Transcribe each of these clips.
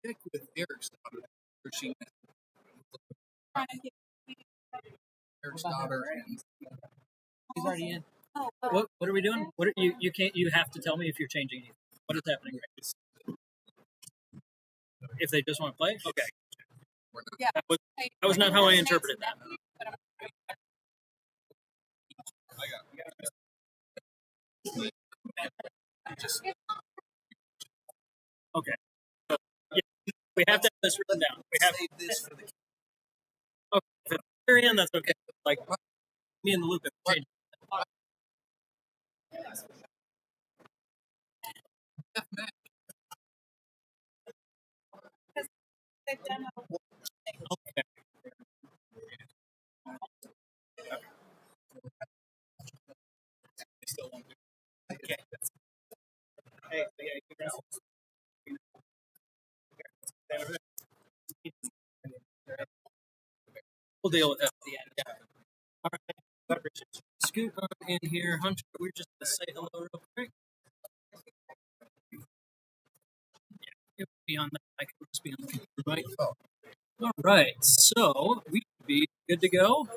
Check with Eric's daughter. Eric's daughter and he's already in. What are we doing? What are, you can't. You have to tell me if you're changing anything. What is happening? If they just want to play, okay. Yeah. That was not how I interpreted that. Okay. So, yeah, we have to have this written down. We have save this for the okay. For the very end, that's okay. Like me in the loop. Change. Okay. Okay. Hey, we'll deal with that at the end. Yeah. All right. Scoot on in here, Hunter. We're just gonna say hello real quick. Yeah, it would be on that. I can just be on the computer, right? All right. So we should be good to go.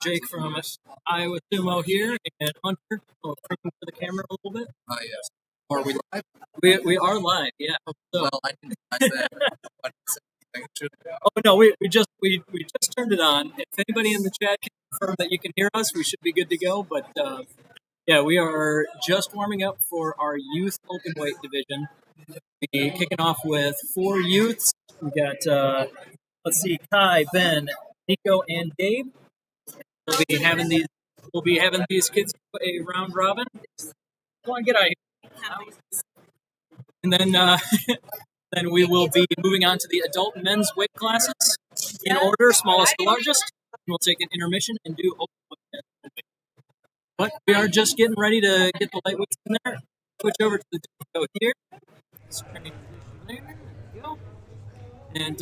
Jake from Ohayo Sumo here, and Hunter. Oh, bring him to the camera a little bit. yes. Are we live? We are live. Yeah. So, Well, I didn't realize that. oh no, we just turned it on. If anybody in the chat can confirm that you can hear us, we should be good to go. But yeah, we are just warming up for our youth open weight division. We'll be kicking off with 4 youths. We got let's see, Kai, Ben, Nico, and Gabe. We'll be having these kids do a round robin. Go on, get out of here. And then then we will be moving on to the adult men's weight classes in order, smallest to largest. We'll take an intermission and do open weight. But we are just getting ready to get the lightweights in there. Switch over to the dojo here. There we go. And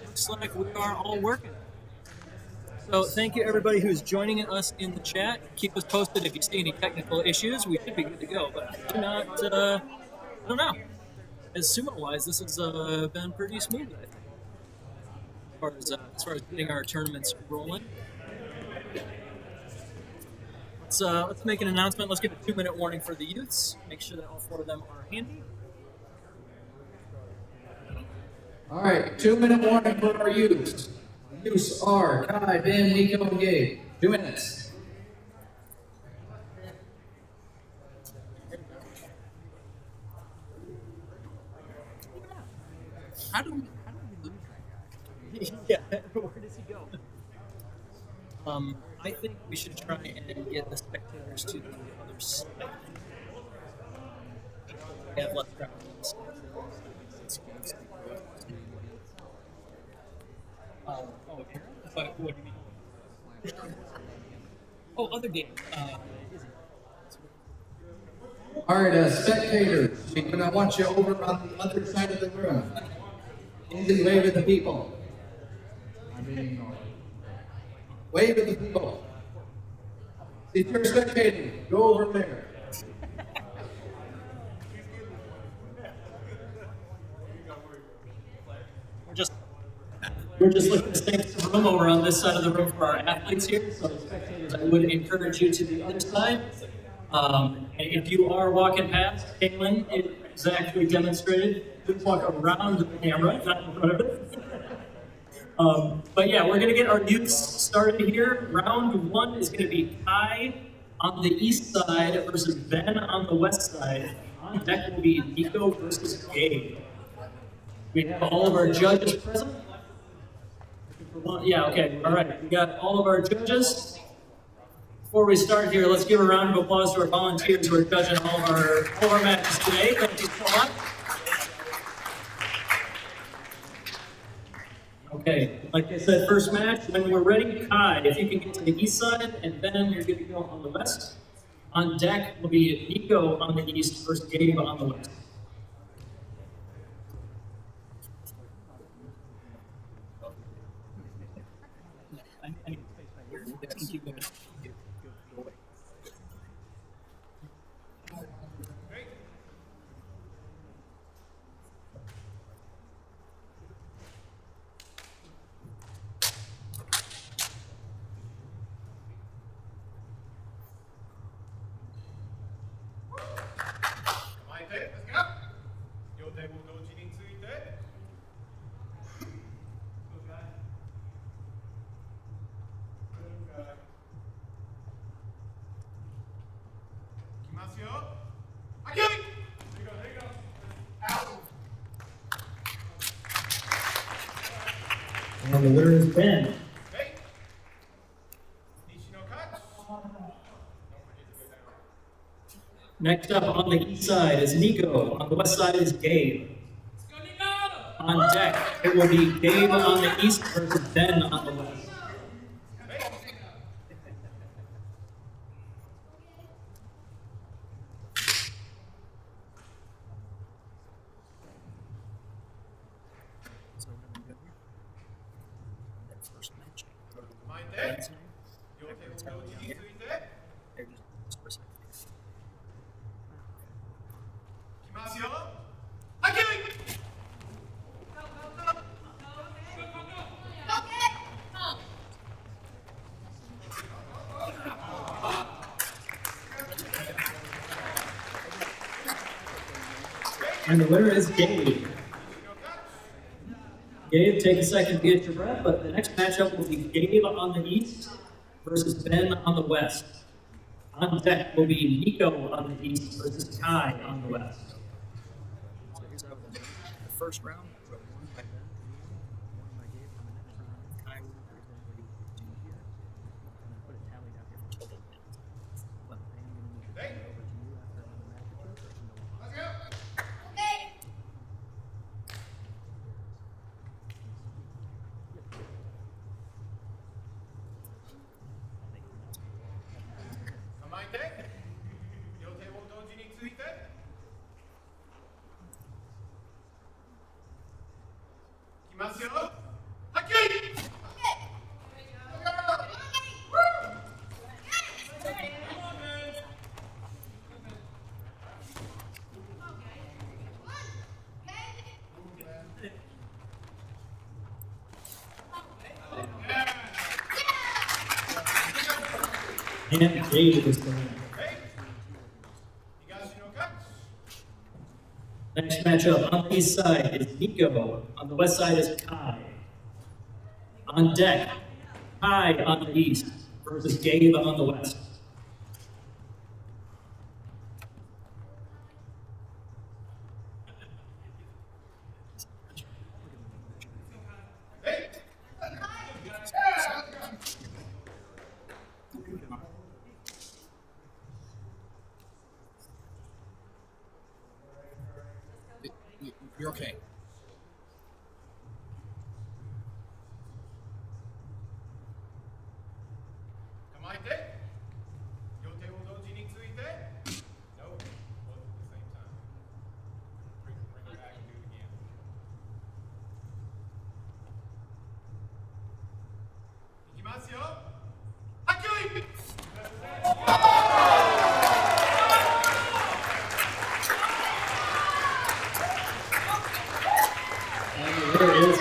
looks like we are all working. So thank you everybody who's joining us in the chat. Keep us posted if you see any technical issues. We should be good to go, but I do not. I don't know. As sumo-wise, this has been pretty smooth, I think. As far as getting our tournaments rolling. Let's make an announcement. Let's give a 2-minute warning for the youths. Make sure that all 4 of them are handy. All right, 2-minute warning for our youths. Youths are Kai, Ben, Nico, and Gabe. 2 minutes. How do we lose that guy? Yeah, where does he go? I think we should try and get the spectators to the other side. We have less crowd. Here? What do you mean? Oh, other game. All right, spectators, we're going to want you over on the other side of the room. Easy wave at the people. Wave at the people. See, if you're spectating, go over there. We're just looking to save some room over on this side of the room for our athletes here. So, spectators, I would encourage you to the other side. And if you are walking past, Caitlin exactly demonstrated. Just walk around the camera, not in front of it. But yeah, we're going to get our youths started here. Round 1 is going to be Kai on the east side versus Ben on the west side. On deck will be Nico versus Gabe. We have all of our judges present. Yeah, okay, all right. We got all of our judges. Before we start here, let's give a round of applause to our volunteers who are judging all of our matches today. Thank you so much. Okay, like I said, first match, when we're ready, Kai, if you can get to the east side, and then you're good to go on the west. On deck will be Nico on the east versus Gabe on the west. I need space right here. Yes. Keep going. Go away. And the winner is Ben. Next up on the east side is Nico. On the west side is Gabe. On deck, it will be Gabe on the east versus Ben on the west. And the winner is Gabe. Gabe, take a second to get your breath, but the next matchup will be Gabe on the east versus Ben on the west. On deck will be Nico on the east versus Kai on the west. So here's how the first round, one by Ben, one by Gabe, and the next round, Kai will presumably do here. And then put a tally down here for total wins. Well, I am going to move it over to you after another match or two. Let's go. And Gabe is the winner. Next matchup on the east side is Nico. On the west side is Kai. On deck, Kai on the east versus Gabe on the west. You're okay. There is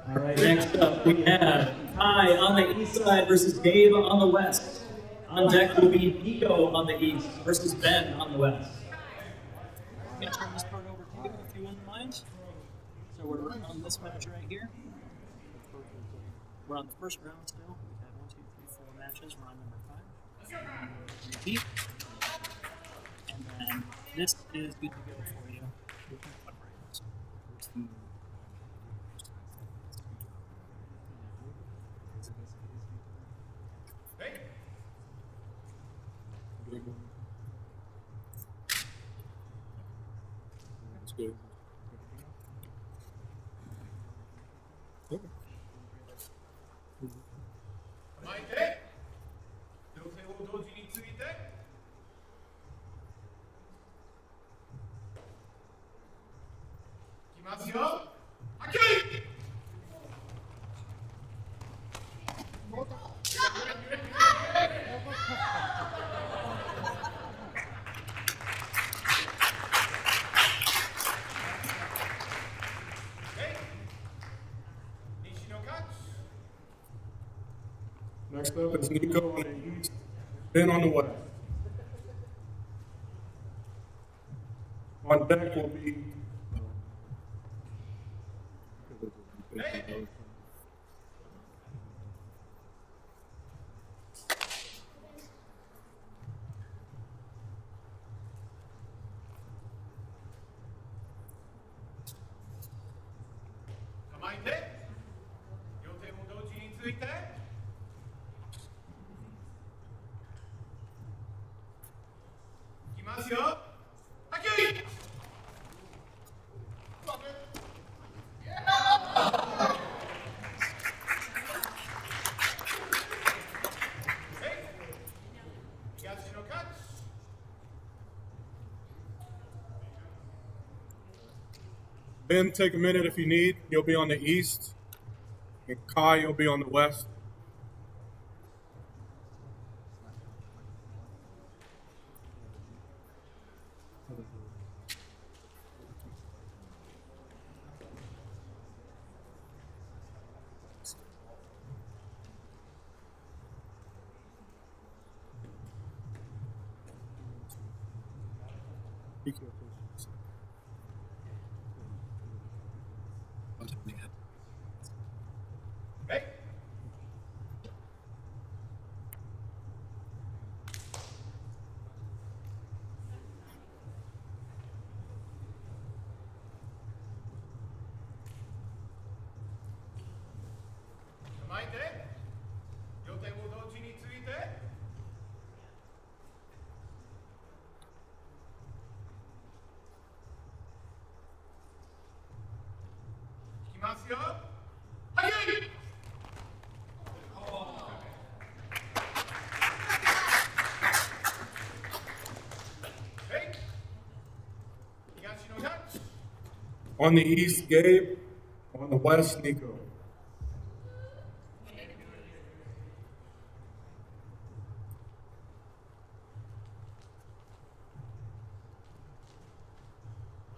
All right, next up we have Kai on the east side versus Dave on the west. On deck will be Nico on the east versus Ben on the west. I'm going to turn this part over to you if you wouldn't mind. So we're on this match right here. We're on the first round still. We've had 1, 2, 3, 4 matches. We're on number 5. Repeat. And then this is good to go for you. That's good. Okay. 構えて両手を同時についてますよ。はっきり。西の勝ち。 Next up is Nico on the east, Ben on the west. On deck will be構えて、両手を同時について、いきますよ。はっきり。東の勝ち。 Ben, take a minute if you need. You'll be on the east. And Kai, you'll be on the west. Be careful. Hey.構えて、両手を同時について、いきますよ。はい。東の勝ち。 On the east, Gabe. On the west, Nico.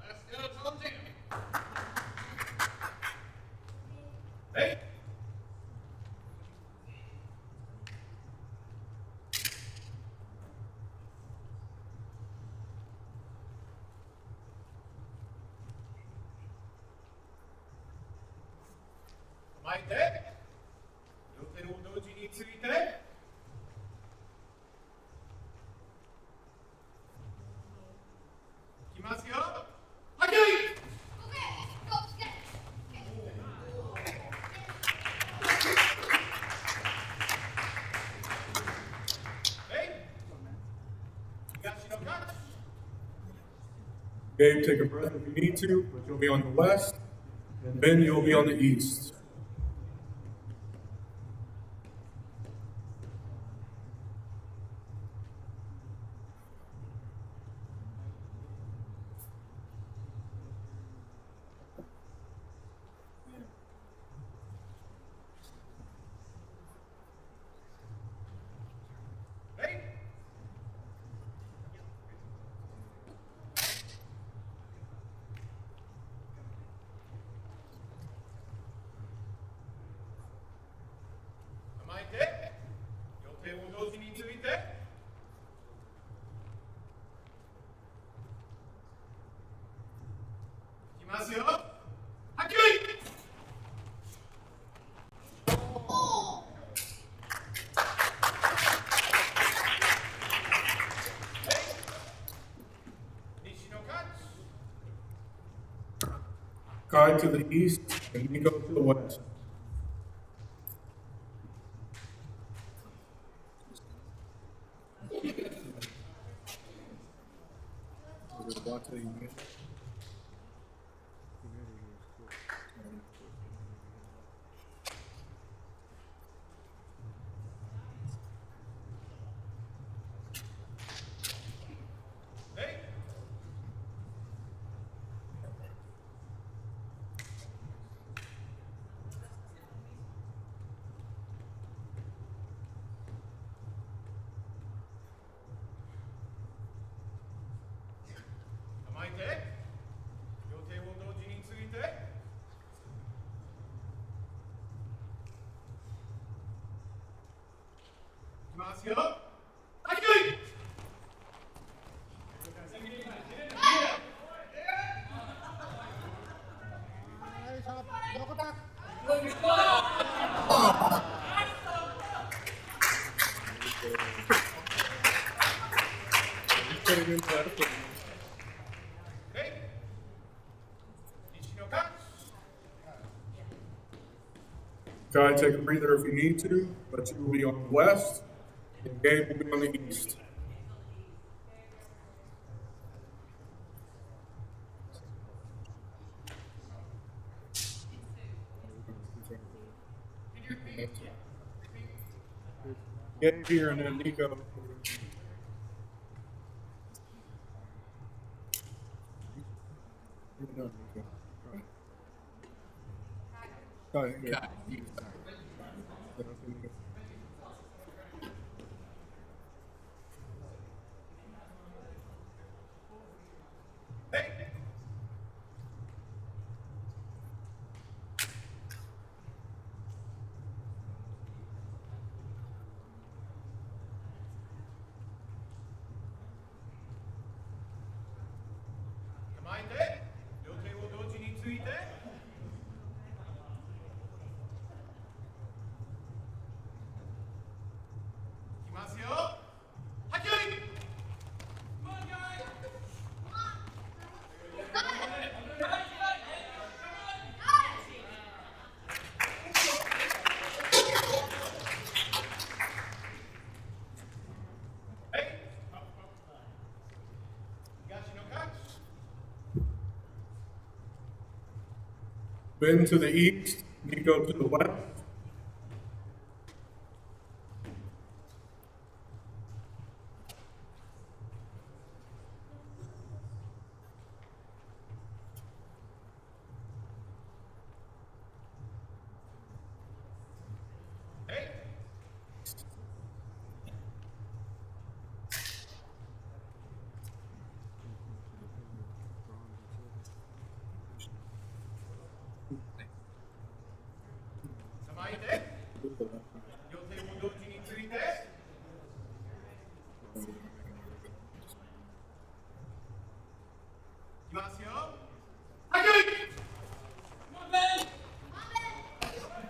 Let's go, Tom. Hey. Come on, Dad. 両手を同時について。いきますよ。はっきり。東の勝ち。 Gabe, take a breath if you need to, but you'll be on the west. And Ben, you'll be on the east. Hey. 構えて、両手を同時について。いきますよ。はっきり。西の勝ち。 Kai to the east, and Nico to the west. ますよ。はい、来い。Put it into that equipment. Okay. 西野か。Try to take a breather if you need to, but you will be on the west, and Gabe will be on the east. Gabe here and then Nico. You're done, Nico. All right. Yeah. Ben to the east, Nico to the west.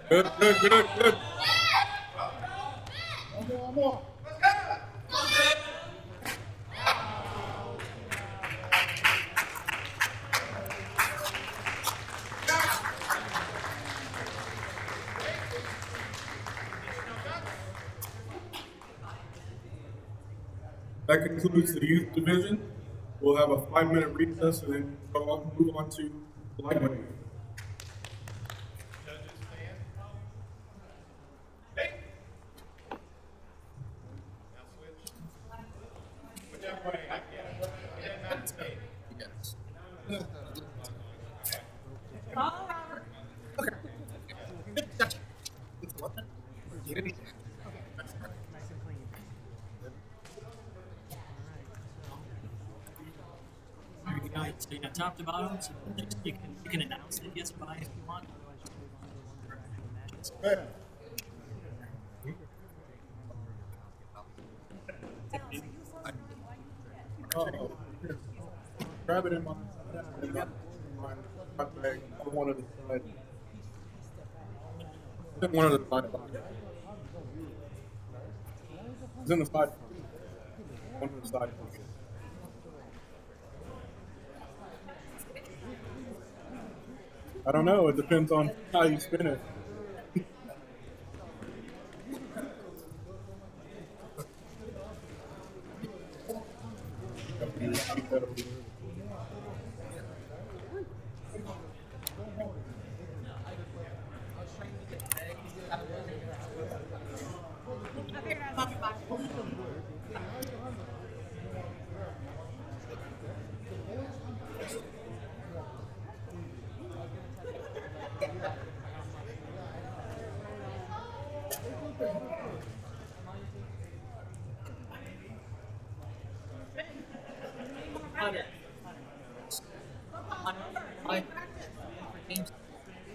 Good, good, good, good. One more. That concludes the youth division. We'll have a 5-minute recess and then move on to lightweight. So you got top to bottom, so you can announce that yes by if you want. Grab it in my bag. I wanted to side. One of the side pockets. It's in the side pocket. One of the side pockets. I don't know. It depends on how you spin it.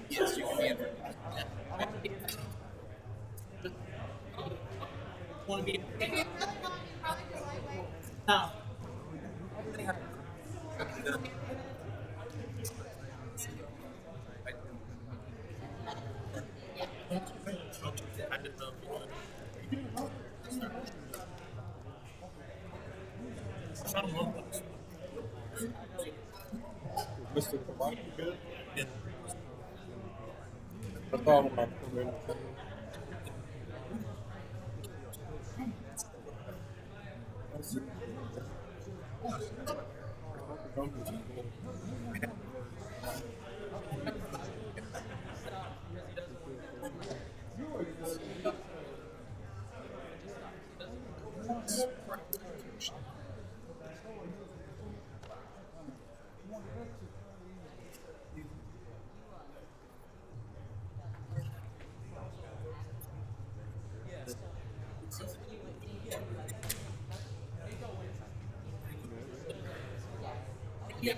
Yes, you can be in. Want to be now? Mr. Kabaki good? I thought when I come in. Yeah.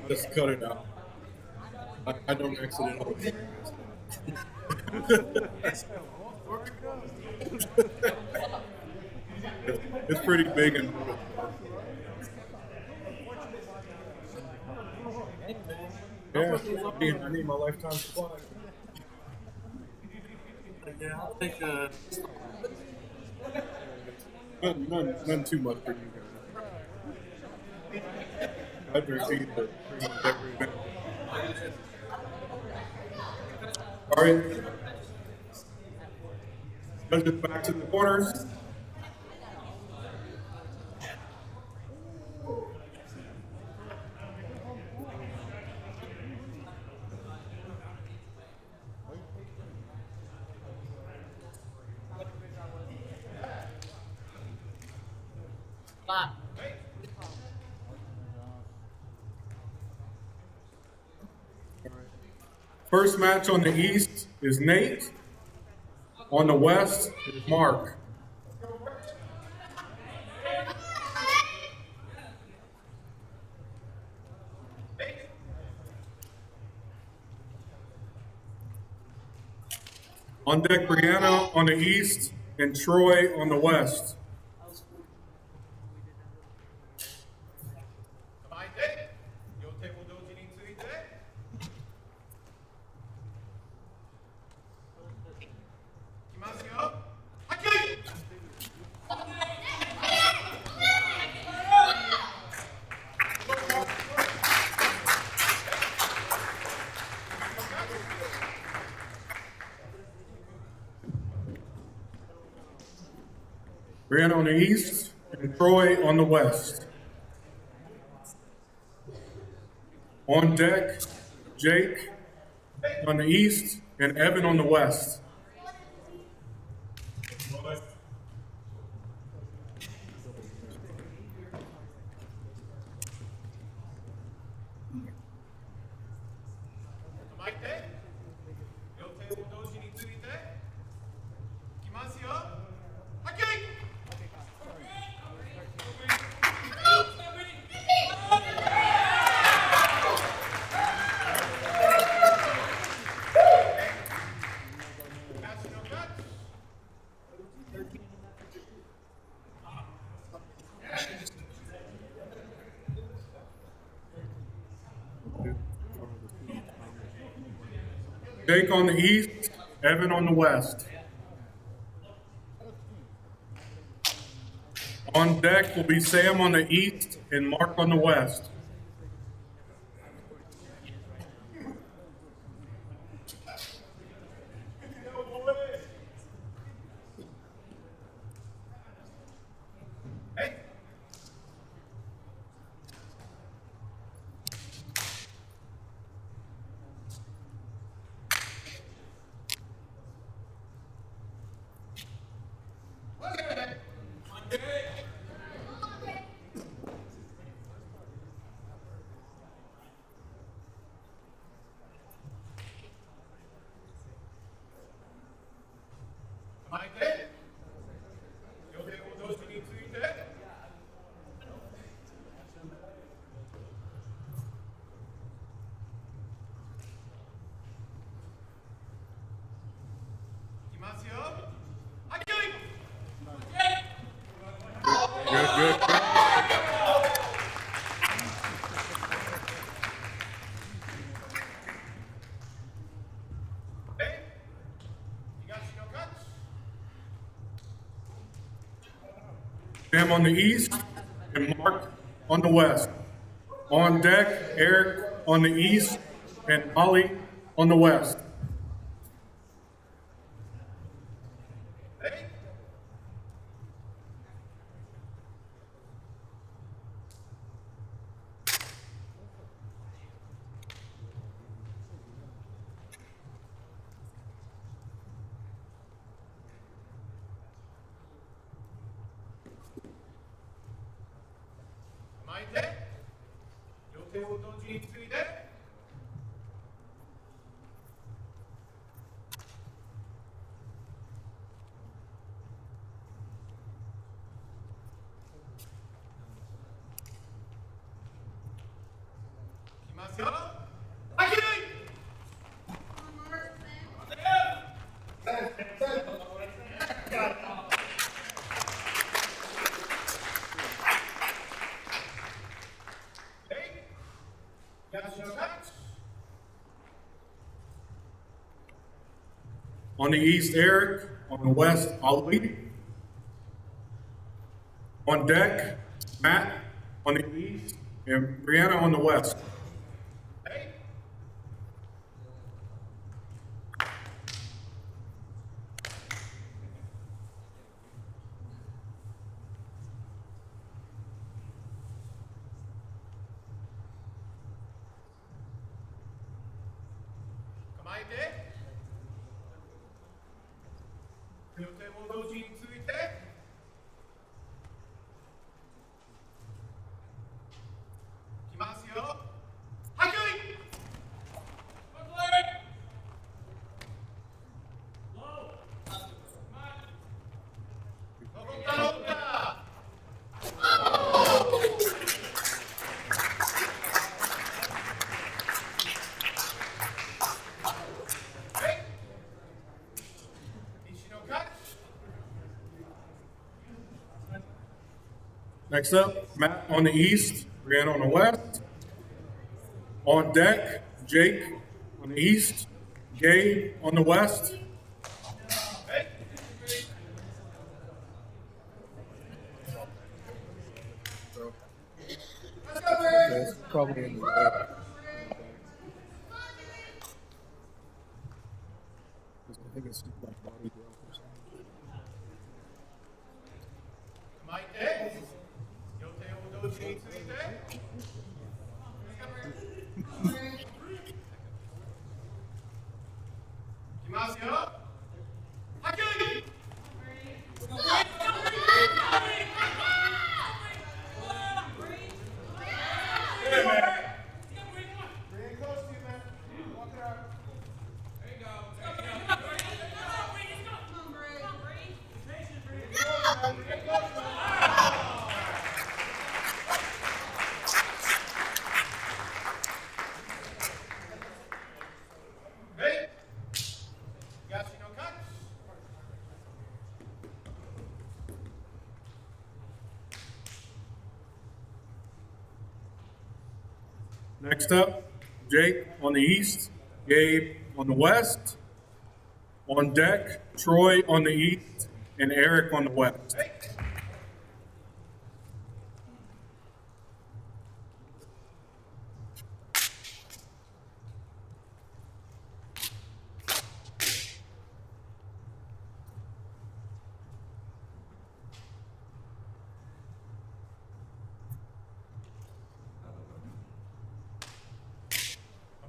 Just cut it out. I don't accidentally. It's pretty big and yeah, I need my lifetime supply. Yeah, I'll take None too much for you guys. I drink these, but pretty much every minute. All right. Let's get back to the quarters. First match on the east is Nate. On the west is Mark. On deck, Brianna on the east and Troy on the west. Brianna on the east and Troy on the west. On deck, Jake on the east and Evan on the west. Jake on the east, Evan on the west. On deck will be Sam on the east and Mark on the west. ますよ。はい、よい。 Good, good, good. Hey, 東の勝ち。 Sam on the east and Mark on the west. On deck, Eric on the east and Ollie on the west. Hey. Mind it. 両手を同時について。 いきますよ。はい、よい。 Hey, 東の勝ち。 On the east, Eric. On the west, Ollie. On deck, Matt on the east and Brianna on the west. Hey. 構えて。両手を同時について。 いきますよ。はい、よい。 Next up, Matt on the east, Brianna on the west. On deck, Jake on the east, Gabe on the west. It's probably in the way. I think it's like body growth or something. 構えて。両手を同時について。 いきますよ。はい、よい。 Hey, 東の勝ち。 Next up, Jake on the east, Gabe on the west. On deck, Troy on the east and Eric on the west. Hey.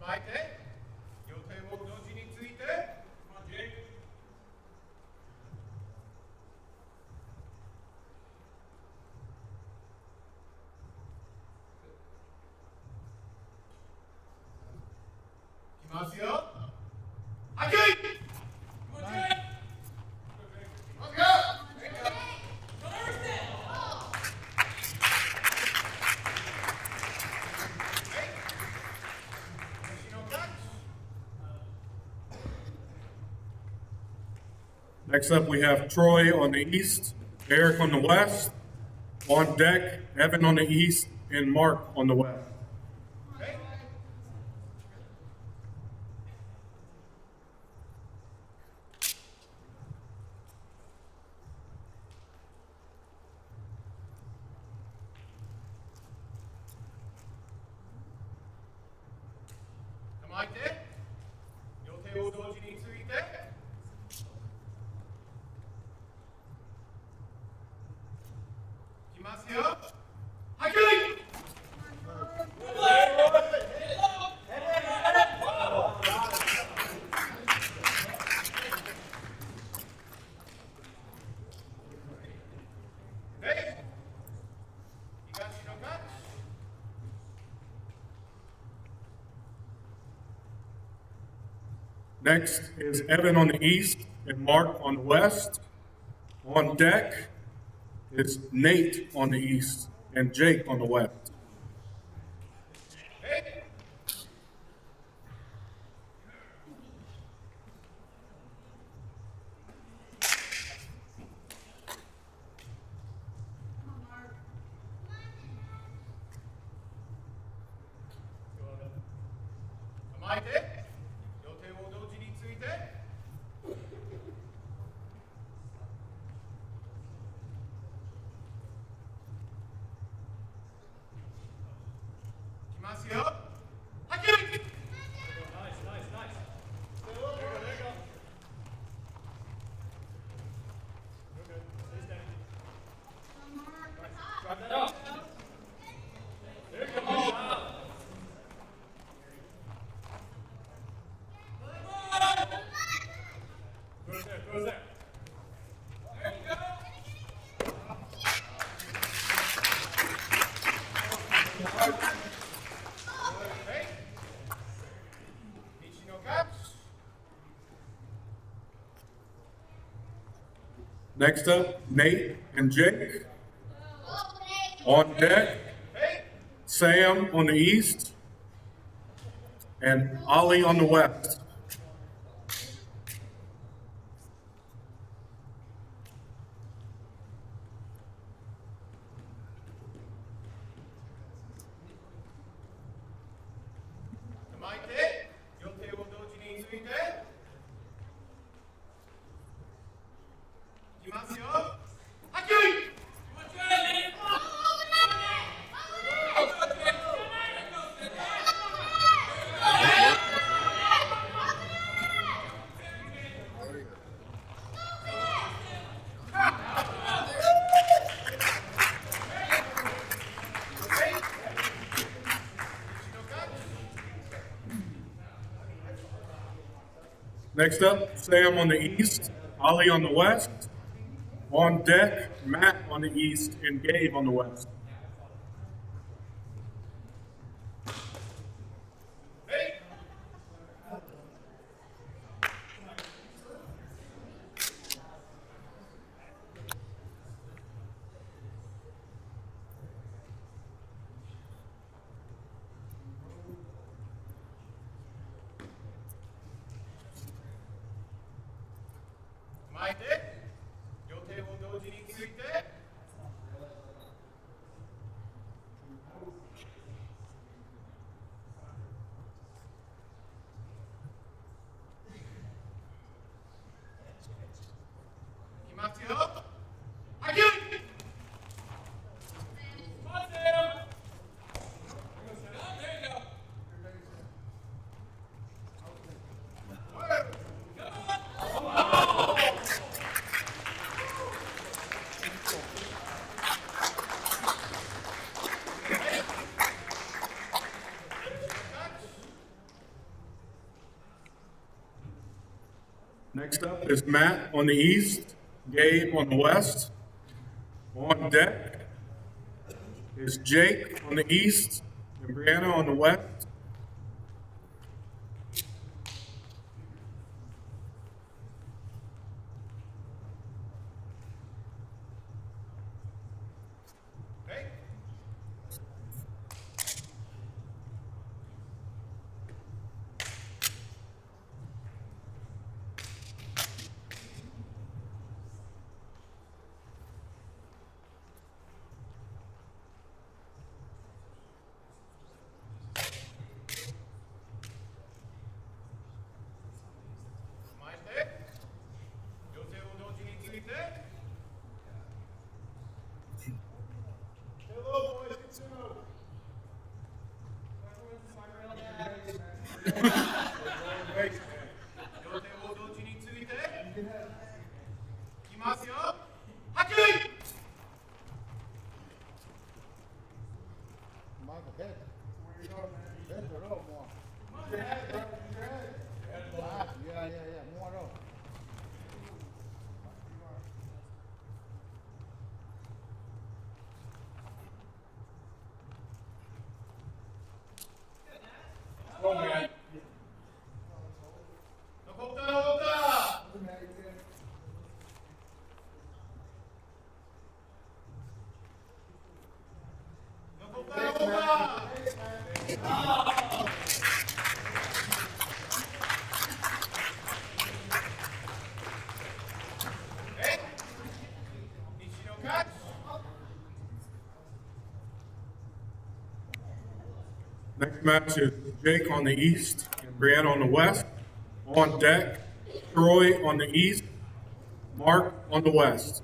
構えて。両手を同時について。 いきますよ。はい、よい。 西の勝ち。Next up, we have Troy on the east, Eric on the west. On deck, Evan on the east, and Mark on the west. Next is Evan on the east and Mark on the west. On deck is Nate on the east and Jake on the west. Next up, Nate and Jake. On deck, Sam on the east and Ollie on the west. Next up, Sam on the east, Ollie on the west. On deck, Matt on the east and Gabe on the west. Next up is Matt on the east, Gabe on the west. On deck is Jake on the east and Brianna on the west. Ikimasu yo. Hakui! Michael, head. Head or no more. Yeah. More no. Next match is Jake on the east and Brianna on the west. On deck, Troy on the east, Mark on the west.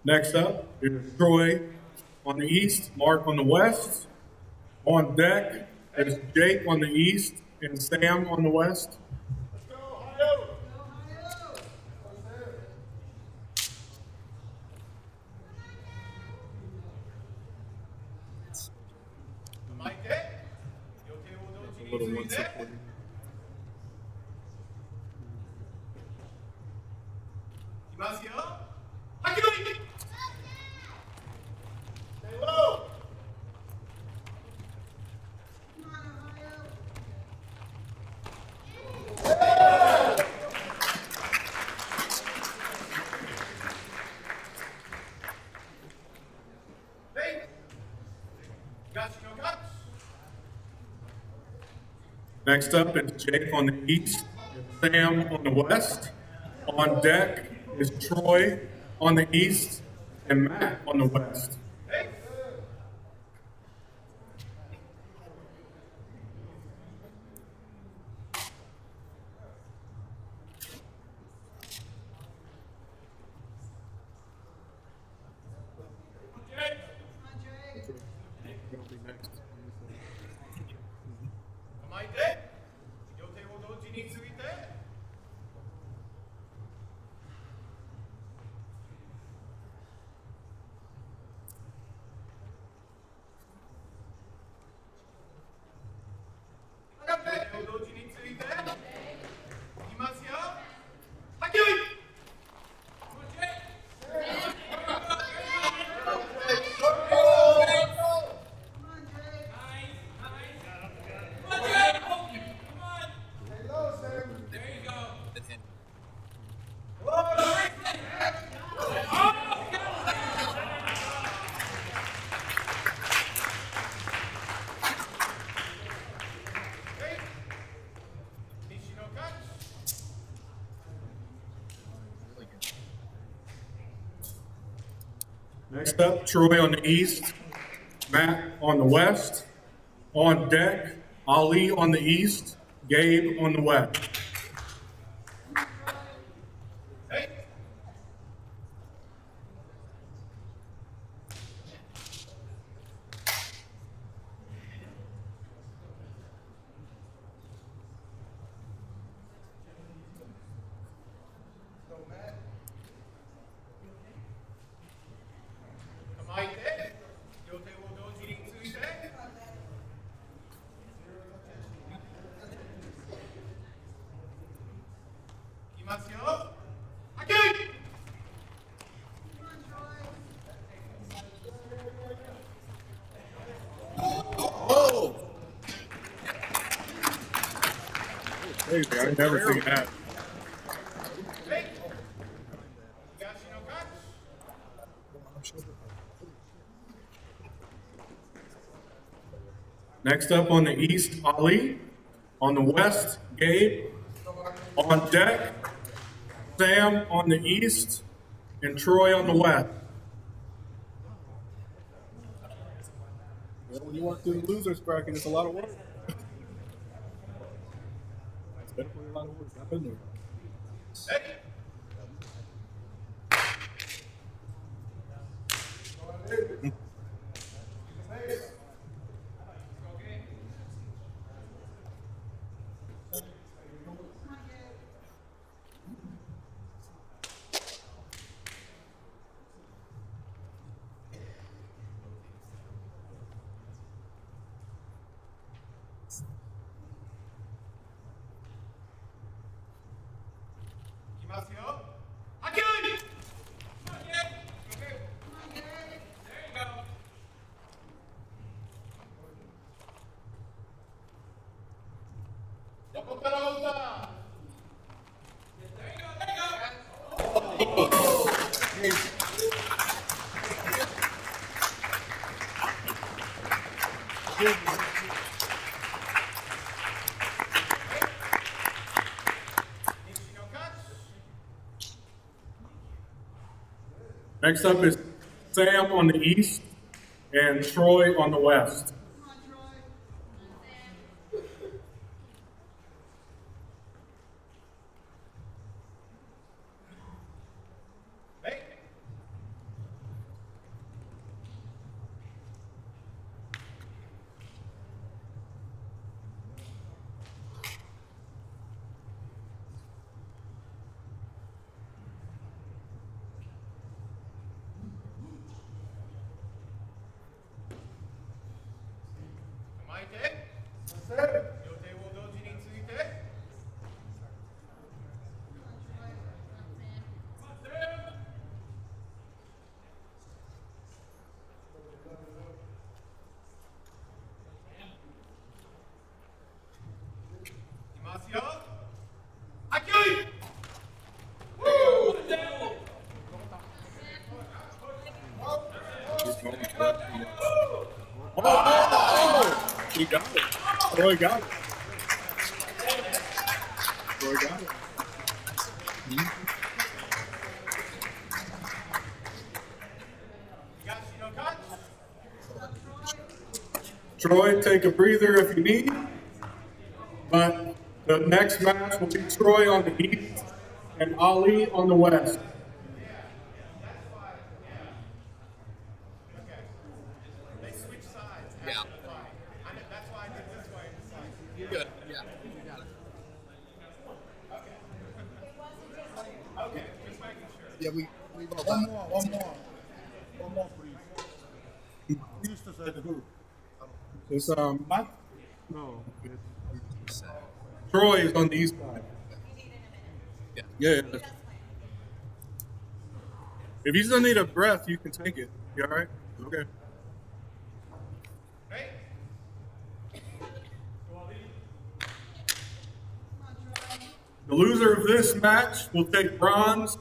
Next up is Troy on the east, Mark on the west. On deck is Jake on the east and Sam on the west. Let's go, Ohayo! A little one supporting. Stay low! Next up is Jake on the east and Sam on the west. On deck is Troy on the east and Matt on the west. Gonna be next. 構えて、両手を同時について。両手を同時について。いきますよ。はっきり。Next up, Troy on the east, Matt on the west. On deck, Ali on the east, Gabe on the west. ますよ。はっきり Crazy. I never seen that. Next up on the east, Ali. On the west, Gabe. On deck, Sam on the east and Troy on the west. Well, when you walk through the losers bracket, it's a lot of work. It's definitely a lot of work. I've been there. Next up is Sam on the east and Troy on the west. He got it. Troy got it. Troy got it. Troy, take a breather if you need. But the next match will be Troy on the east and Ali on the west. Yeah. Good. Yeah. You got it. Yeah, we both. One more, please. East side, who? It's Mike? No. Troy is on the east side. Yeah. If you still need a breath, you can take it. You all right? Okay. The loser of this match will take bronze,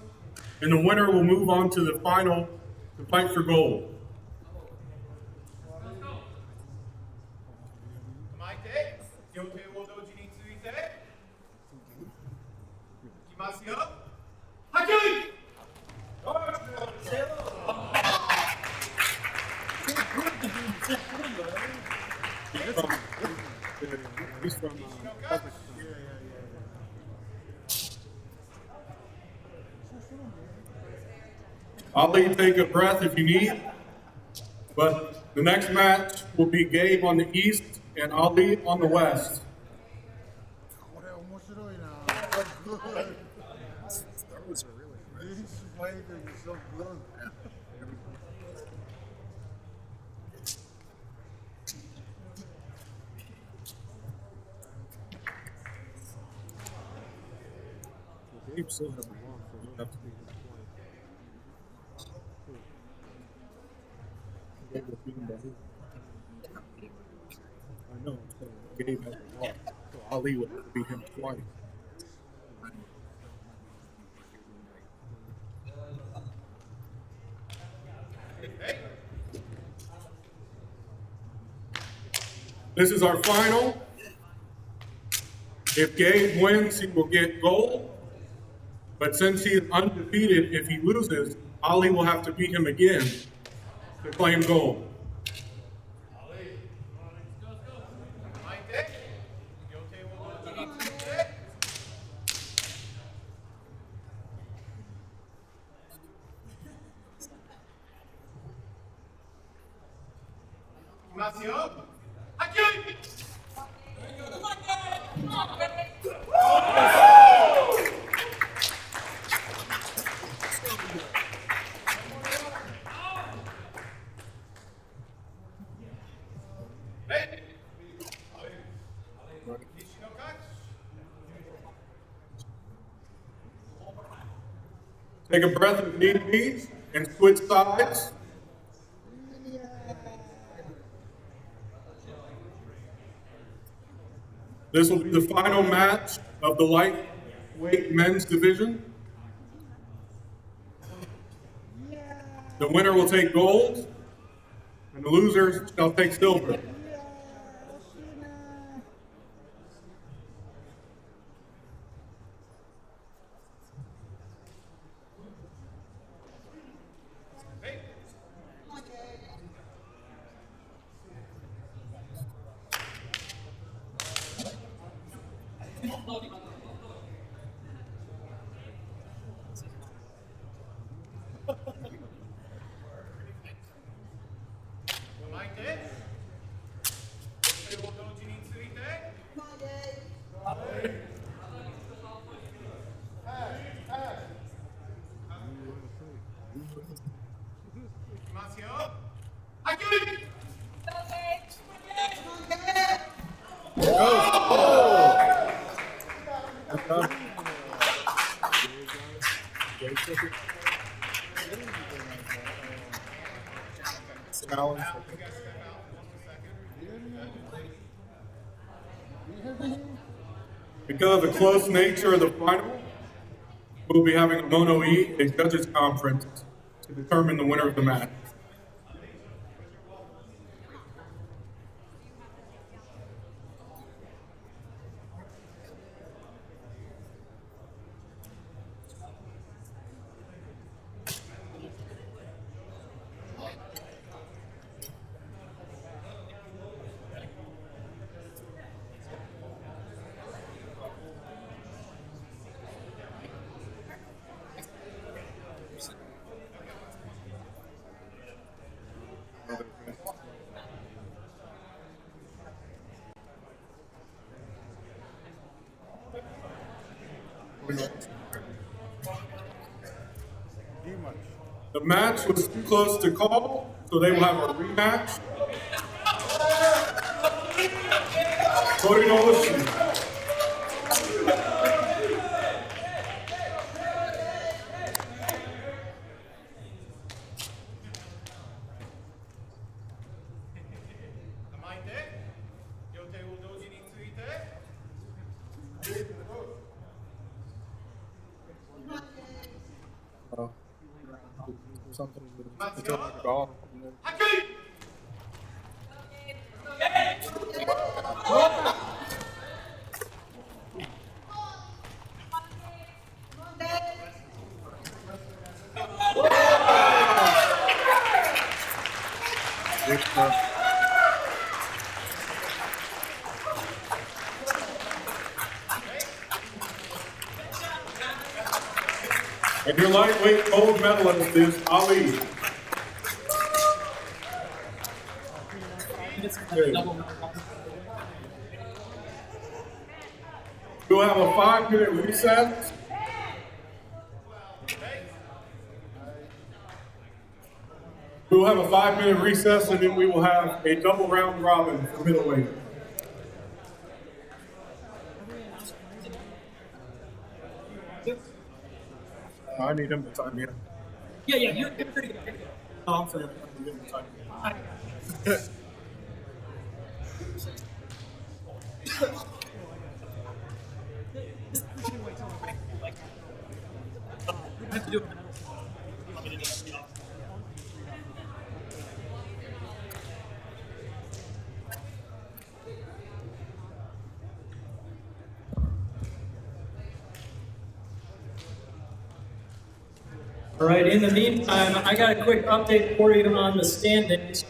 and the winner will move on to the final to fight for gold. He's from Kazakhstan. Ali, take a breath if you need. But the next match will be Gabe on the east and Ali on the west. これ面白いな。Those are really great. This fighting is so good. Gabe still has a long, so he'll have to be his point. Gabe will beat him by who? I know, so Gabe has a long, so Ali would have to beat him twice. This is our final. If Gabe wins, he will get gold. But since he is undefeated, if he loses, Ali will have to beat him again to claim gold. Take a breath if need be and switch sides. This will be the final match of the lightweight men's division. The winner will take gold, and the losers shall take silver. Because of the close nature of the final, we'll be having a Mono E, a judges conference, to determine the winner of the match. The match was too close to call, so they will have a rematch. Voting Ocean. Something with a golf. And your lightweight gold medalist is Ali. We'll have a 5-minute recess. We'll have a 5-minute recess, and then we will have a double round robin for middleweight. I need him to time me. Yeah, you're pretty good. Oh, I'm saying I need him to time me. I have to do it. All right, in the meantime, I got a quick update for you on the standings.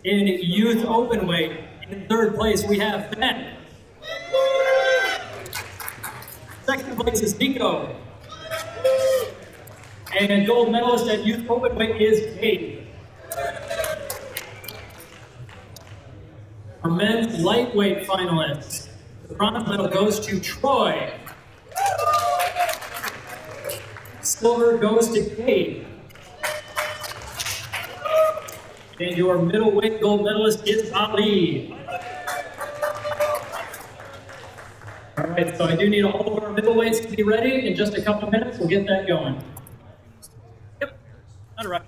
In youth open weight, in third place, we have Ben. Second place is Nico. And gold medalist at youth open weight is Gabe. Our men's lightweight finalists. The bronze medal goes to Troy. Silver goes to Gabe. And your middleweight gold medalist is Ali. All right, so I do need all of our middleweights to be ready. In just a couple minutes, we'll get that going. Yep, not a rush.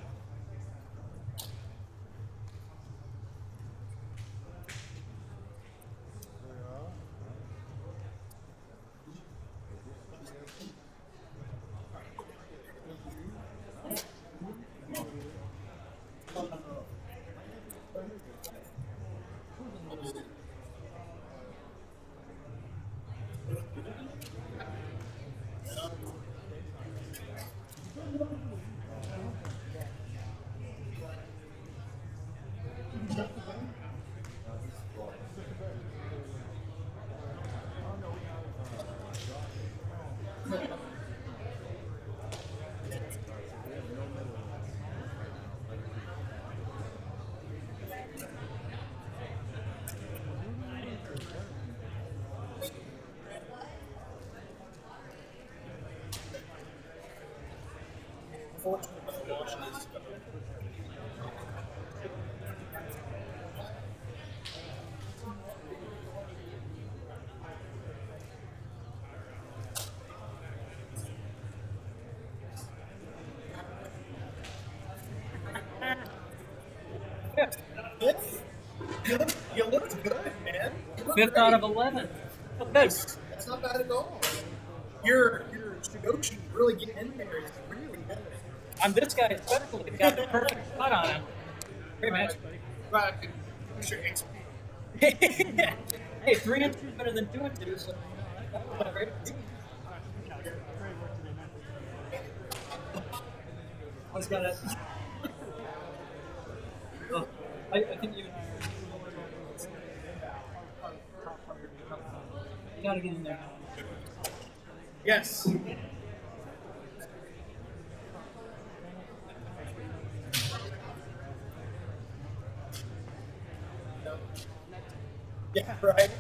You looked good, man. 5th out of 11. Good. That's not bad at all. Your Shigoshi really getting in there is really good. On this guy especially, he's got the perfect spot on him. Great match. Right. Sure, it's Hey, 3 and 2 is better than 2 and 2, so that was a great. I was gonna. Oh, I think you gotta get in there. yes. Yeah, right.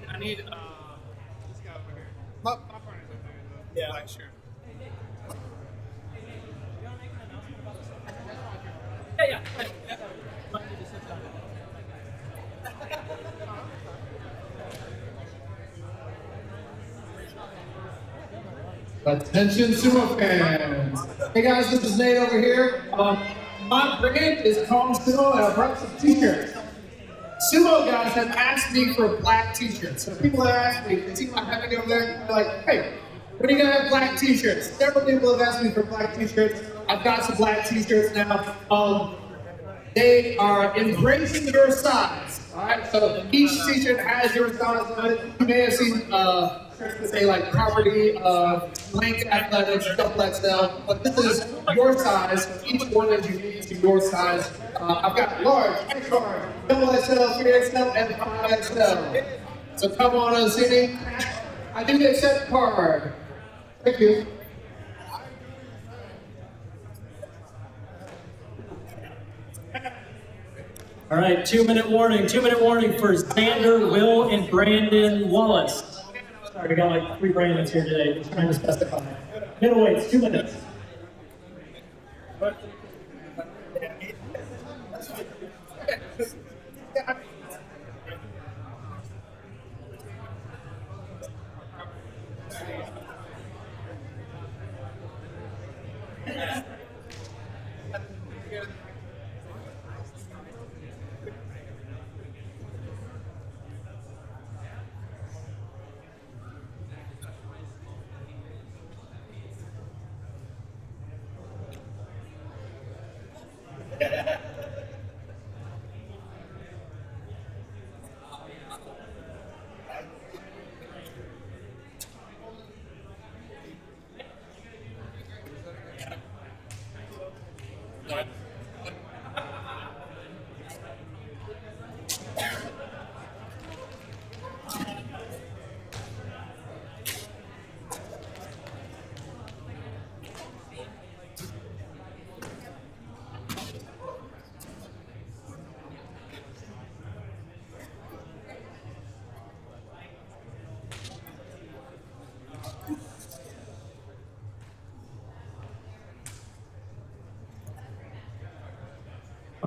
I need this guy over here. My partner's up there in the Yeah. black shirt. Yeah. Attention sumo fans. Hey guys, this is Nate over here. My brand is called Sumo and I brought some t-shirts. Sumo guys have asked me for black t-shirts. So people have asked me, they see my hat over there, they're like, hey, when are you gonna have black t-shirts? Several people have asked me for black t-shirts. I've got some black t-shirts now. They are embracing your size. Alright, so each t-shirt has your size on it. You may have seen shirts that say like property, blank athletics, double XL, but this is your size. Each one is unique to your size. I've got large, extra large, double XL, 3XL, and 5XL. So come on and see me. I do accept card. Thank you. All right, 2-minute warning. 2-minute warning for Xander, Will, and Brandon Wallace. Sorry, I got like 3 Brandons here today. Just trying to specify. Middleweights, 2 minutes.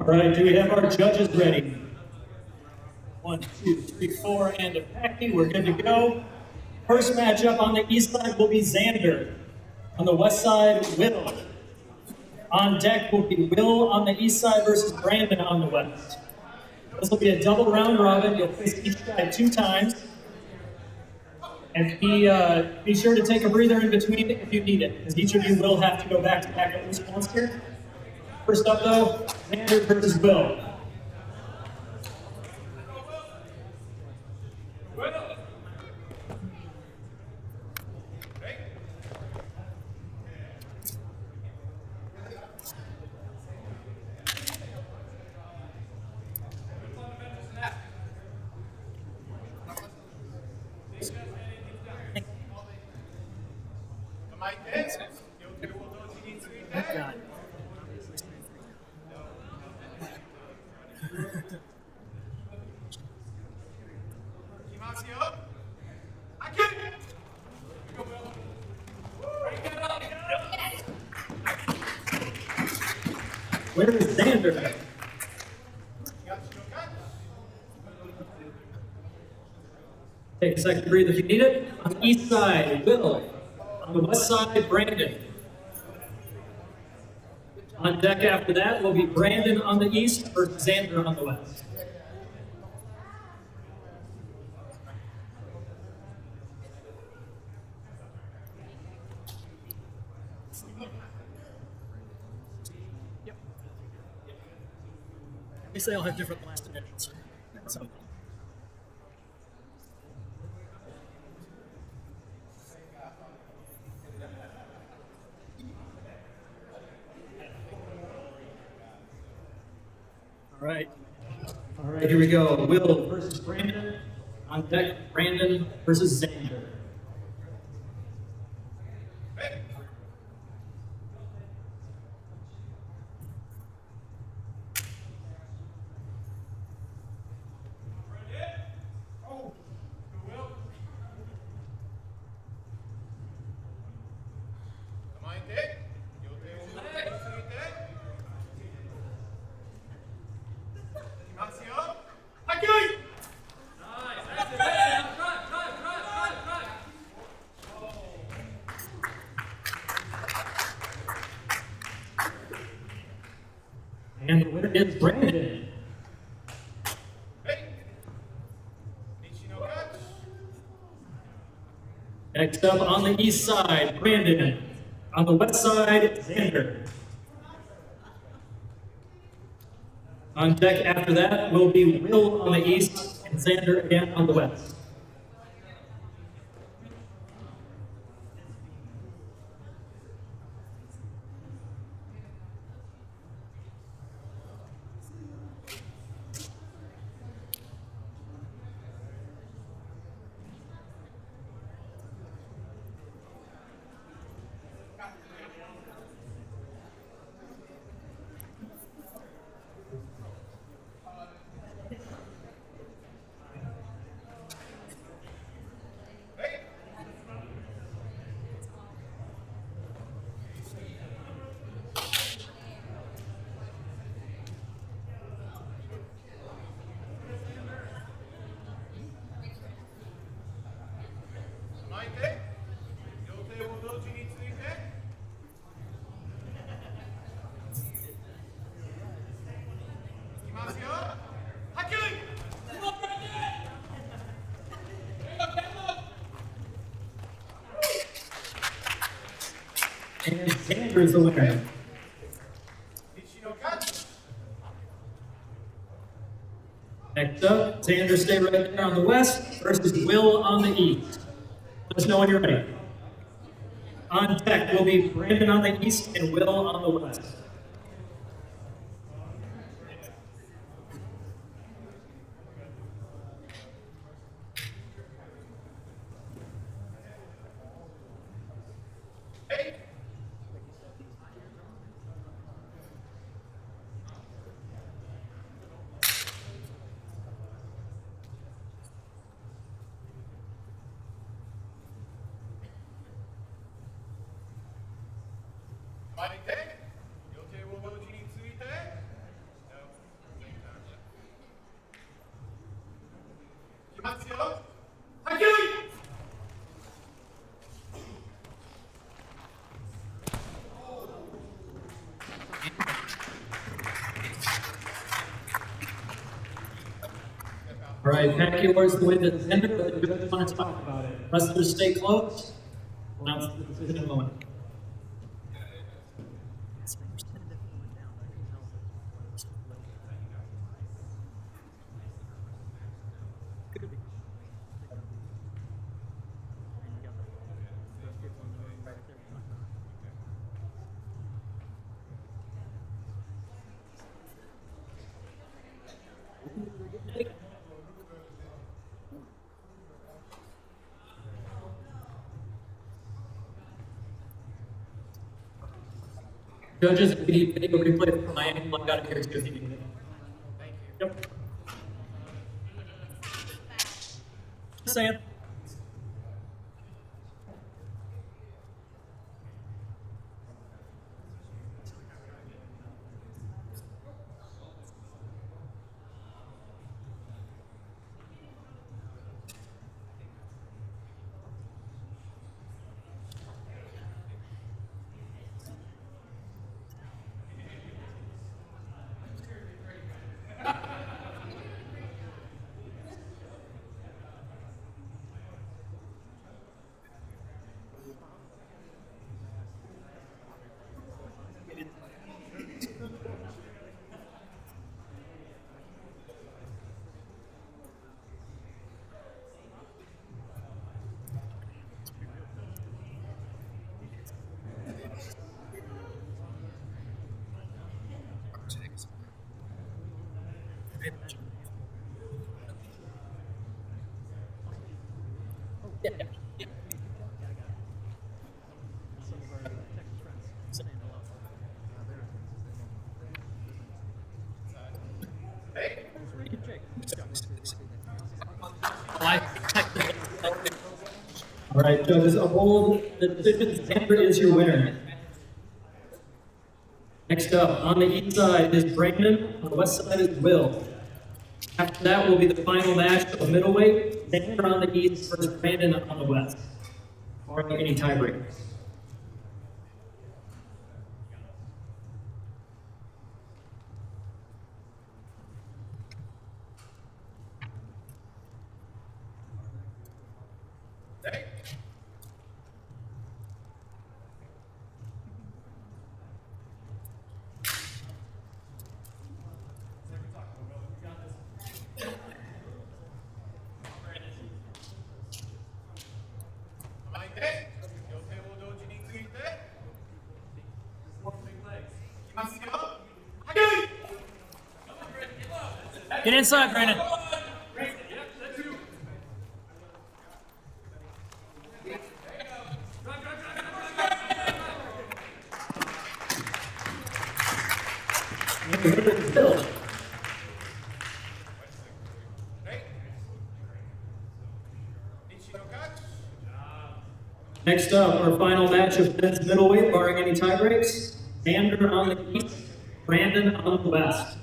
right, do we have our judges ready? 1, 2, 3, 4, and a packy. We're good to go. First matchup on the east side will be Xander. On the west side, Will. On deck will be Will on the east side versus Brandon on the west. This will be a double round robin. You'll face each guy 2 times. And be sure to take a breather in between if you need it, because each of you will have to go back to back at least once here. First up, though, Xander versus Will. Where is Xander? Take a second to breathe if you need it. On the east side, Will. On the west side, Brandon. On deck after that will be Brandon on the east versus Xander on the west. At least they all have different last initials. So. All right. All right, here we go. Will versus Brandon. On deck, Brandon versus Xander. And the winner is Brandon. Next up on the east side, Brandon. On the west side, Xander. On deck after that will be Will on the east and Xander again on the west. And Xander is the winner. Next up, Xander, stay right there on the west versus Will on the east. Let us know when you're ready. On deck will be Brandon on the east and Will on the west. All right, pack yours the way that it's ended, but the judges want to talk about it. Wrestlers stay close. We'll announce the decision in a moment. Judges, if you need video replay from my angle, I've got it here too if you need it. Thank you. Yep. Just saying. All right, judges, uphold the decision. Xander is your winner. Next up, on the east side is Brandon, on the west side is Will. After that will be the final match of middleweight. Xander on the east versus Brandon on the west. Barring any tiebreakers. Get inside, Brandon. Next up, our final match of men's middleweight, barring any tie breaks. Xander on the east, Brandon on the west.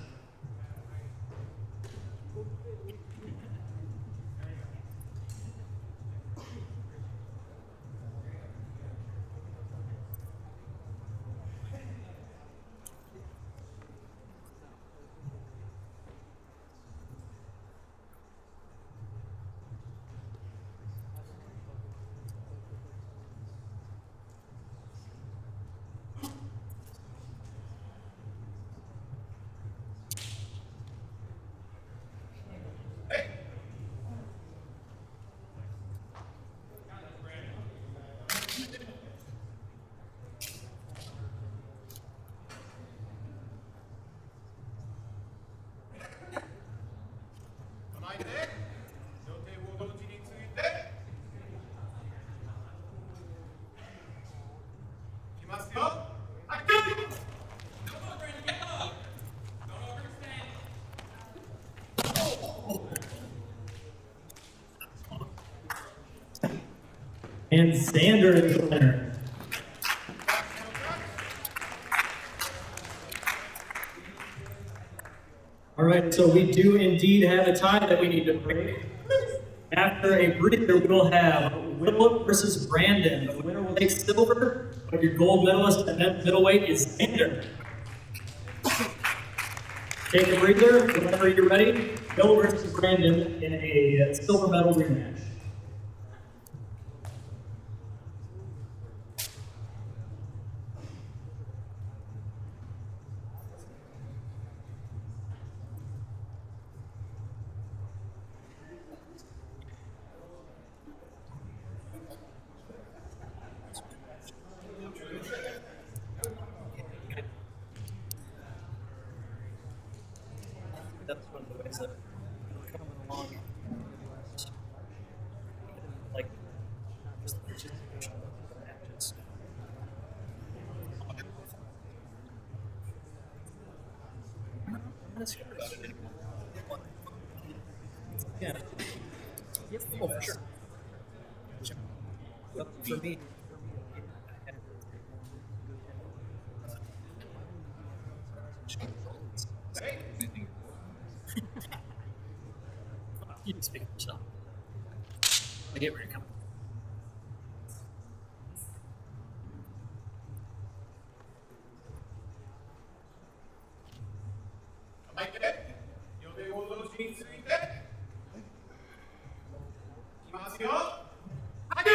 And Xander is the winner. All right, so we do indeed have a tie that we need to break. After a breather, we will have Will versus Brandon. The winner will take silver, but your gold medalist at men's middleweight is Xander. Take a breather. Whenever you're ready, Bill versus Brandon in a silver medal rematch. That's one of the ways that coming along. Like, just the participation of the matches. I'm not sure about it anymore. Yeah. Yeah, oh, for sure. But for me, I had you can speak for yourself. I get where you're coming from. Like that? Yo dejo los jeans ahorita. Ignacio. Aquí.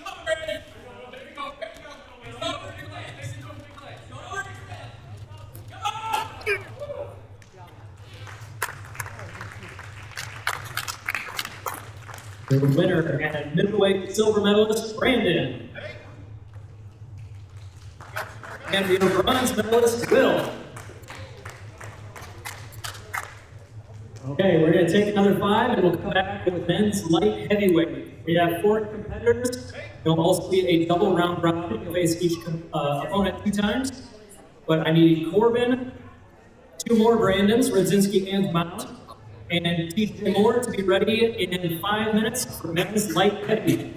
Come on, Brandon. There you go. There you go. Come on, big leg. Listen to him, big leg. Come on. Come on. The winner and middleweight silver medalist, Brandon. And the bronze medalist, Will. Okay, we're going to take another 5 and we'll come back with men's light heavyweight. We have 4 competitors. There'll also be a double round robin. You'll face each opponent 2 times. But I need Corbin, 2 more Brandons, Radzinski and Mount, and TJ Moore to be ready in 5 minutes for men's light heavy.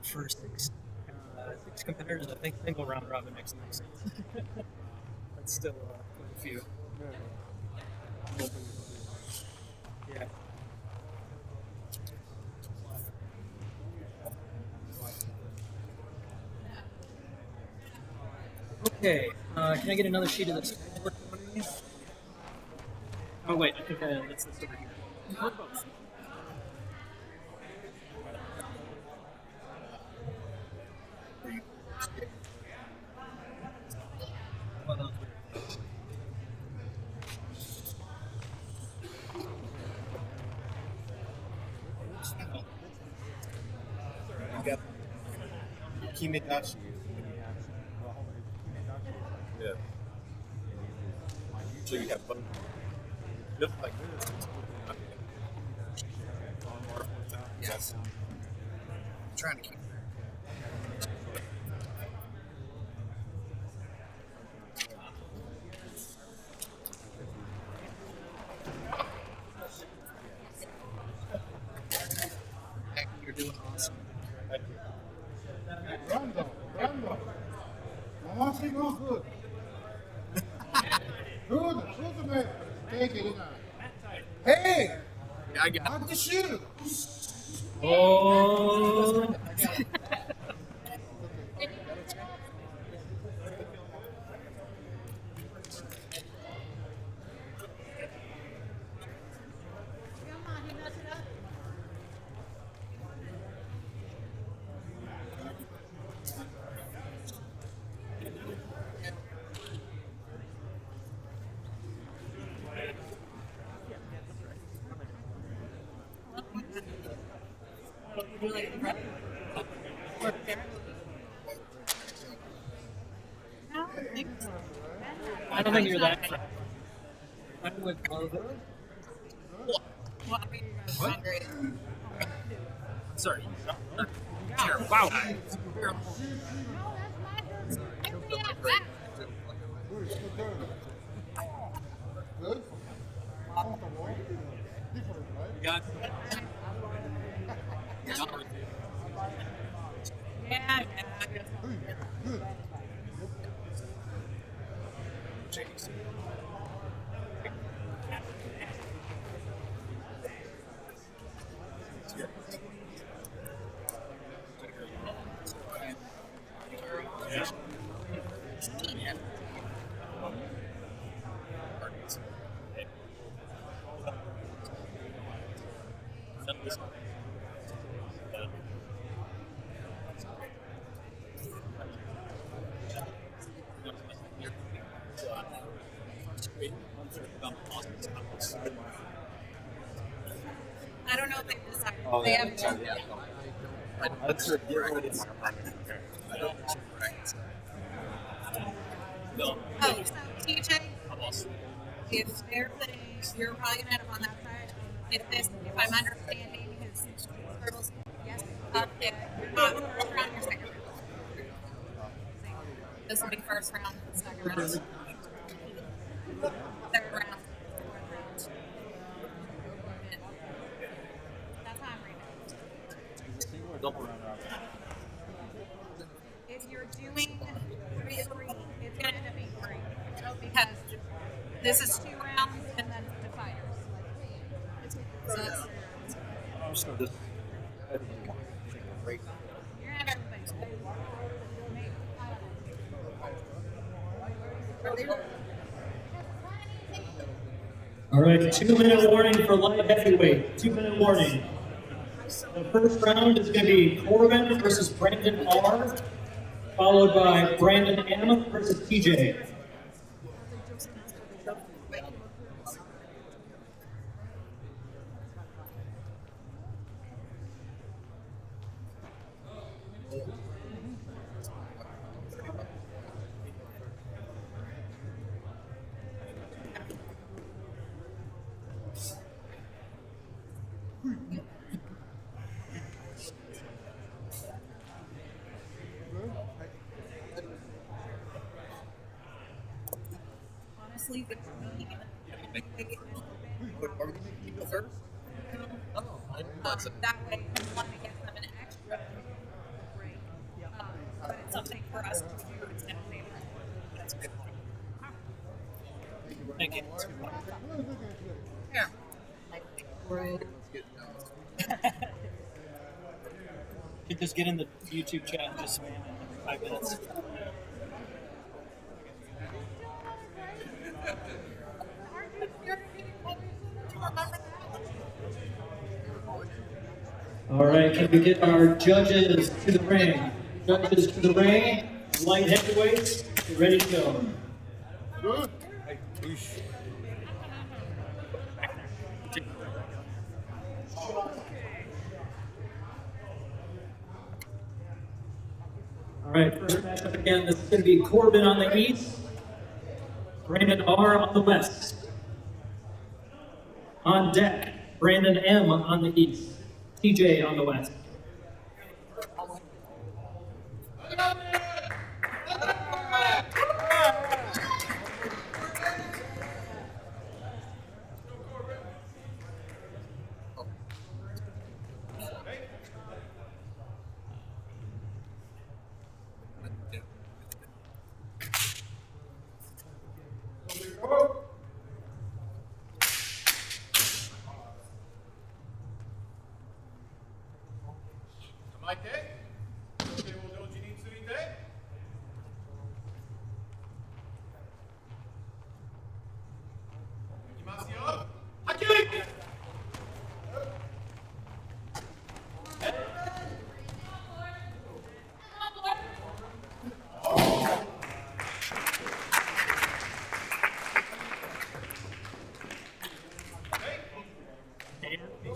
For 6 competitors, I think single round robin makes no sense. That's still quite a few. Yeah. Okay, can I get another sheet of this? Oh wait, I think that's this over here. Kimedashi. Yeah. So you have both. Just like this. Yes. I'm trying to keep. You're doing awesome. Thank you. Brando. Mama say go good. Good, man. Take it. Hey! I got Not the shoe. Oh! I don't think you're that fat. I would love it. Sorry. Wow. Good. Comfortable. Different, right? Got Good. I don't know if they've decided. They haven't chosen yet. That's ridiculous. Oh, so TJ, if they're putting, you're probably gonna end up on that side. If I'm understanding his hurdles, yes, up there, not first round, your second round. This will be first round, second round, third round, fourth round. That's how I'm reading it. If you're doing 3-3, it's gonna end up being 3 because this is 2 rounds and then the fighters. So that's I'm just gonna just. you're gonna have everybody. All right, 2-minute warning for light heavyweight. 2-minute warning. The first round is going to be Corbin versus Brandon R, followed by Brandon M versus TJ. Honestly, the queen. That way, we want to get them an extra break. But it's something for us to do instead of favor. That's good. Thank you. Yeah. You just get in the YouTube chat and just spam it every 5 minutes. All right, can we get our judges to the ring? Judges to the ring, light heavyweights, get ready to go. Good. All right, first matchup again, this is going to be Corbin on the east, Brandon R on the west. On deck, Brandon M on the east, TJ on the west.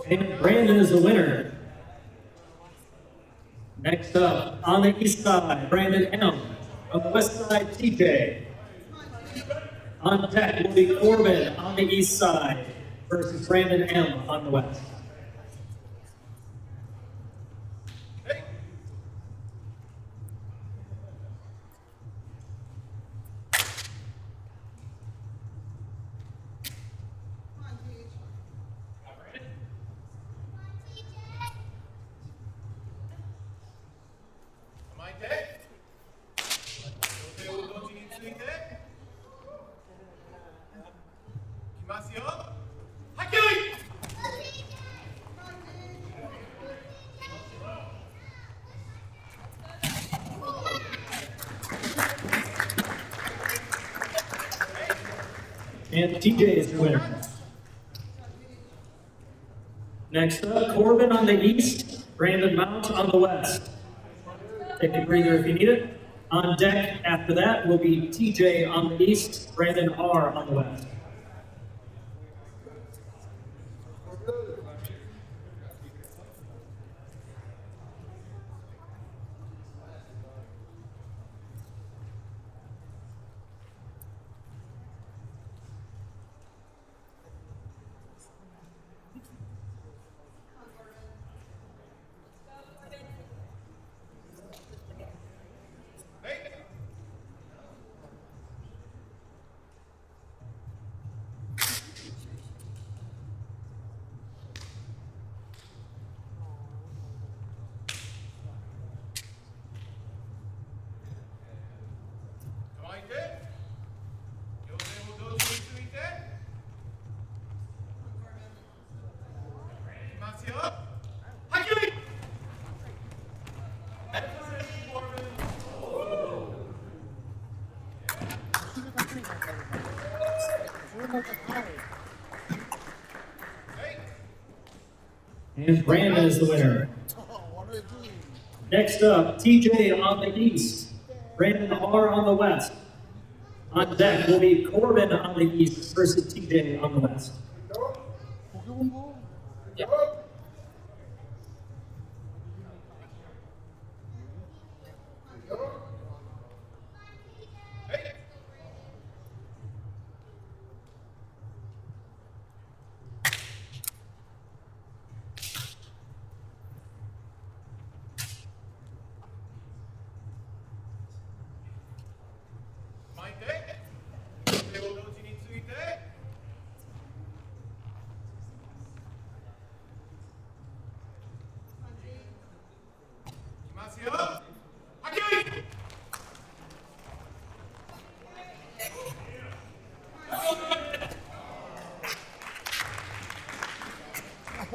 And Brandon is the winner. Next up, on the east side, Brandon M. On the west side, TJ. On deck will be Corbin on the east side versus Brandon M. on the west. And TJ is your winner. Next up, Corbin on the east, Brandon Mount on the west. Take a breather if you need it. On deck after that will be TJ on the east, Brandon R on the west. And Brandon is the winner. Next up, TJ on the east, Brandon R on the west. On deck will be Corbin on the east versus TJ on the west.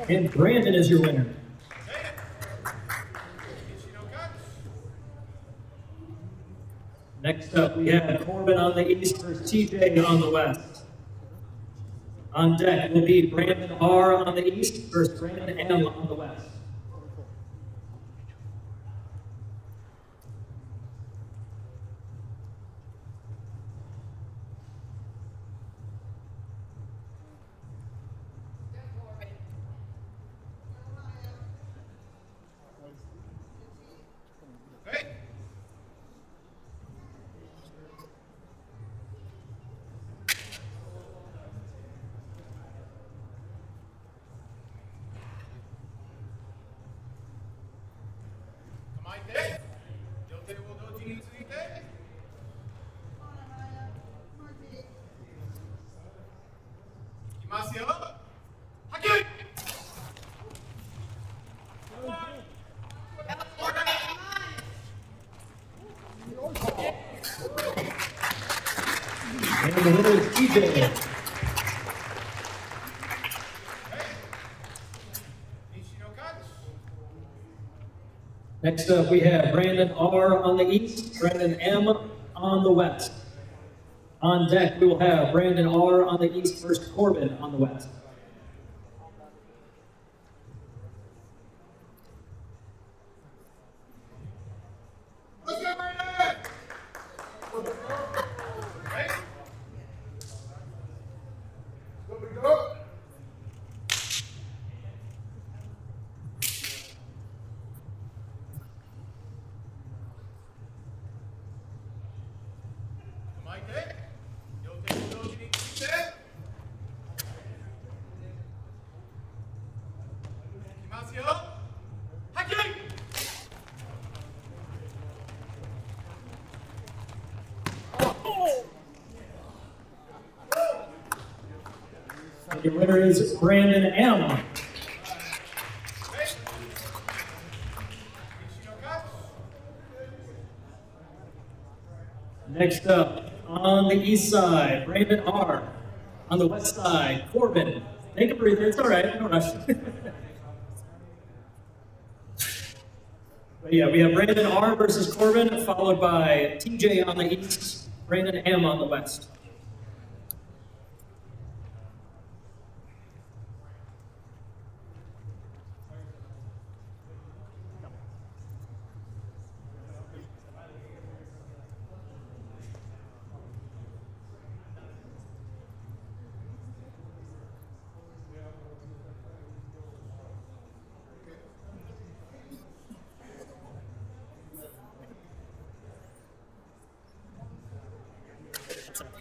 And Brandon is your winner. Next up, we have Corbin on the east versus TJ on the west. On deck will be Brandon R on the east versus Brandon M on the west. And the winner is TJ. Next up, we have Brandon R on the east, Brandon M on the west. On deck, we will have Brandon R on the east versus Corbin on the west. Your winner is Brandon M. Next up, on the east side, Brandon R. On the west side, Corbin. Take a breather, it's all right, no rush. But yeah, we have Brandon R versus Corbin, followed by TJ on the east, Brandon M on the west.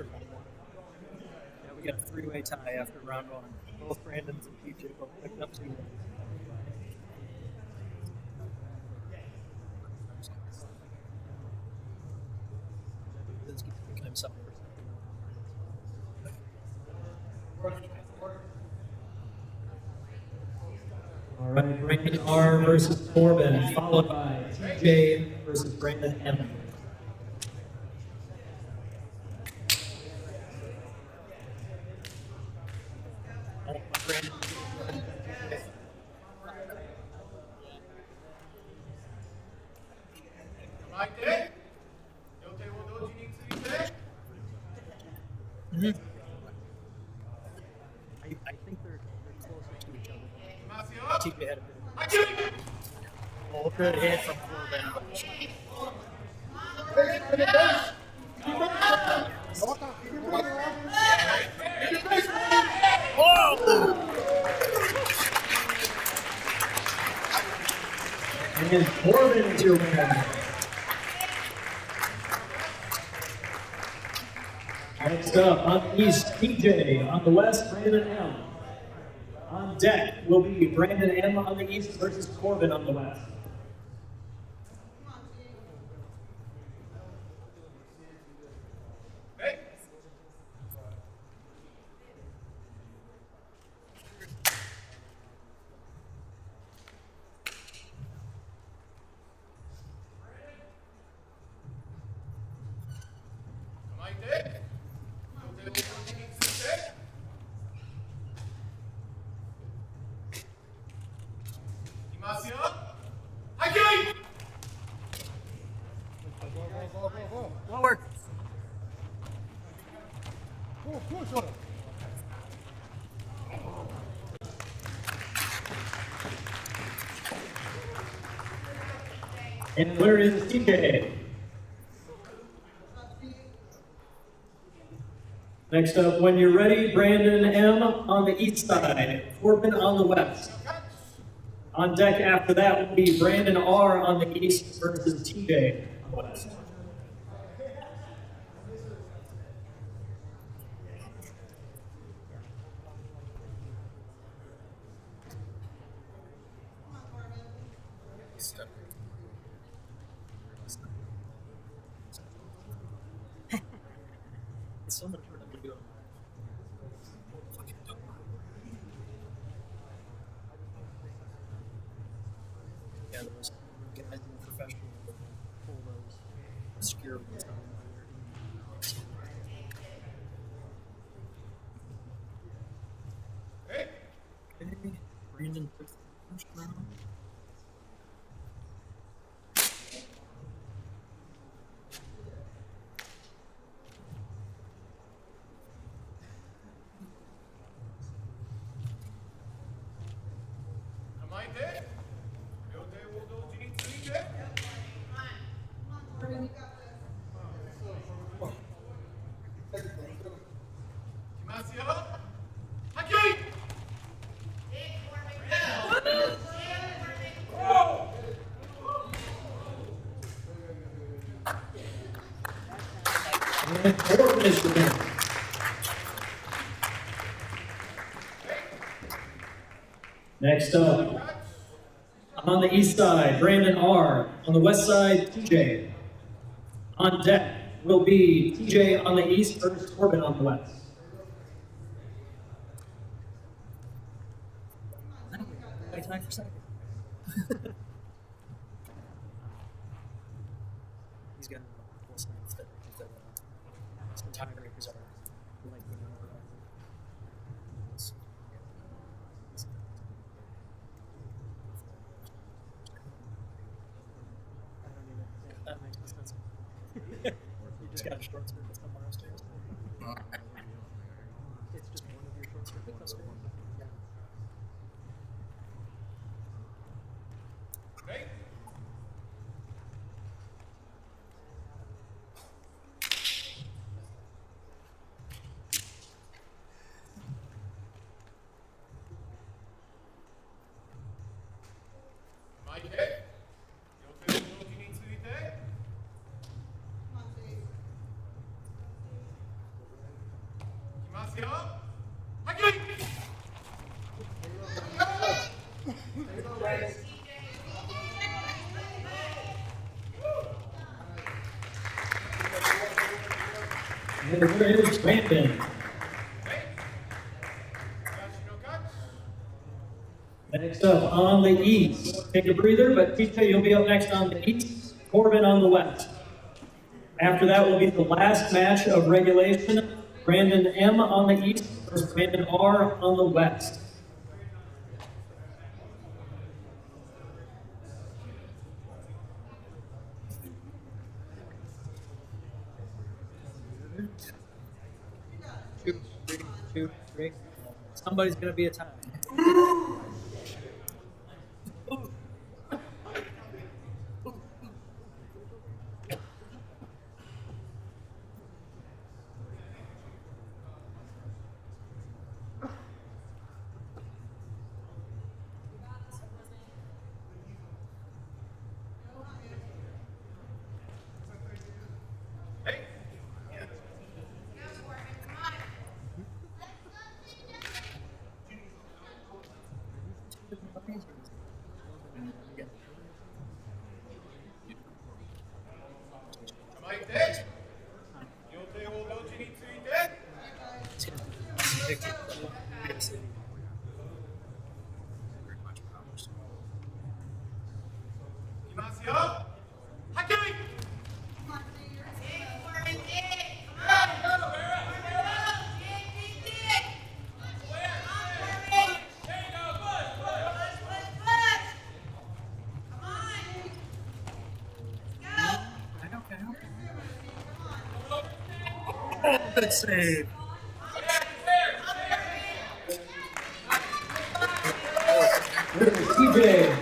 after round one. Yeah, we got a three-way tie after round one. Both Brandons and PJ both picked up 2 wins. He's picking himself for second. All right, Brandon R versus Corbin, followed by TJ versus Brandon M. I think they're closer to each other. TJ had a bit of a good hit from Corbin. And Corbin is your winner. Next up, on the east, TJ. On the west, Brandon M. On deck will be Brandon M on the east versus Corbin on the west. Lower. Push on. And where is TJ? Next up, when you're ready, Brandon M on the east side, Corbin on the west. On deck after that will be Brandon R on the east versus TJ on the west. It's so much for them to do. Yeah, those guys in the professional pull those obscure ones out. Okay, Brandon took the first round. And Corbin is the winner. Next up, on the east side, Brandon R. On the west side, TJ. On deck will be TJ on the east versus Corbin on the west. Right time for second. He's got a full stance that some tiebreakers are likely to that makes no sense. You just got a short circuit somewhere upstairs. It's just one of your short circuits upstairs. Yeah. There is Brandon. Next up on the east. Take a breather, but TJ, you'll be up next on the east. Corbin on the west. After that will be the last match of regulation. Brandon M on the east versus Brandon R on the west. Two, three. Somebody's gonna be a time. Good save. TJ.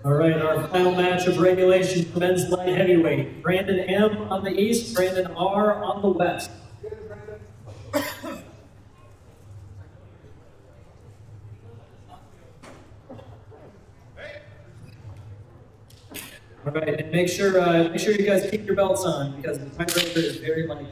All right, our final match of regulation for men's light heavyweight. Brandon M on the east, Brandon R on the west. All right, and make sure you guys keep your belts on because the tiebreaker is very likely.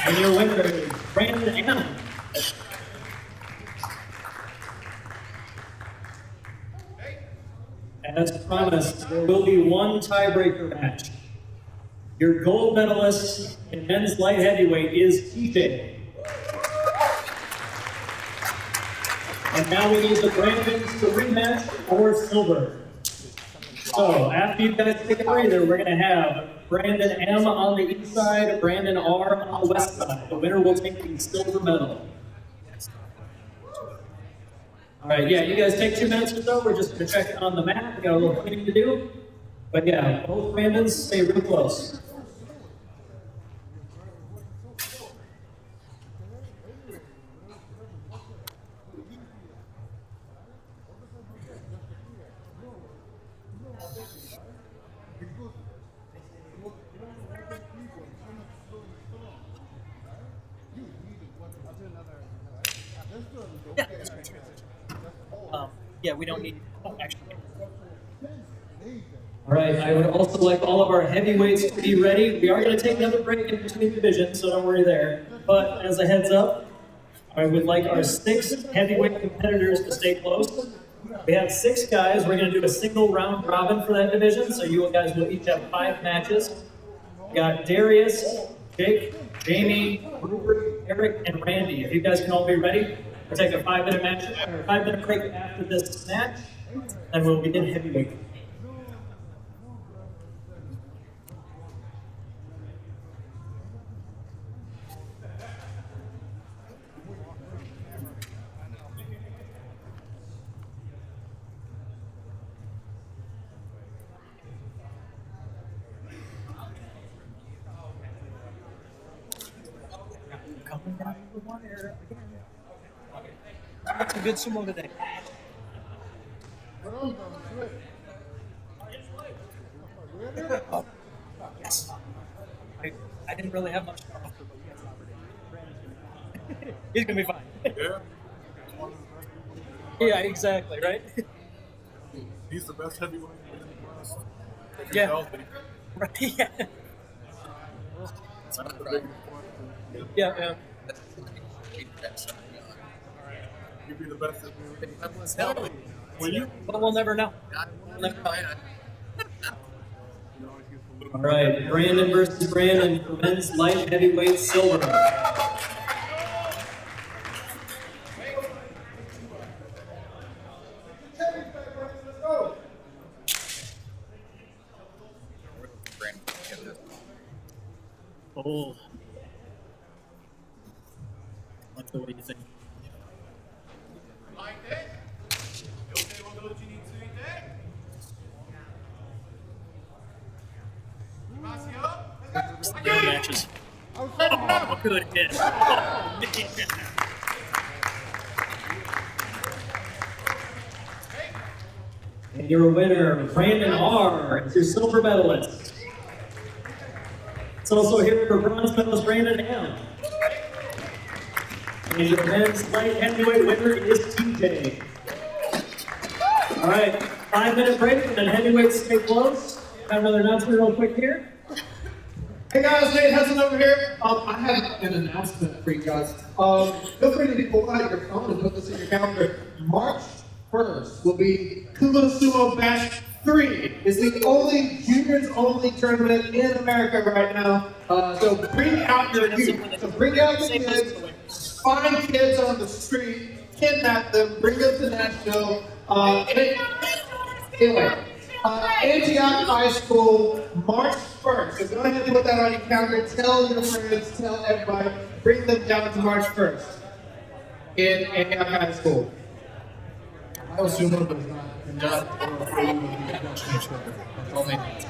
And your winner is Brandon M. As promised, there will be one tiebreaker match. Your gold medalist in men's light heavyweight is TJ. And now we need the Brandons to rematch for silver. So after you guys take a breather, we're going to have Brandon M on the east side, Brandon R on the west side. The winner will take the silver medal. All right, yeah, you guys take 2 minutes or so. We're just going to check on the map. We got a little cleaning to do. But yeah, both Brandons stay real close. Yeah, we don't need. Oh, actually. All right, I would also like all of our heavyweights to be ready. We are going to take another break in between divisions, so don't worry there. But as a heads up, I would like our 6 heavyweight competitors to stay close. We have 6 guys. We're going to do a single round robin for that division, so you guys will each have 5 matches. We got Darius, Jake, Jamie, Rupert, Eric, and Randy. If you guys can all be ready, we'll take a 5-minute match, or 5-minute break after this match, and we'll begin heavyweight. That's a good sumo today. Yes. I didn't really have much to offer, but yes, Brandon's he's gonna be fine. Yeah. Yeah, exactly, right? He's the best heavyweight in the West. If he's Yeah. healthy. Right, yeah. That's the biggest question. Yeah. You'd be the best heavyweight. That was healthy. Will you? But we'll never know. We'll never know. All right, Brandon versus Brandon for men's light heavyweight silver. Oh. Let's go. What do you think? Like that? You okay with what you need to eat that? Pass it up. Their matches. Oh, good hit. Oh, man. And your winner, Brandon R. It's your silver medalist. It's also here for bronze medalist Brandon M. And your men's light heavyweight winner is TJ. All right, 5-minute break and then heavyweights stay close. Got another announcement real quick here. Hey guys, Nate Hudson over here. I have an announcement for you guys. Feel free to pull out your phone and put this in your calendar. March 1st will be Kumo Sumo Bash 3. It's the only juniors only tournament in America right now. So bring out your youth. So bring out your kids. Find kids on the street, kidnap them, bring them to Nashville. Anyway. Antioch High School, March 1st. So go ahead and put that on your calendar. Tell your friends, tell everybody. Bring them down to March 1st in Antioch High School. Ohayo Sumo does not conduct or approve of the induction show. That's all they need.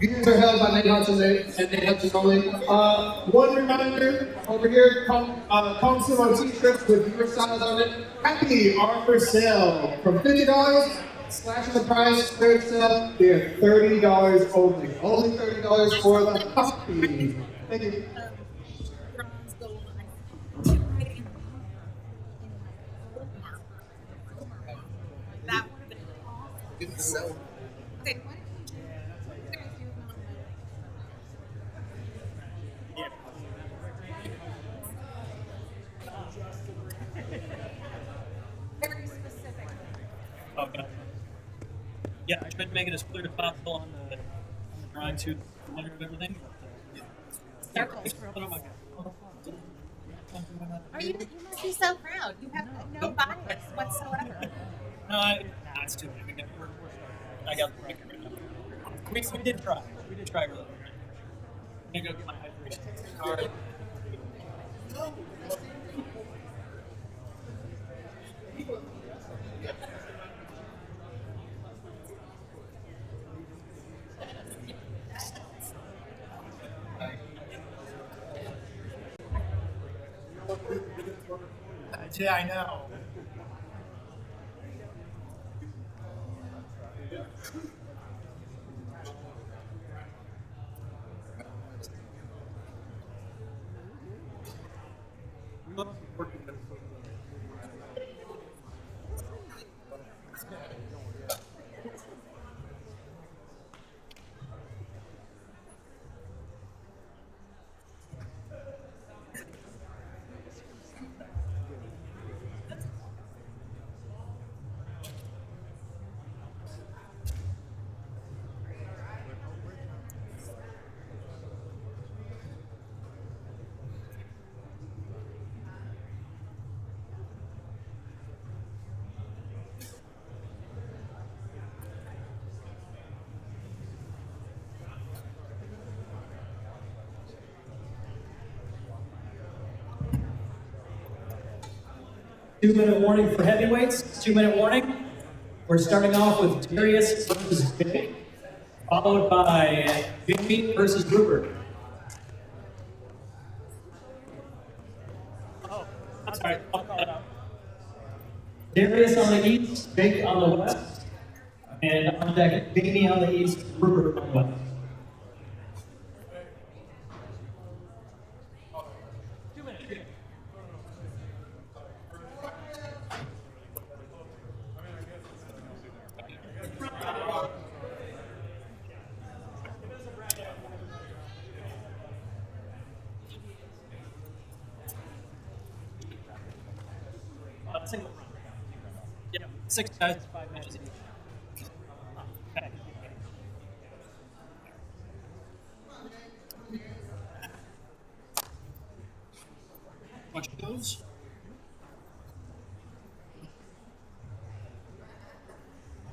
Meetings are held by Nate Hudson and Nate Hudson only. One reminder over here, Kong Sumo t-shirts with your size on it. Happy are for sale from $50. Slashing the price, third sale, they're $30 only. Only $30 for the happy. Thank you. Bronze, gold, that would have been awesome. Didn't sell. Okay, what did you guys do non-medal? Very specific. Okay. Yeah, I tried to make it as clear as possible on the drawing to the winner of everything. But, oh my God. You must be so proud. You have no bias whatsoever. No, it's too late. I got the record right now. We did try. We did try earlier. I'm gonna go get my hydration card. Yeah, I know. Two-minute warning for heavyweights. 2-minute warning. We're starting off with Darius versus Jake, followed by Jimmy versus Rupert. Darius on the east, Jake on the west, and on deck, Jamie on the east, Rupert on the west. Single round. Yeah, 6 guys, 5 matches each. Okay. Watch those.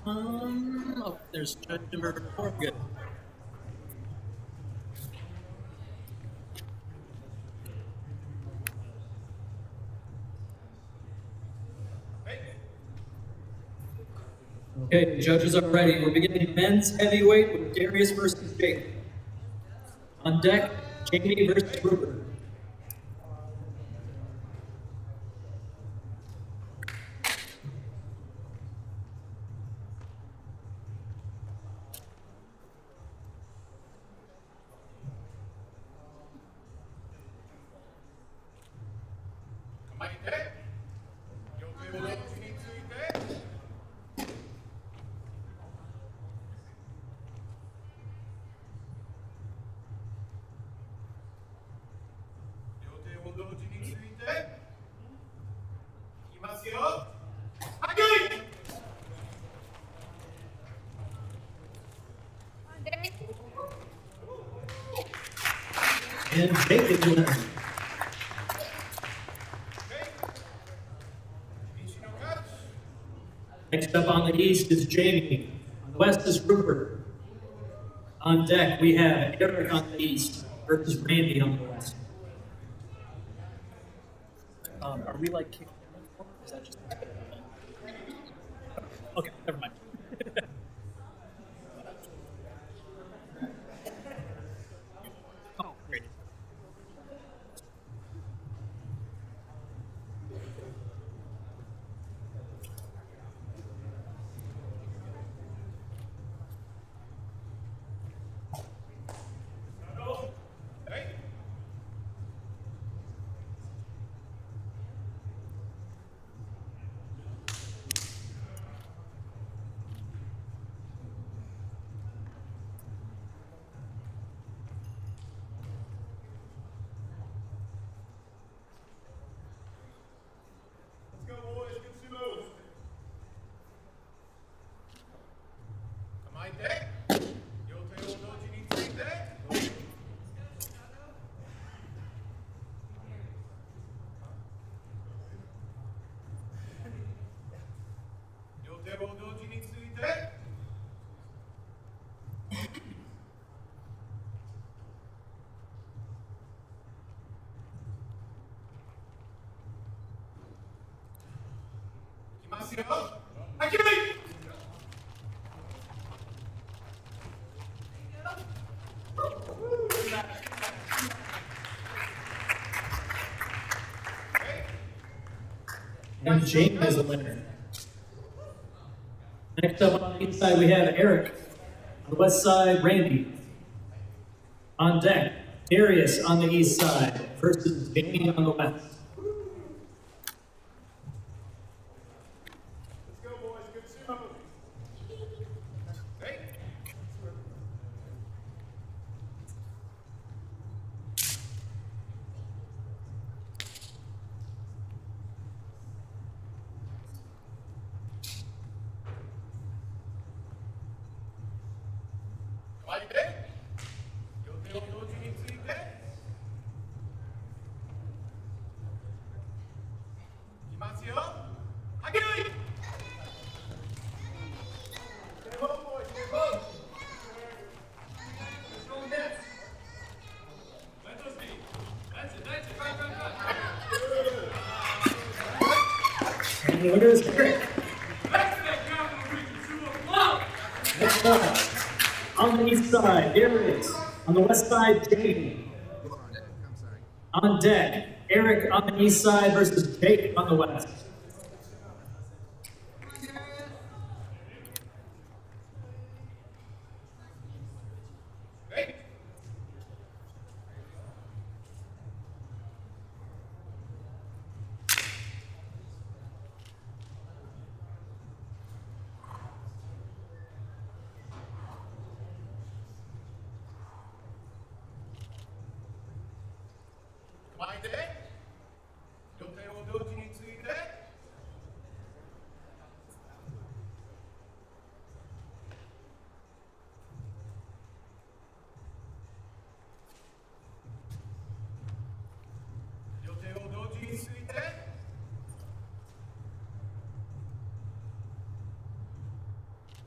Oh, there's judge number 4. Good. Okay, the judges are ready. We're beginning men's heavyweight with Darius versus Jake. On deck, Jamie versus Rupert. And Jake is winning. Next up on the east is Jamie. On the west is Rupert. On deck, we have Eric on the east versus Randy on the west. Are we like kicking? Or is that just? Okay, never mind. Oh, great. And Jake is the winner. Next up on the east side, we have Eric. On the west side, Randy. On deck, Darius on the east side versus Jamie on the west. And the winner is Eric. Next up, on the east side, Darius. On the west side, Jamie. On deck, Eric on the east side versus Jake on the west. 両手を同時について両手を同時について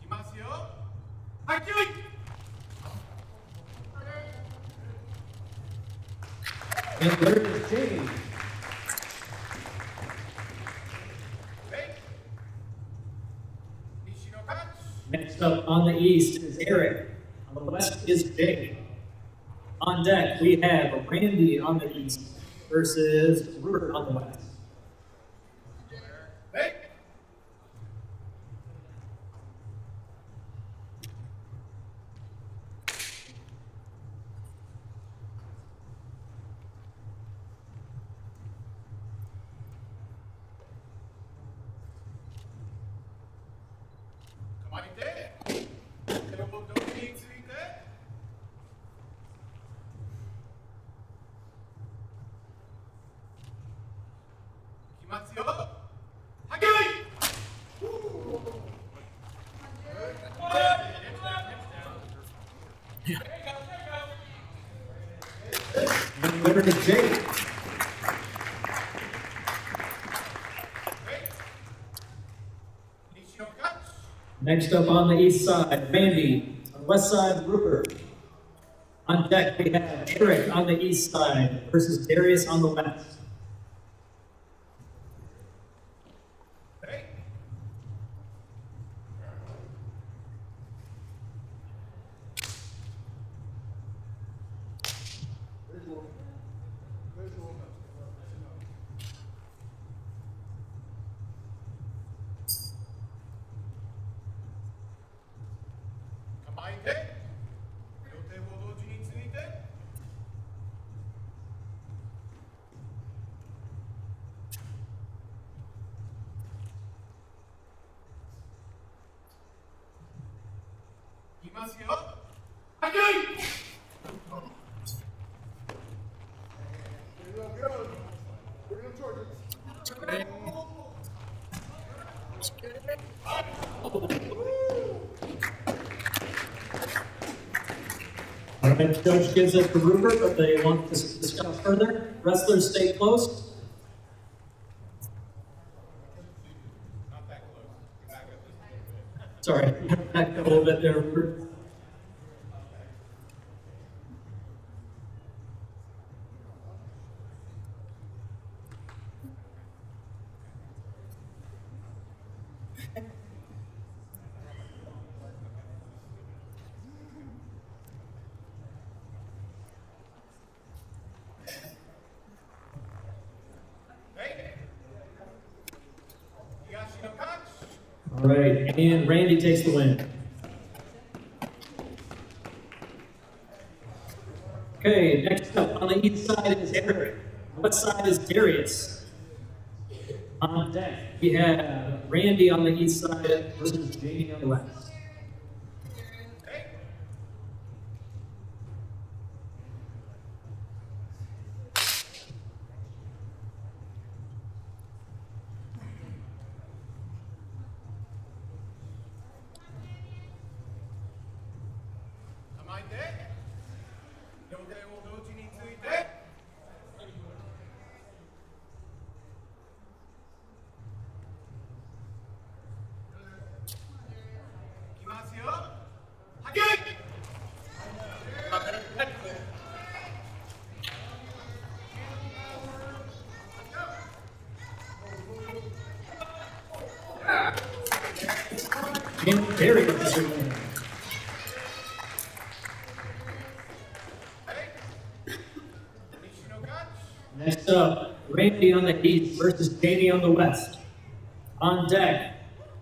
いきますよ。はい、9位。 And third is Jamie. Next up on the east is Eric. On the west is Jake. On deck, we have Randy on the east versus Rupert on the west. And winner is Jake. Next up on the east side, Randy. On the west side, Rupert. On deck, we have Eric on the east side versus Darius on the west. The judge gives it to Rupert, but they want to discuss further. Wrestlers stay close. Not that close. Back up. Sorry, back up a little bit there, Rupert. All right, and Randy takes the win. Okay, next up on the east side is Eric. On the west side is Darius. On deck, we have Randy on the east side versus Jamie on the west. And Darius is winning. Next up, Randy on the east versus Jamie on the west. On deck,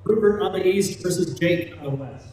Rupert on the east versus Jake on the west.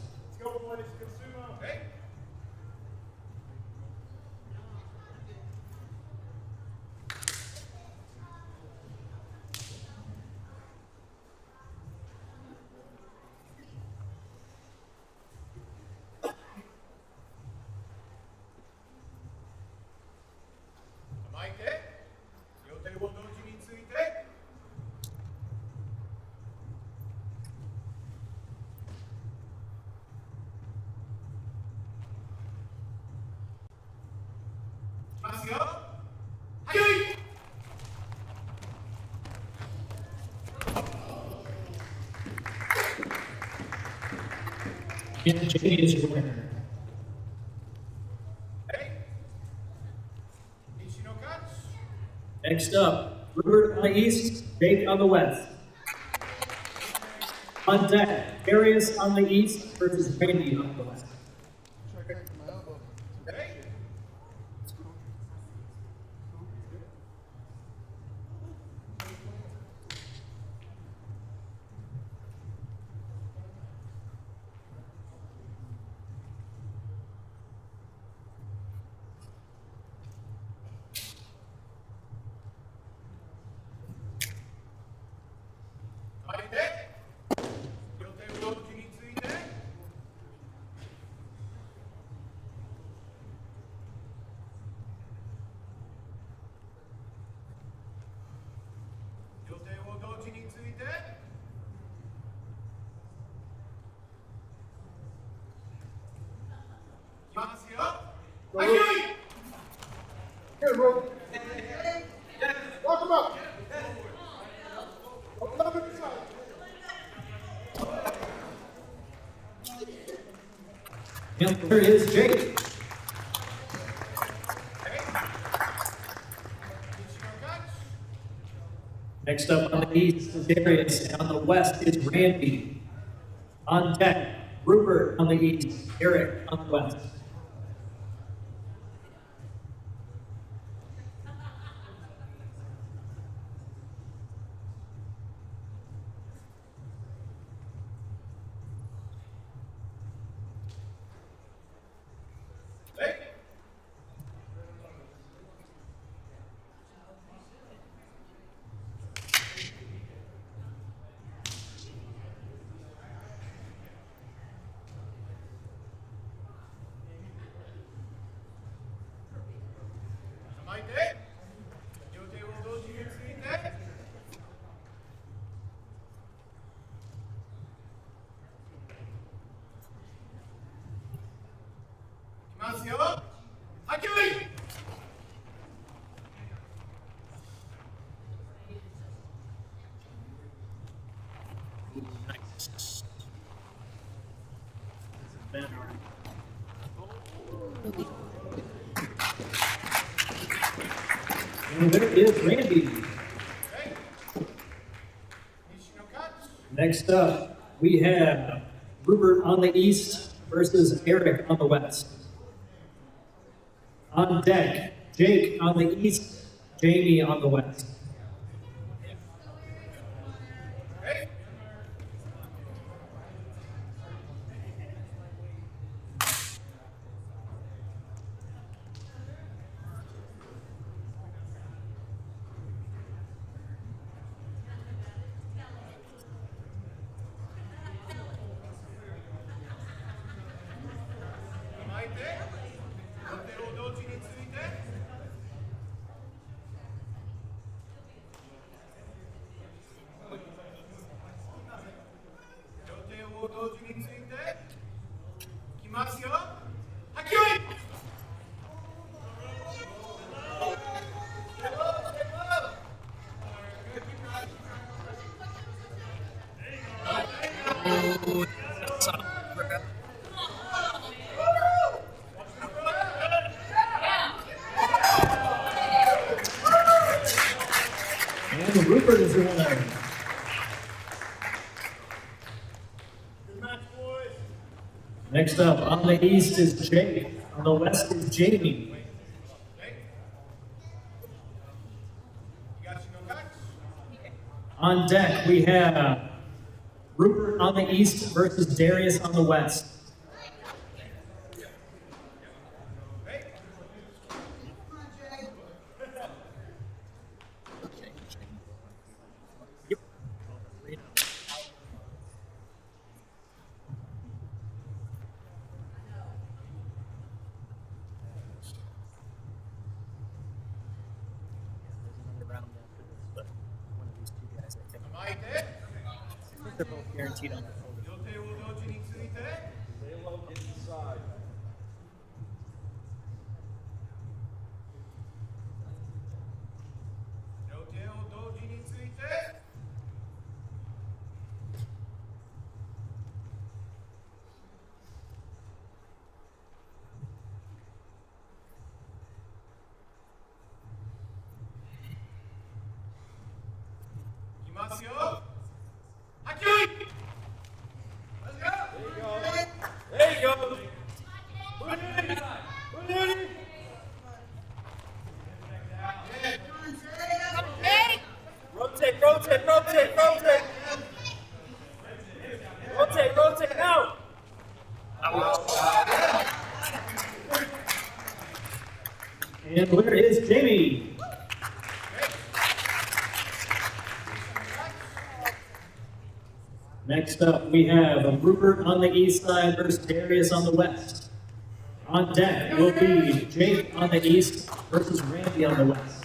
And Jamie is your winner. Next up, Rupert on the east, Jake on the west. On deck, Darius on the east versus Randy on the west. Here, bro. Walk him up. Walk him up inside. And there is Jake. Next up on the east is Darius, and on the west is Randy. On deck, Rupert on the east, Eric on the west. And there is Randy. Next up, we have Rupert on the east versus Eric on the west. On deck, Jake on the east, Jamie on the west. And Rupert is the winner. Next up, on the east is Jake. On the west is Jamie. On deck, we have Rupert on the east versus Darius on the west. They're both guaranteed on the podium. Ignacio. Aki! Let's go. There you go. Rotate, rotate, rotate, rotate. Rotate, rotate, out. And the winner is Jamie. Next up, we have Rupert on the east side versus Darius on the west. On deck will be Jake on the east versus Randy on the west.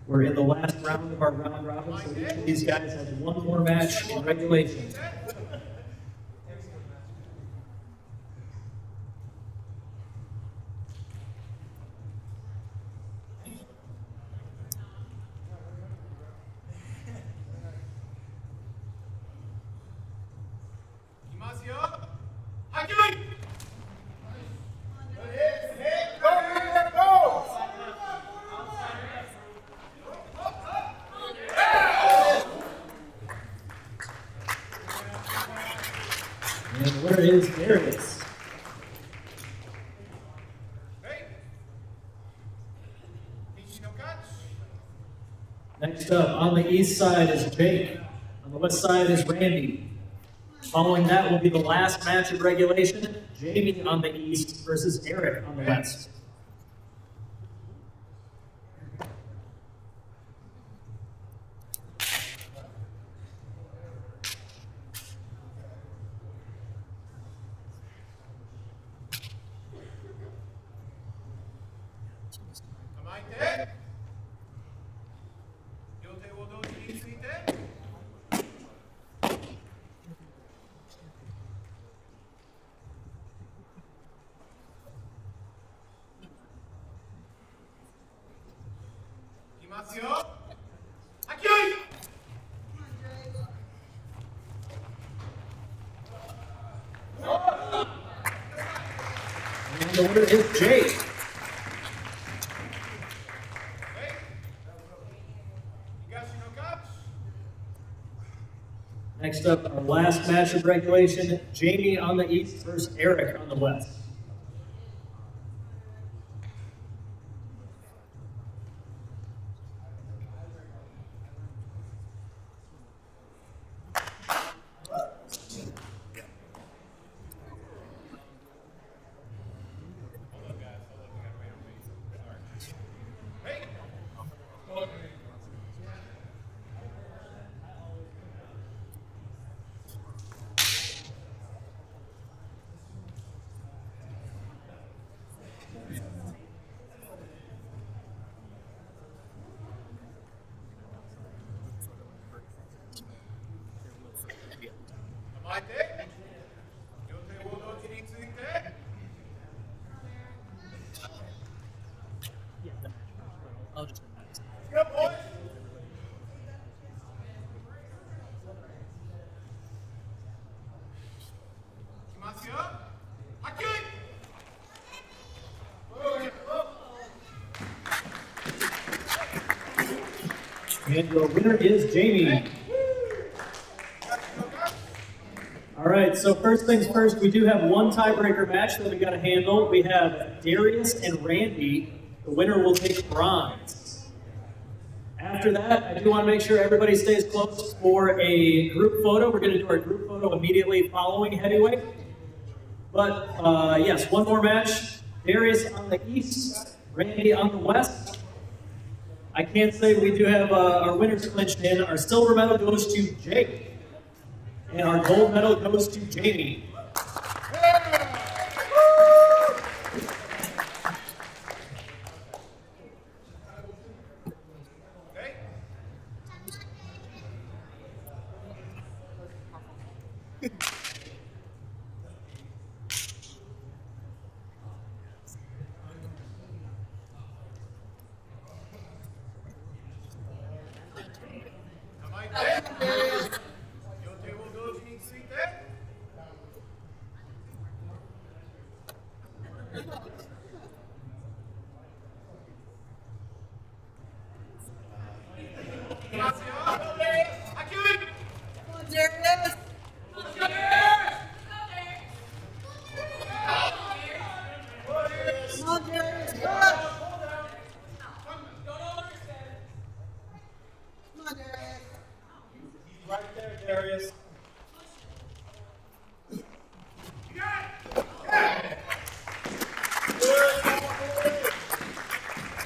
We're in the last round of our round robin, so each of these guys has one more match in regulation. Ignacio. Aki! Go! And the winner is Darius. Next up, on the east side is Jake. On the west side is Randy. Following that will be the last match of regulation, Jamie on the east versus Eric on the west. Ignacio. Aki! And the winner is Jake. Next up, our last match of regulation, Jamie on the east versus Eric on the west. I'll just Good boys. Ignacio. Aki! And your winner is Jamie. All right, so first things first, we do have one tiebreaker match that we got to handle. We have Darius and Randy. The winner will take bronze. After that, I do want to make sure everybody stays close for a group photo. We're going to do our group photo immediately following heavyweight. But yes, one more match. Darius on the east, Randy on the west. I can't say we do have our winners clinched in. Our silver medal goes to Jake. And our gold medal goes to Jamie.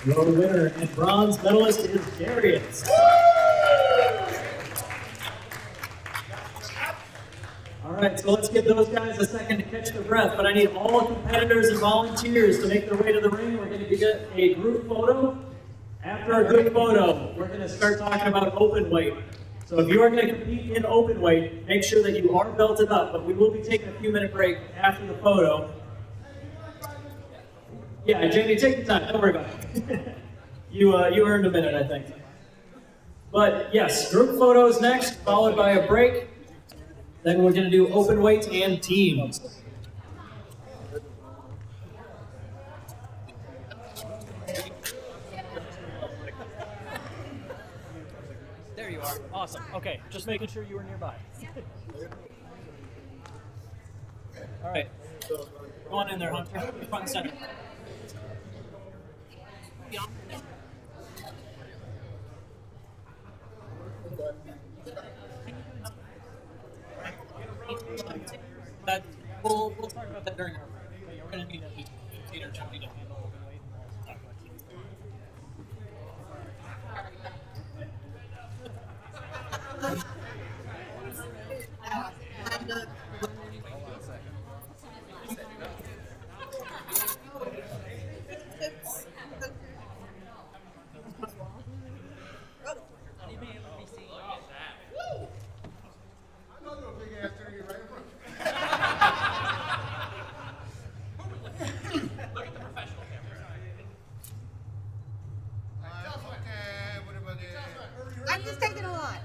Your winner and bronze medalist is Darius. All right, so let's give those guys a second to catch their breath, but I need all competitors and volunteers to make their way to the ring. We're going to get a group photo. After a good photo, we're going to start talking about open weight. So if you are going to compete in open weight, make sure that you are belted up, but we will be taking a few-minute break after the photo. Yeah, Jamie, take your time. Don't worry about it. You earned a minute, I think. But yes, group photos next, followed by a break. Then we're going to do open weight and teams. There you are. Awesome. Okay, just making sure you were nearby. All right. Go on in there, Hunter. Front and center. We'll talk about that during our break. We're going to need a Peter Johnny to handle open weight, and we'll talk about teams. I'm just taking a lot.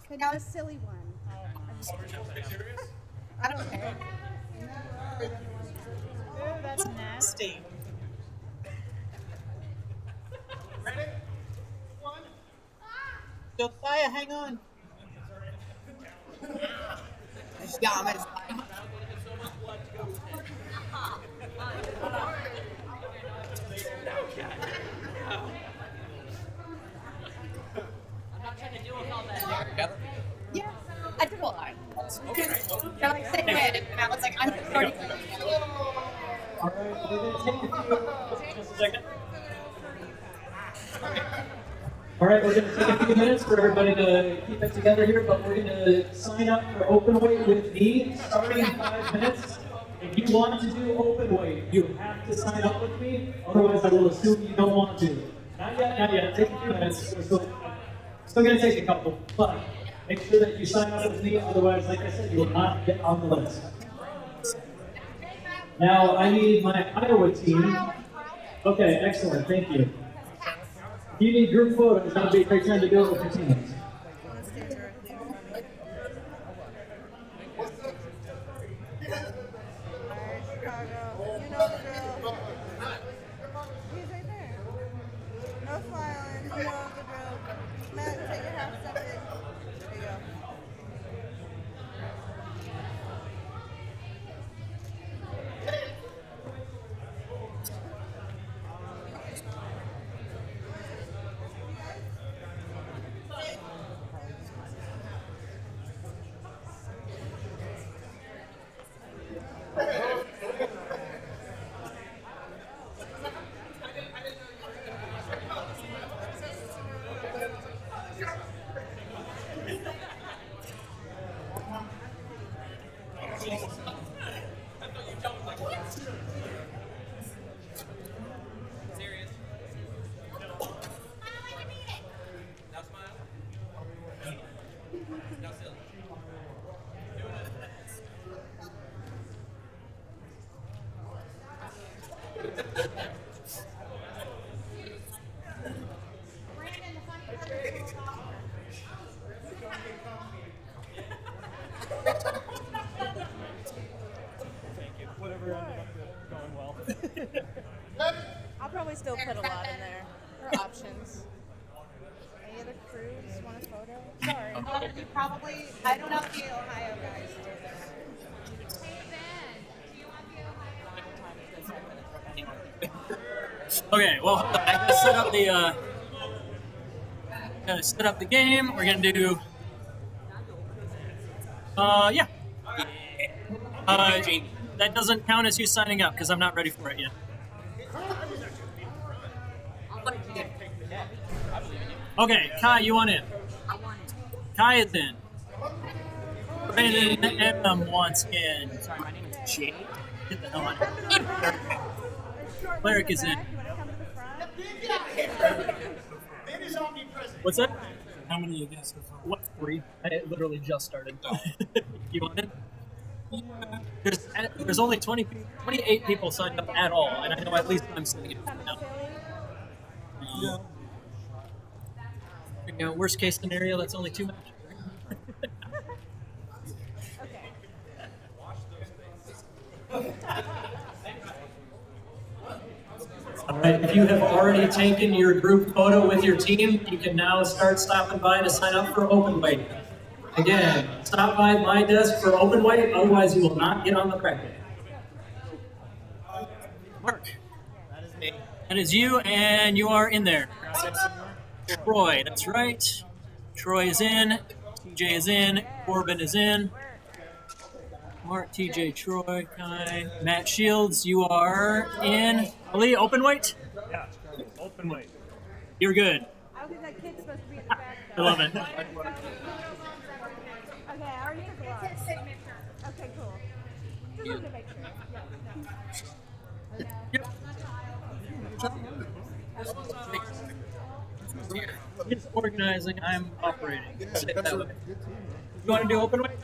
Okay, now a silly one. I don't care. Ooh, that's nasty. Ready? One. Josiah, hang on. Yeah, I did a lot. They're like, say it. And I was like, I'm sorry. All right, we're going to take just a second. All right, we're going to take a few minutes for everybody to keep it together here, but we're going to sign up for open weight with me starting in 5 minutes. If you want to do open weight, you have to sign up with me. Otherwise, I will assume you don't want to. Not yet, not yet. Take a few minutes. We're still going to take a couple, but make sure that you sign up with me. Otherwise, like I said, you will not get on the list. Now, I need my Iowa team. Okay, excellent. Thank you. If you need group photos, that would be a great time to do it with your teams. I'll probably still put a lot in there for options. Any other crews want a photo? Sorry. You probably, I don't know if the Ohio guys do this. Hey, Ben, do you want the Ohio? Okay, well, I gotta set up the game. We're gonna do, yeah. That doesn't count as you signing up because I'm not ready for it yet. Okay, Kai, you want in? Kai is in. Brandon M wants in. Sorry, my name is Jake. Get the hell out of here. Cleric is in. What's that? How many you guys have? What, 3? I literally just started. You want in? There's only 28 people signed up at all, and I know at least I'm sitting in now. Yeah. You know, worst case scenario, that's only 2 matches. All right, if you have already taken your group photo with your team, you can now start stopping by to sign up for open weight. Again, stop by my desk for open weight, otherwise you will not get on the bracket. Mark. That is me. That is you, and you are in there. Troy, that's right. Troy is in. TJ is in. Corbin is in. Mark, TJ, Troy, Kai, Matt Shields, you are in. Ali, open weight? Yeah. Open weight. You're good. I don't think that kid's supposed to be in the back. I love it. Okay, I already took gloves. Okay, cool. Just wanted to make sure. He's organizing, I'm operating. Say it that way. You want to do open weight?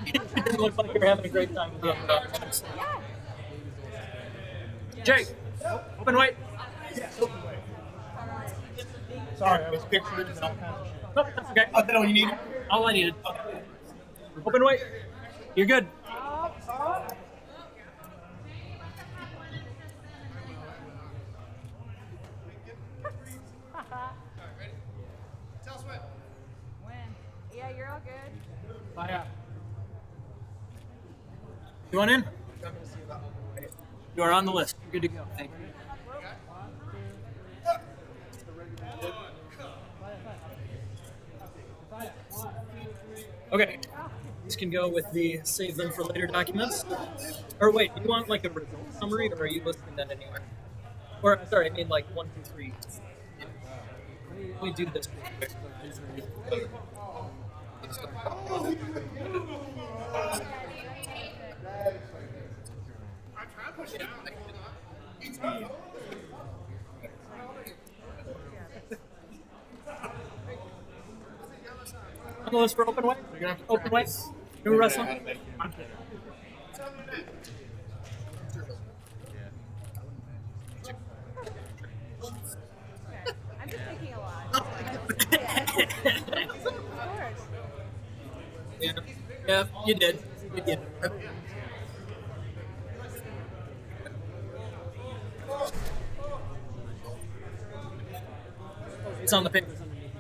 It didn't look like you're having a great time with the other guys. Jake, open weight. Sorry, I was picturing all kinds of shit. Nope, that's okay. Oh, that all you needed? All I needed. Open weight. You're good. When? Yeah, you're all good. Bye. You want in? You are on the list. You're good to go. Thank you. Okay. This can go with the save them for later documents. Or wait, you want like a result summary, or are you listing that anywhere? Or sorry, I mean like 1, 2, 3. Let me do this. On the list for open weight? Open weight? New wrestling? I'm kidding. I'm just thinking a lot. Of course. Yeah, you did. You did. It's on the papers underneath.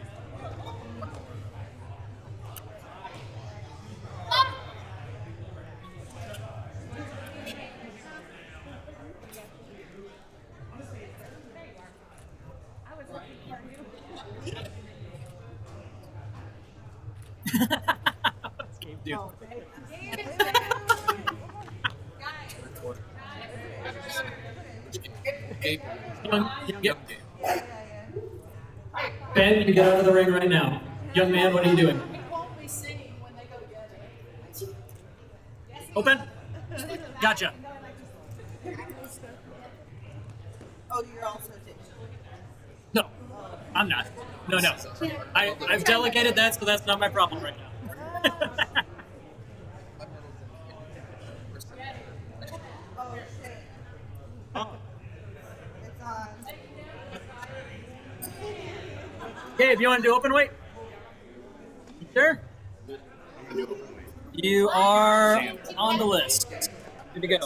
Ben, you get out of the ring right now. Young man, what are you doing? Open? Gotcha. Oh, you're also taking. No, I'm not. No. I've delegated that, so that's not my problem right now. Okay, if you want to do open weight. Sure? You are on the list. Good to go.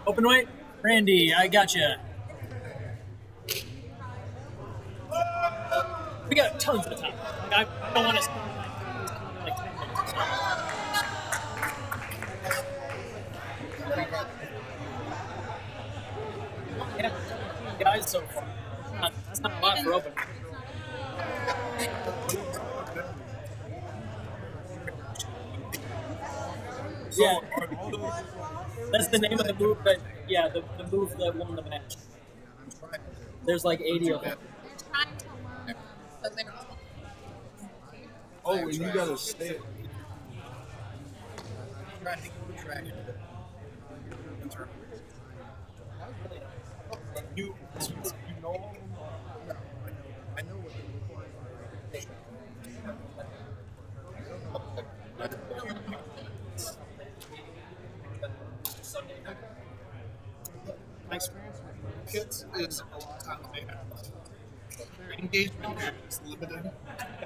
Open weight? Randy, I gotcha. We got tons of time. I don't want to spend like 10 minutes. Yeah, guys so far. That's not a lot for open. Yeah. That's the name of the move, but yeah, the move that won the match. There's like 80 of them. Trying to learn so they're Oh, and you gotta stay it. You know I know what my experience with kids is a lot of times they have their engagement is limited,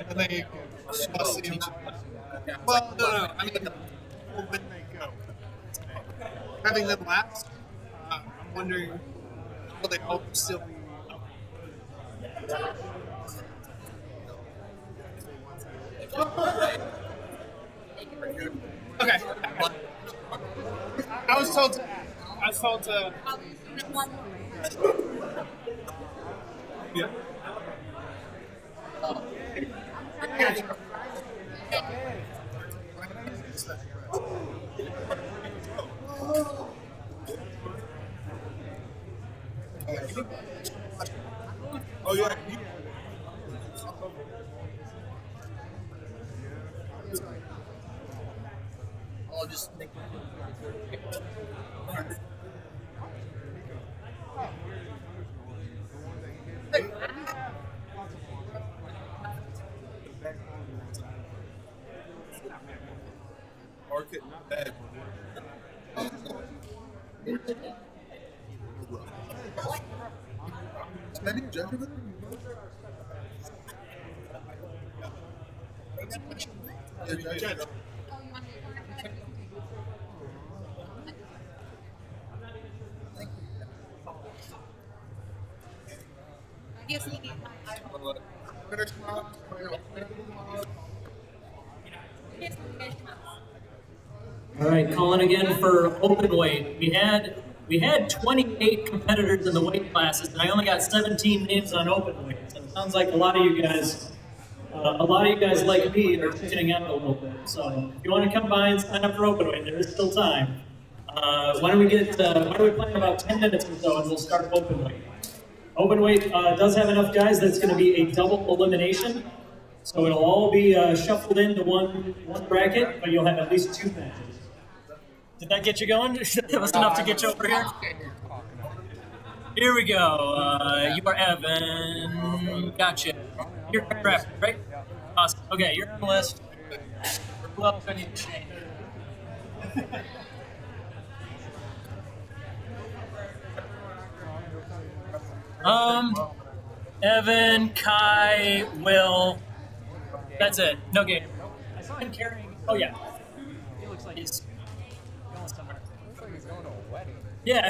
and they discuss each other. Well, no. I mean, when they go, having them last, I'm wondering will they all still be. Okay. I was told to. Yeah. Oh yeah. I'll just make market bad. Spending judgment? All right, calling again for open weight. We had 28 competitors in the weight classes, and I only got 17 names on open weight. So it sounds like a lot of you guys like me are tuning out a little bit. So if you want to come by and sign up for open weight, there is still time. Why don't we plan about 10 minutes or so, and we'll start open weight. Open weight does have enough guys that's going to be a double elimination. So it'll all be shuffled into one bracket, but you'll have at least 2 matches. Did that get you going? That was enough to get you over here? Here we go. You are Evan. Gotcha. You're correct, right? Awesome. Okay, you're on the list. Who else do I need to change? Evan, Kai, Will. That's it. No game. I saw him carrying. Oh yeah. He looks like he's going somewhere. Looks like he's going to a wedding. Yeah.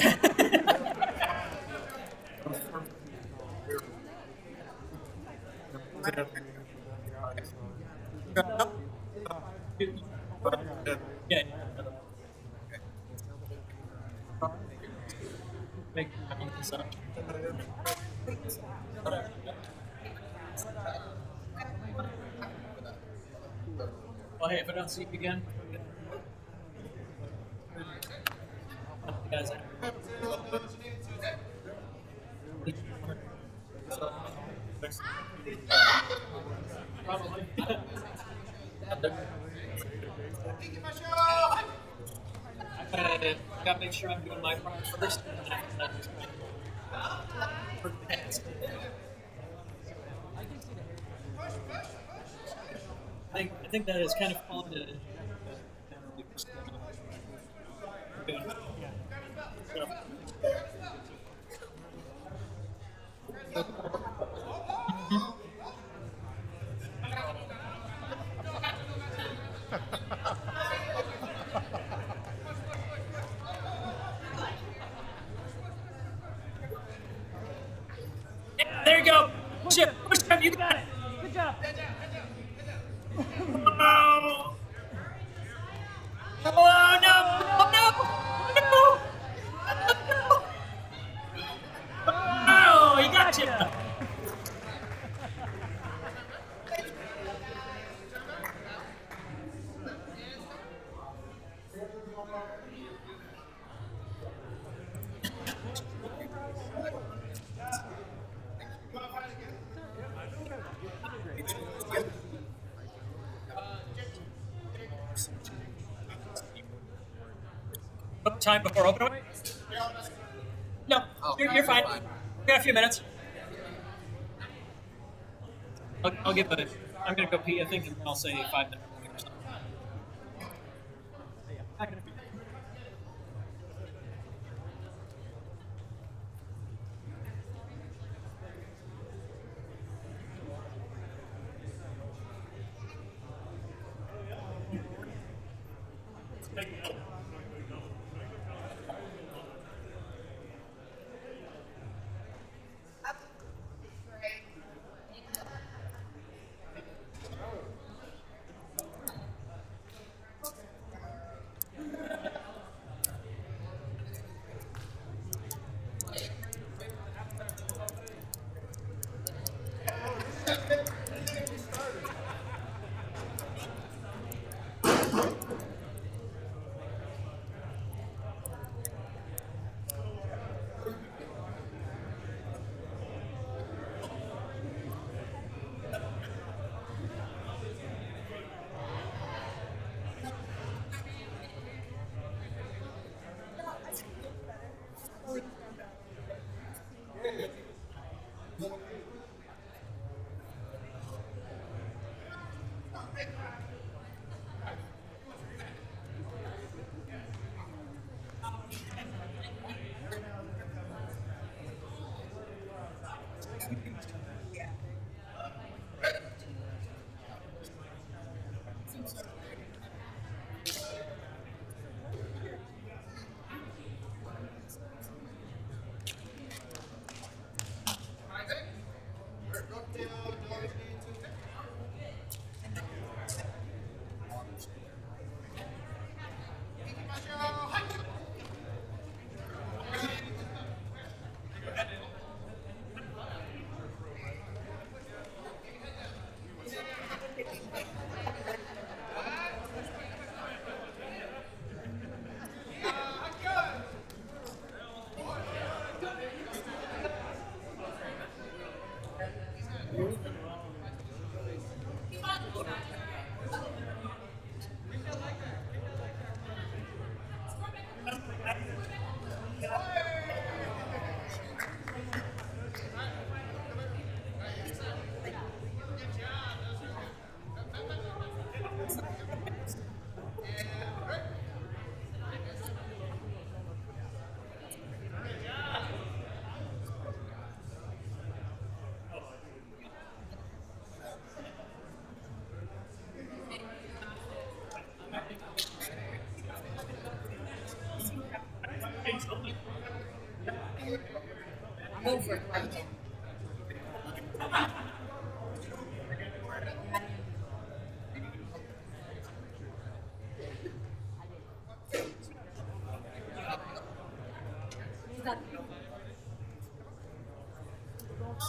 Yeah. Make this up. Well, hey, if I don't see you again, guys. Probably. I gotta make sure I'm doing my part first. I think that is kind of fallen to. Yeah, there you go. Push it. Push it. You got it. Good job. Oh, oh no! Oh no! No! No! Oh, he got you! time before open weight? No, you're fine. We got a few minutes. I'll give it. I'm gonna go pee. I think, and I'll say 5 minutes. Or something.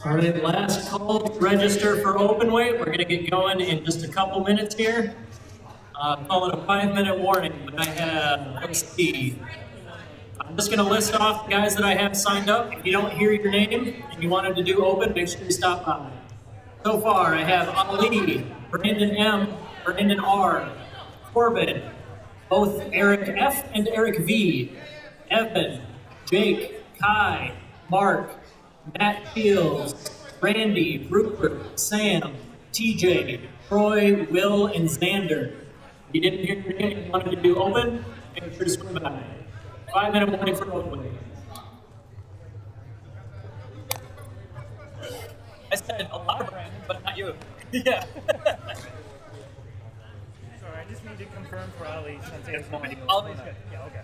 All right, last call to register for open weight. We're going to get going in just a couple minutes here. Call it a 5-minute warning, but I have, let's see. I'm just going to list off the guys that I have signed up. If you don't hear your name and you wanted to do open, make sure you stop by. So far, I have Ali, Brandon M, Brandon R, Corbin, both Eric F and Eric V, Evan, Jake, Kai, Mark, Matt Fields, Randy, Rupert, Sam, TJ, Troy, Will, and Xander. If you didn't hear your name and you wanted to do open, make sure to swing by. 5-minute warning for open weight. I said a lot of Brandon, but not you. Yeah. Sorry, I just need to confirm for Ali since he has no idea. Ali's good. Yeah, okay.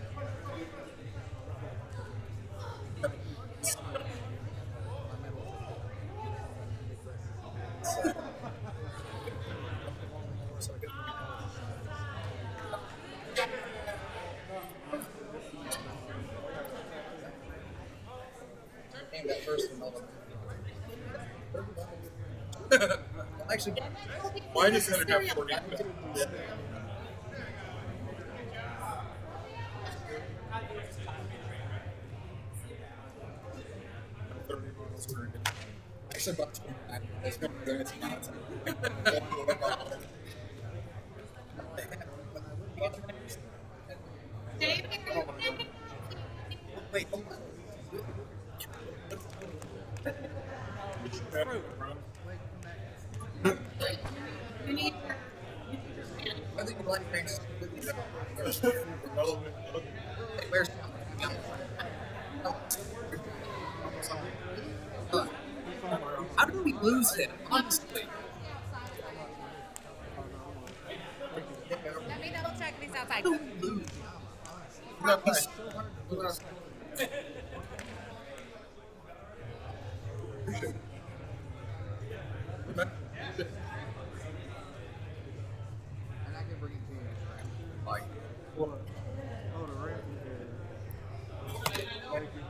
That first one. Actually, mine is going to have 40. Actually, about 29. It's going to be it's not. Wait, hold on. You need I think the light range is completely irrelevant. Where's how did we lose him? Honestly. Let me double check these outside. How did we lose? And I can bring it to you. Like, What? Oh, the ramp is there. Thank you.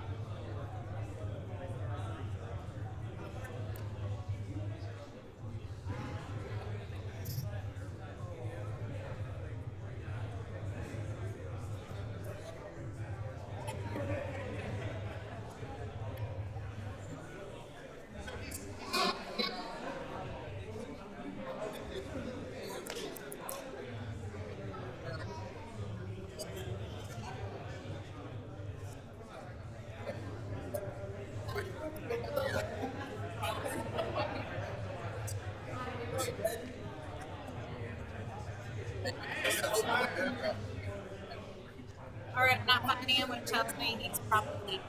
All right, I'm not finding him, which tells me he's probably.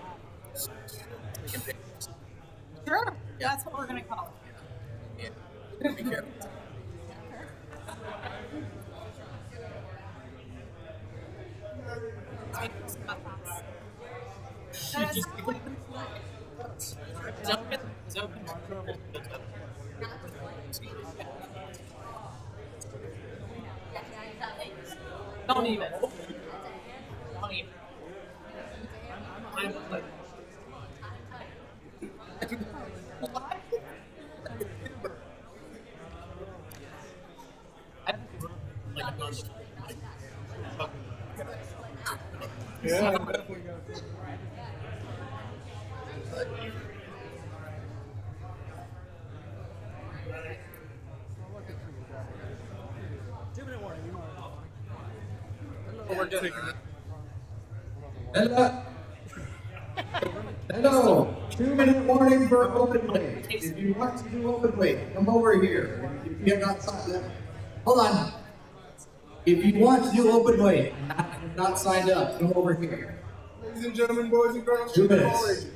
Sure, that's what we're gonna call it. yeah. Be careful. Don't even. Don't even. Yeah, definitely got to. We're good. Hello. Hello. 2-minute warning for open weight. If you want to do open weight, come over here. If you have not signed up, hold on. If you want to do open weight and not signed up, come over here. Ladies and gentlemen, boys and girls, 2 minutes.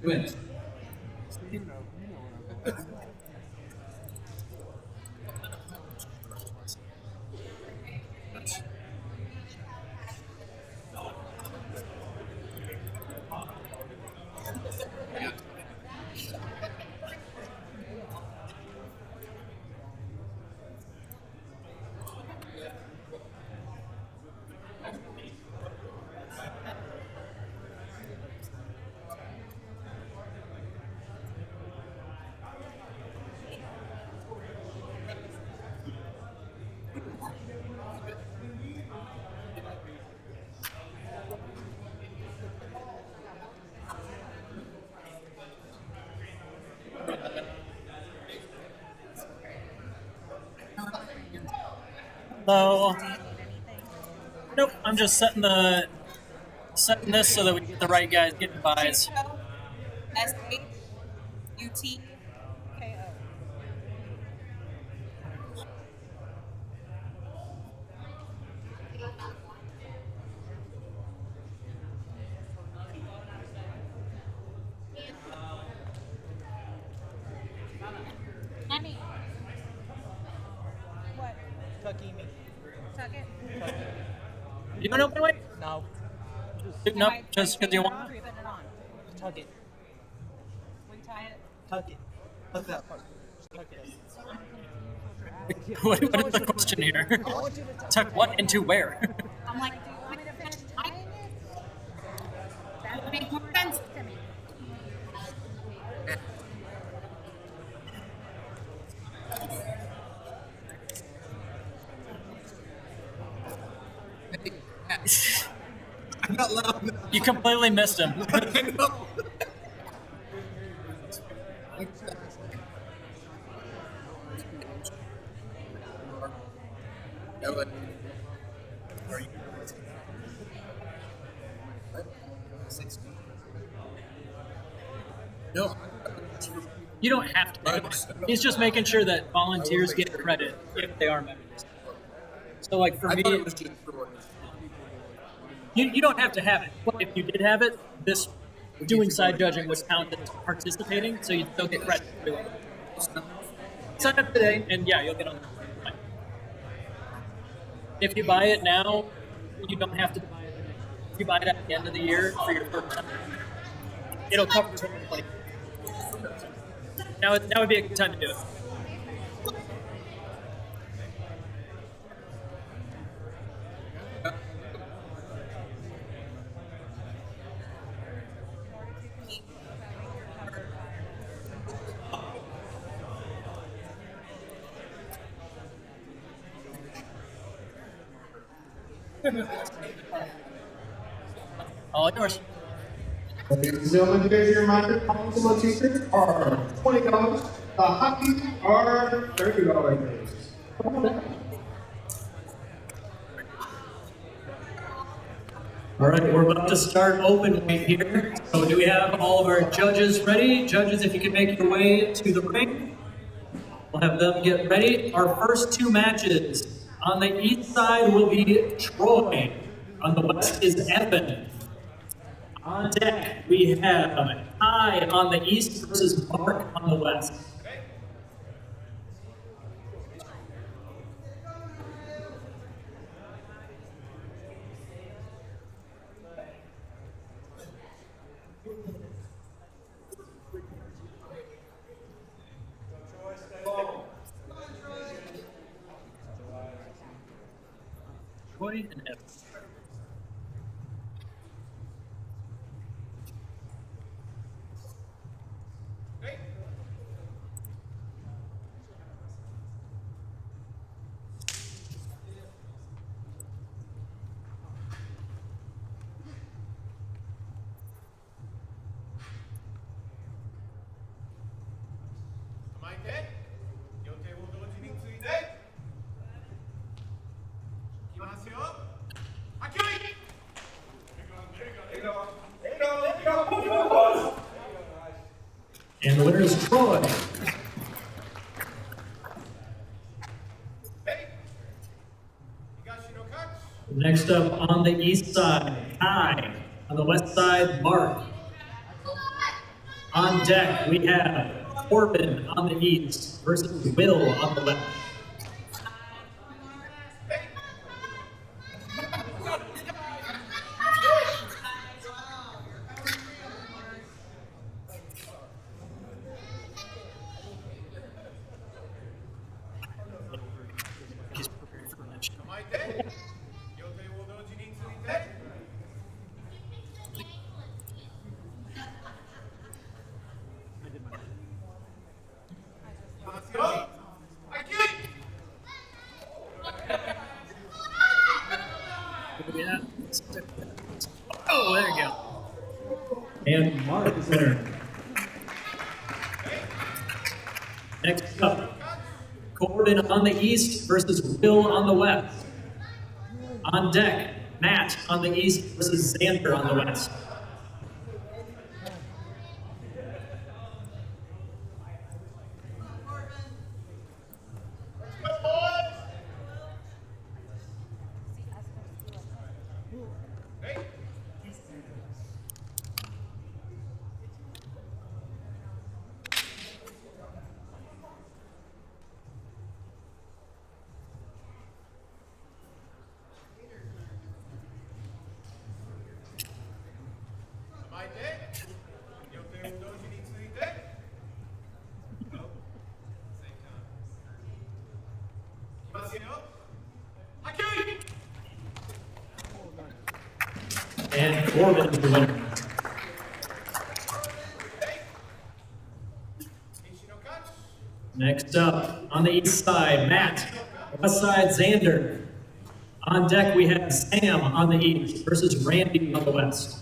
2 minutes. You know what I'm Hello. Nope, I'm just setting this so that we get the right guys getting buys. SHUTKO. Honey. What? Tucky me. Tuck it? You don't open weight? No. Nope, just because you want. Put it on. Tuck it. Retie it. Tuck it. Tuck that part. Tuck it. What is the question here? Tuck what into where? I'm like, do you want me to finish tying it? That would make more sense to me. I'm not loud enough. You completely missed him. I know. No. You don't have to. He's just making sure that volunteers get credit if they are members. So, like for I me, thought it was just for you don't have to have it. But if you did have it, this doing side judging was counted as participating, so you'd still get credit. Sign up today, and yeah, you'll get on. If you buy it now, you don't have to buy it. If you buy it at the end of the year for your first time, it'll cover 2020. Now would be a good time to do it. All yours. Ladies and gentlemen, today's reminder, Collins Sumo t-shirts are $20. Hockey are $30. All right, we're about to start open weight here. So do we have all of our judges ready? Judges, if you can make your way to the ring, we'll have them get ready. Our first two matches on the east side will be Troy. On the west is Evan. On deck, we have Ty on the east versus Mark on the west. Troy and Evan. And the winner is Troy. Next up on the east side, Ty. On the west side, Mark. On deck, we have Corbin on the east versus Will on the west. He's preparing for lunch. Yeah. Oh, there you go. And Mark is winner. Next up, Corbin on the east versus Will on the west. On deck, Matt on the east versus Xander on the west. And Corbin is the winner. Next up, on the east side, Matt. West side, Xander. On deck, we have Sam on the east versus Randy on the west.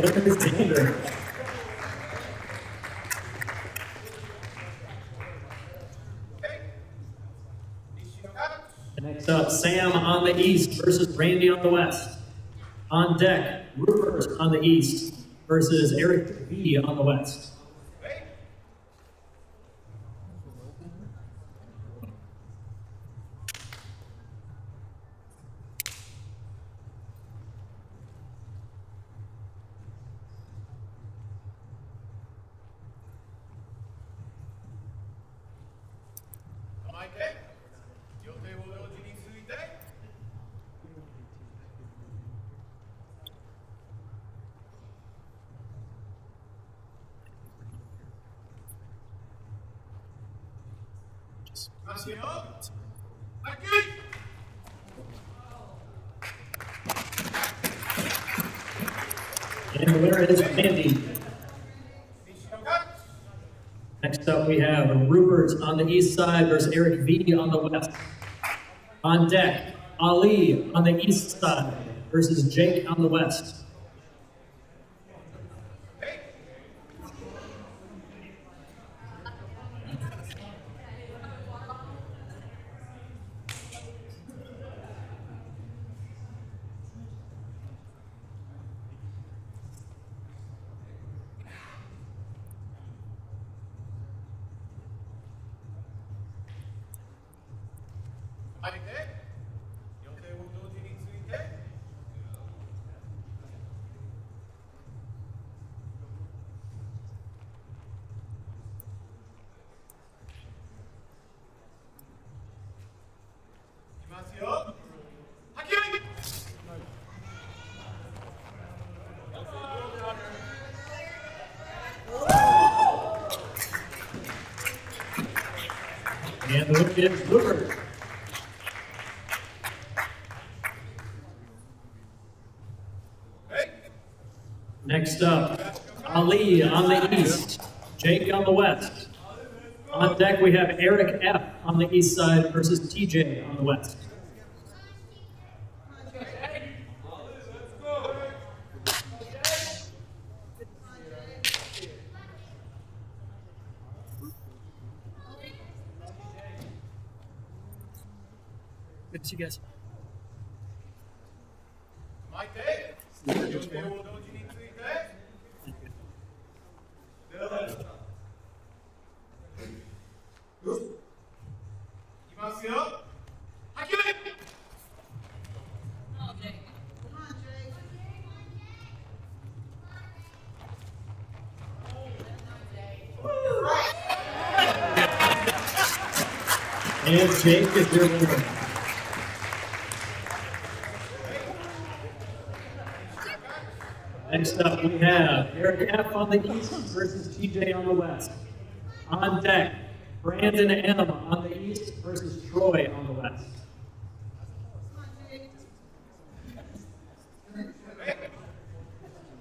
Alexander. Next up, Sam on the east versus Randy on the west. On deck, Rupert on the east versus Eric V on the west. And the winner is Randy. Next up, we have Rupert on the east side versus Eric V on the west. On deck, Ali on the east side versus Jake on the west. And the winner is Rupert. Next up, Ali on the east, Jake on the west. On deck, we have Eric F on the east side versus TJ on the west. Good to see you guys. And Jake is your winner. Next up, we have Eric F on the east versus TJ on the west. On deck, Brandon M on the east versus Troy on the west.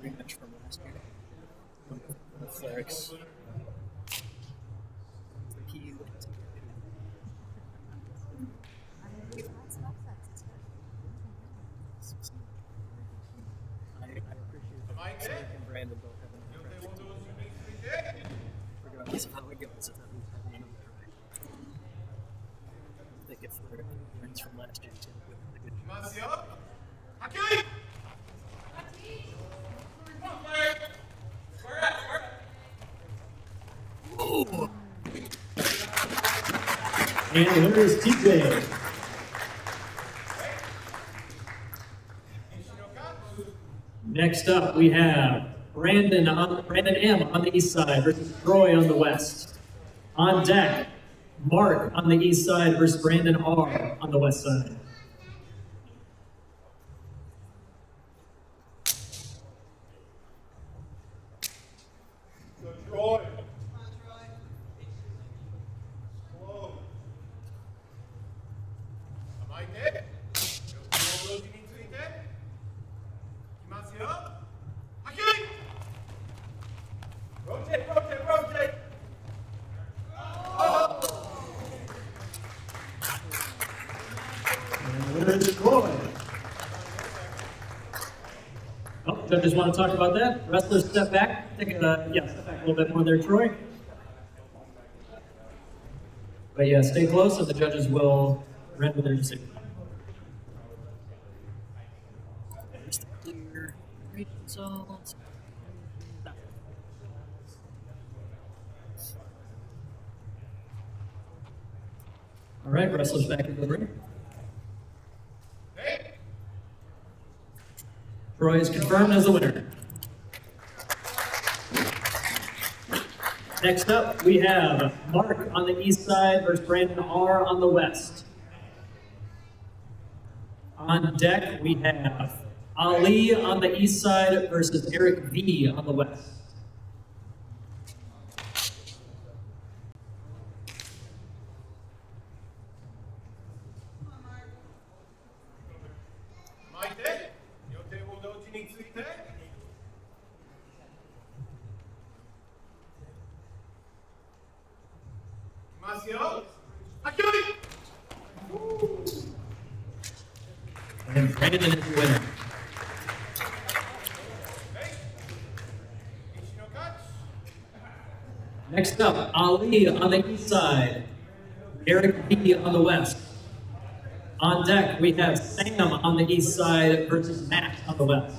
Rematch from last year. Clerics. I appreciate it. And Brandon both have an regardless of how it goes, if that was having another try. I think if we're wins from last year, too, with the good Ooh. And the winner is TJ. Next up, we have Brandon M on the east side versus Troy on the west. On deck, Mark on the east side versus Brandon R on the west side. judges want to talk about that. Wrestlers step back. Step back a little bit more there, Troy. But yeah, stay close and the judges will render their decision. There's the clear rating zones. All right, wrestlers back in the ring. Troy is confirmed as the winner. Next up, we have Mark on the east side versus Brandon R on the west. On deck, we have Ali on the east side versus Eric V on the west. And Brandon is the winner. Next up, Ali on the east side, Eric V on the west. On deck, we have Sam on the east side versus Matt on the west.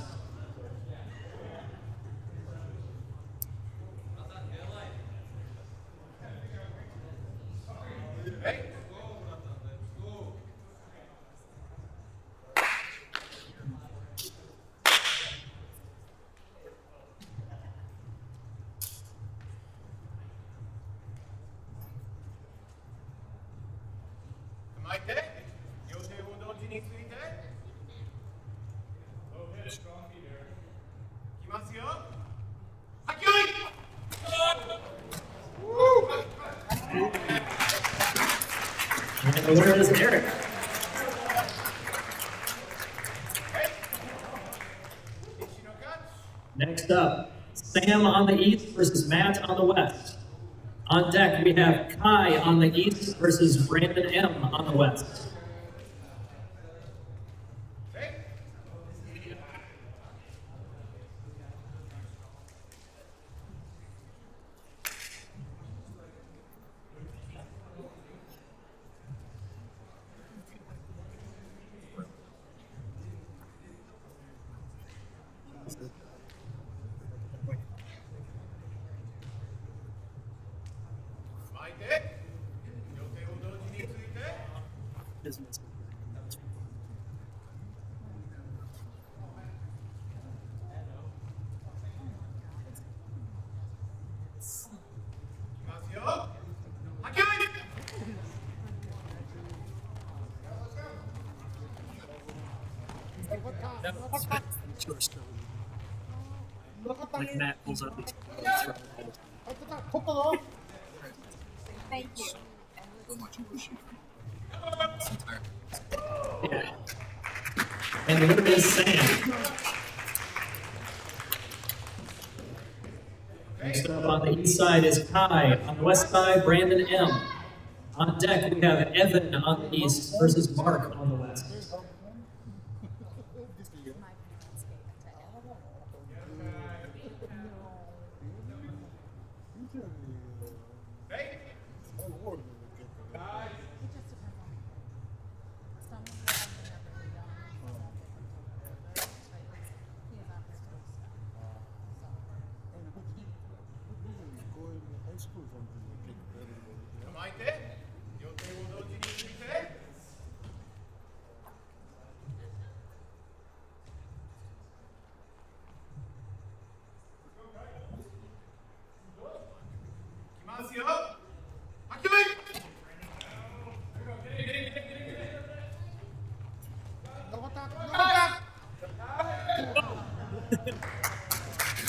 And the winner is Eric. Next up, Sam on the east versus Matt on the west. On deck, we have Kai on the east versus Brandon M on the west. Business. Like Matt pulls up these. Thank you. Yeah. And the winner is Sam. Next up on the east side is Kai. On the west side, Brandon M. On deck, we have Evan on the east versus Mark on the west.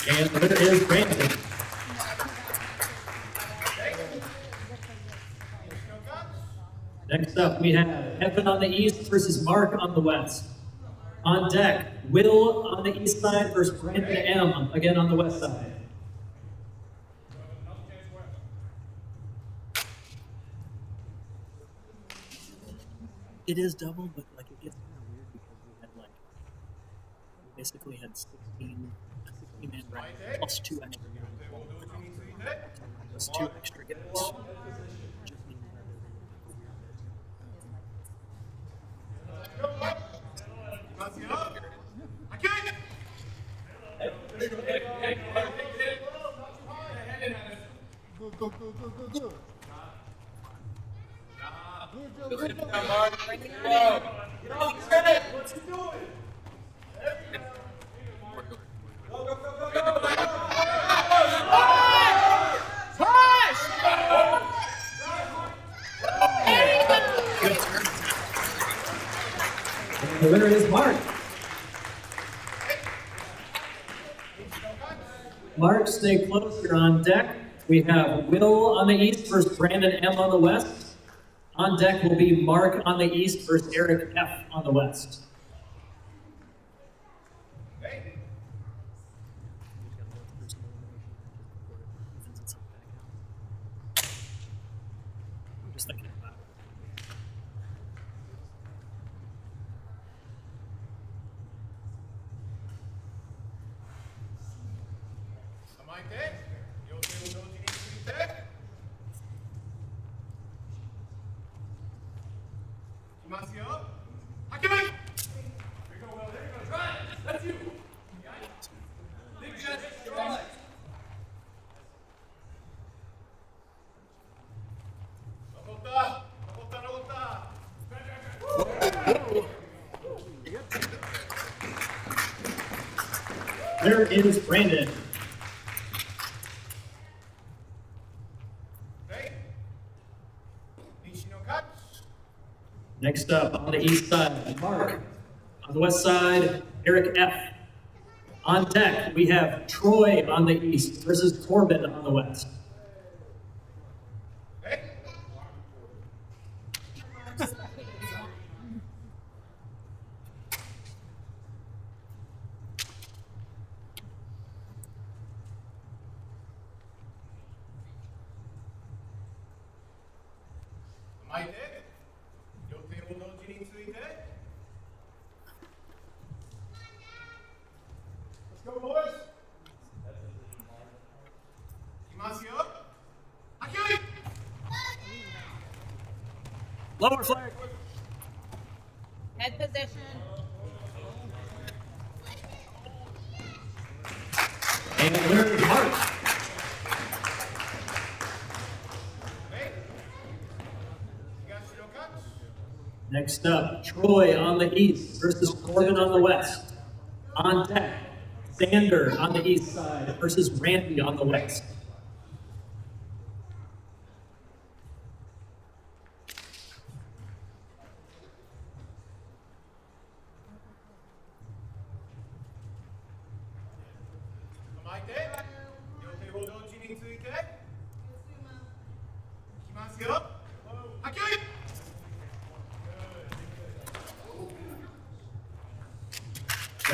And the winner is Brandon. Next up, we have Evan on the east versus Mark on the west. On deck, Will on the east side versus Brandon M, again on the west side. It is double, but like it gets kind of weird because we basically had 16 man bracket plus 2 extra plus 2 extra guys. Good, good, good, good, good, good. Good job, What's he doing? And the winner is Mark. Mark, stay close. You're on deck. We have Will on the east versus Brandon M on the west. On deck will be Mark on the east versus Eric F on the west. I'm just thinking about it. There is Brandon. Next up on the east side, Mark. On the west side, Eric F. On deck, we have Troy on the east versus Corbin on the west. Let's go, boys. Lower flag. Head position. And the winner is Mark. Next up, Troy on the east versus Corbin on the west. On deck, Xander on the east side versus Randy on the west.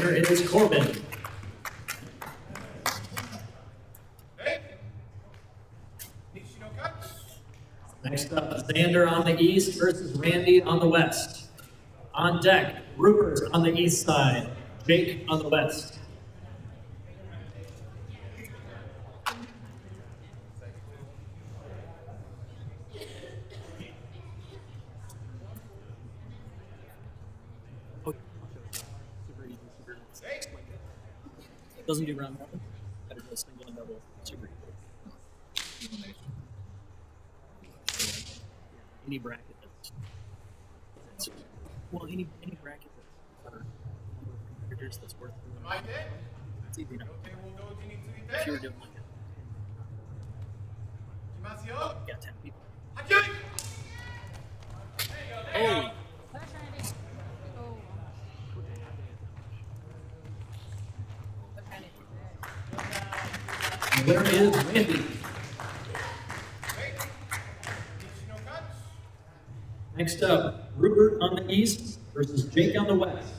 There is Corbin. Next up, Xander on the east versus Randy on the west. On deck, Rupert on the east side, Jake on the west. Doesn't do round one, but it does single and double. Super easy. Any bracket that's well, any bracket that's for competitors that's worth doing. It's easy enough. If you were doing like yeah, 10 people. Oh. Where is Randy? Next up, Rupert on the east versus Jake on the west.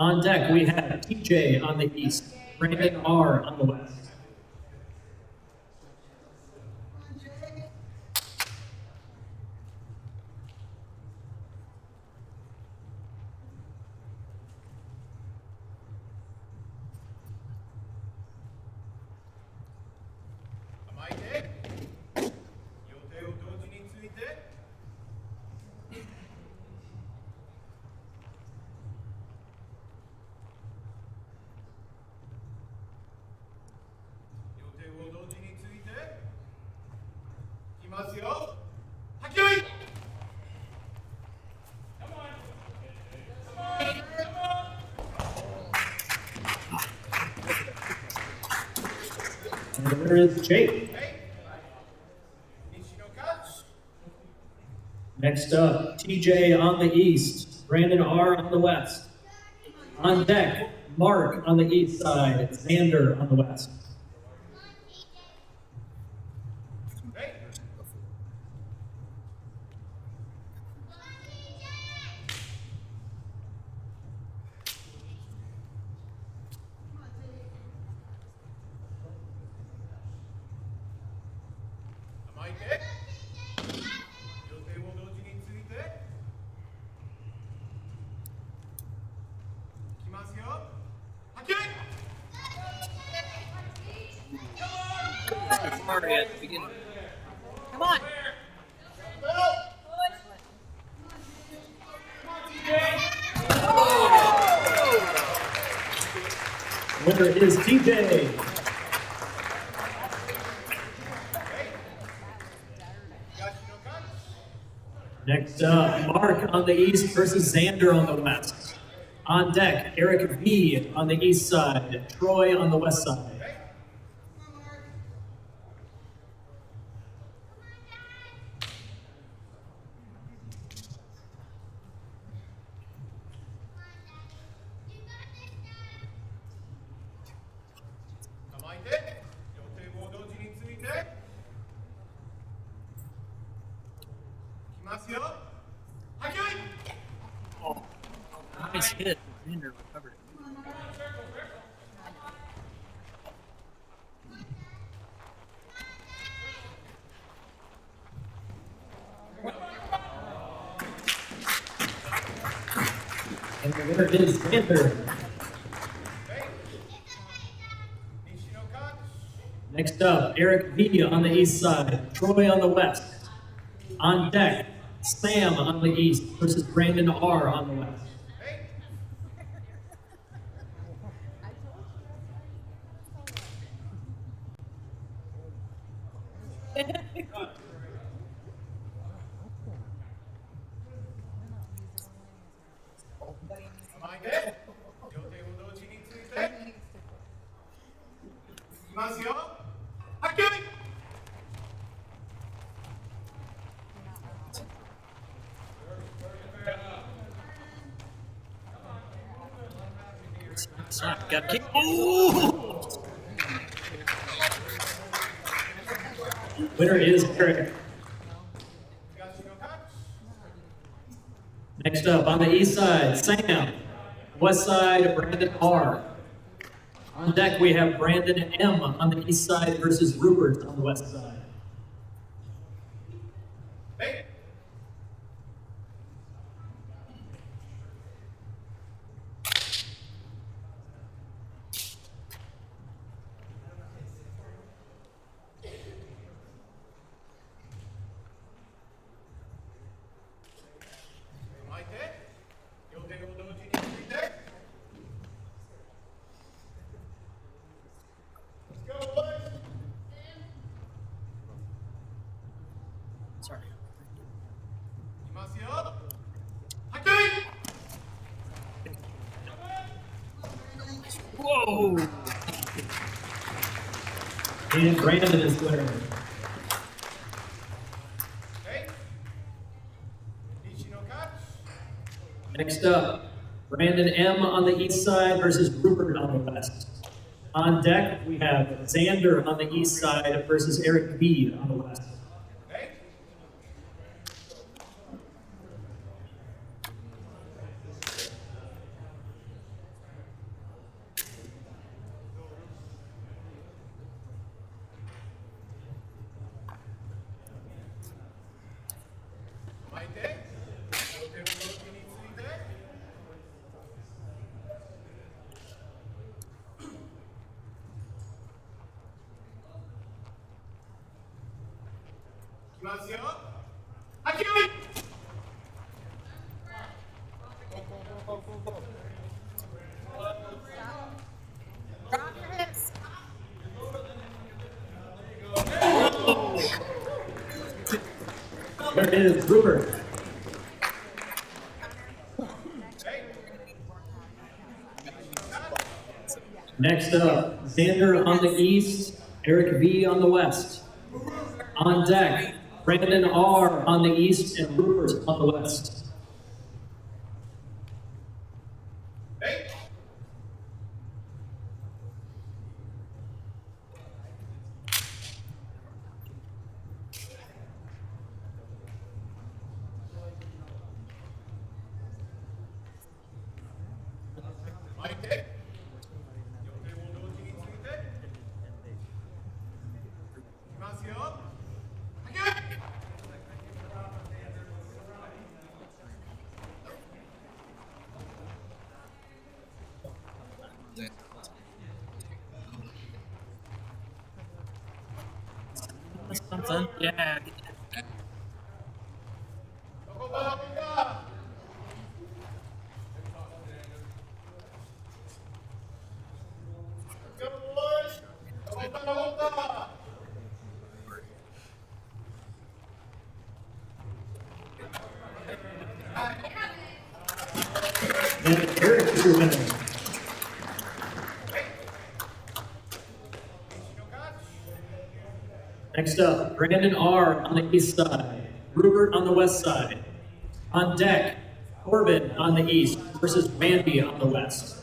On deck, we have TJ on the east, Brandon R on the west. ますよ。はっきり。And the winner is Jake. Next up, TJ on the east, Brandon R on the west. On deck, Mark on the east side, Xander on the west. Already at the beginning. Come on. Winner is TJ. Next up, Mark on the east versus Xander on the west. On deck, Eric V on the east side, Troy on the west side. Oh, nice hit. Xander recovered it. And the winner is Xander. Next up, Eric V on the east side, Troy on the west. On deck, Sam on the east versus Brandon R on the west. Got kicked. Oh! Winner is Eric. Next up, on the east side, Sam. West side, Brandon R. On deck, we have Brandon M on the east side versus Rupert on the west side. Sorry. Whoa! And Brandon is winner. Next up, Brandon M on the east side versus Rupert on the west. On deck, we have Xander on the east side versus Eric B on the west. There is Rupert. Next up, Xander on the east, Eric V on the west. On deck, Brandon R on the east and Rupert on the west. Something. Yeah. And Eric is your winner. Next up, Brandon R on the east side, Rupert on the west side. On deck, Corbin on the east versus Mandy on the west.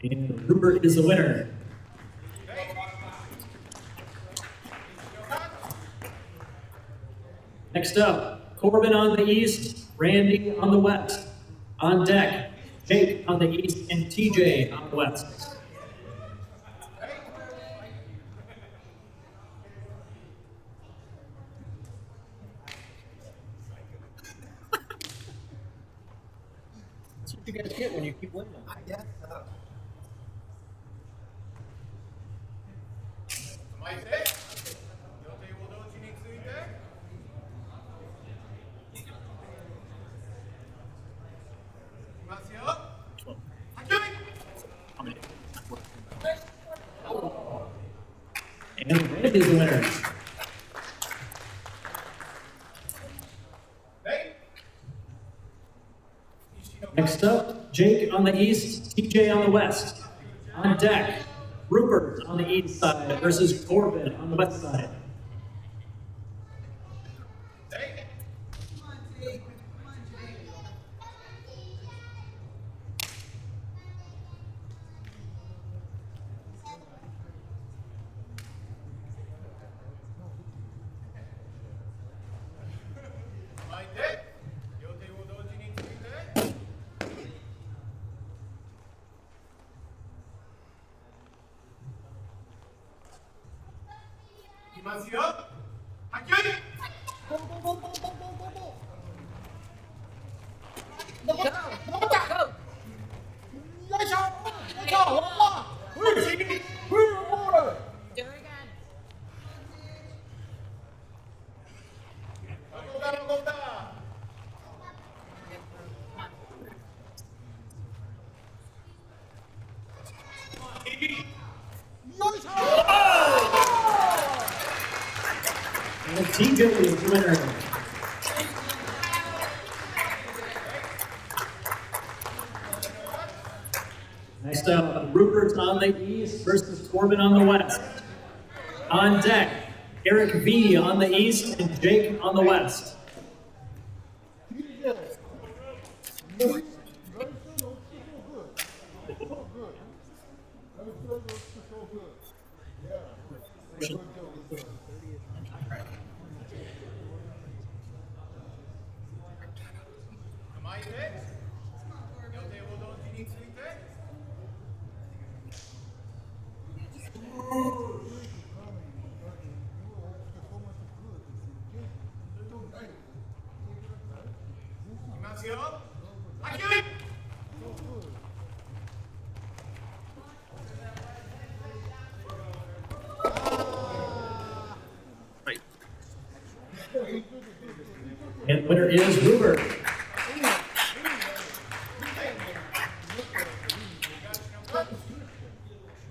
And Rupert is the winner. Next up, Corbin on the east, Randy on the west. On deck, Jake on the east and TJ on the west. That's what you guys get when you keep winning. And Randy is the winner. Next up, Jake on the east, TJ on the west. On deck, Rupert on the east side versus Corbin on the west side. And TJ is the winner. Next up, Rupert on the east versus Corbin on the west. On deck, Eric V on the east and Jake on the west. And winner is Ruber.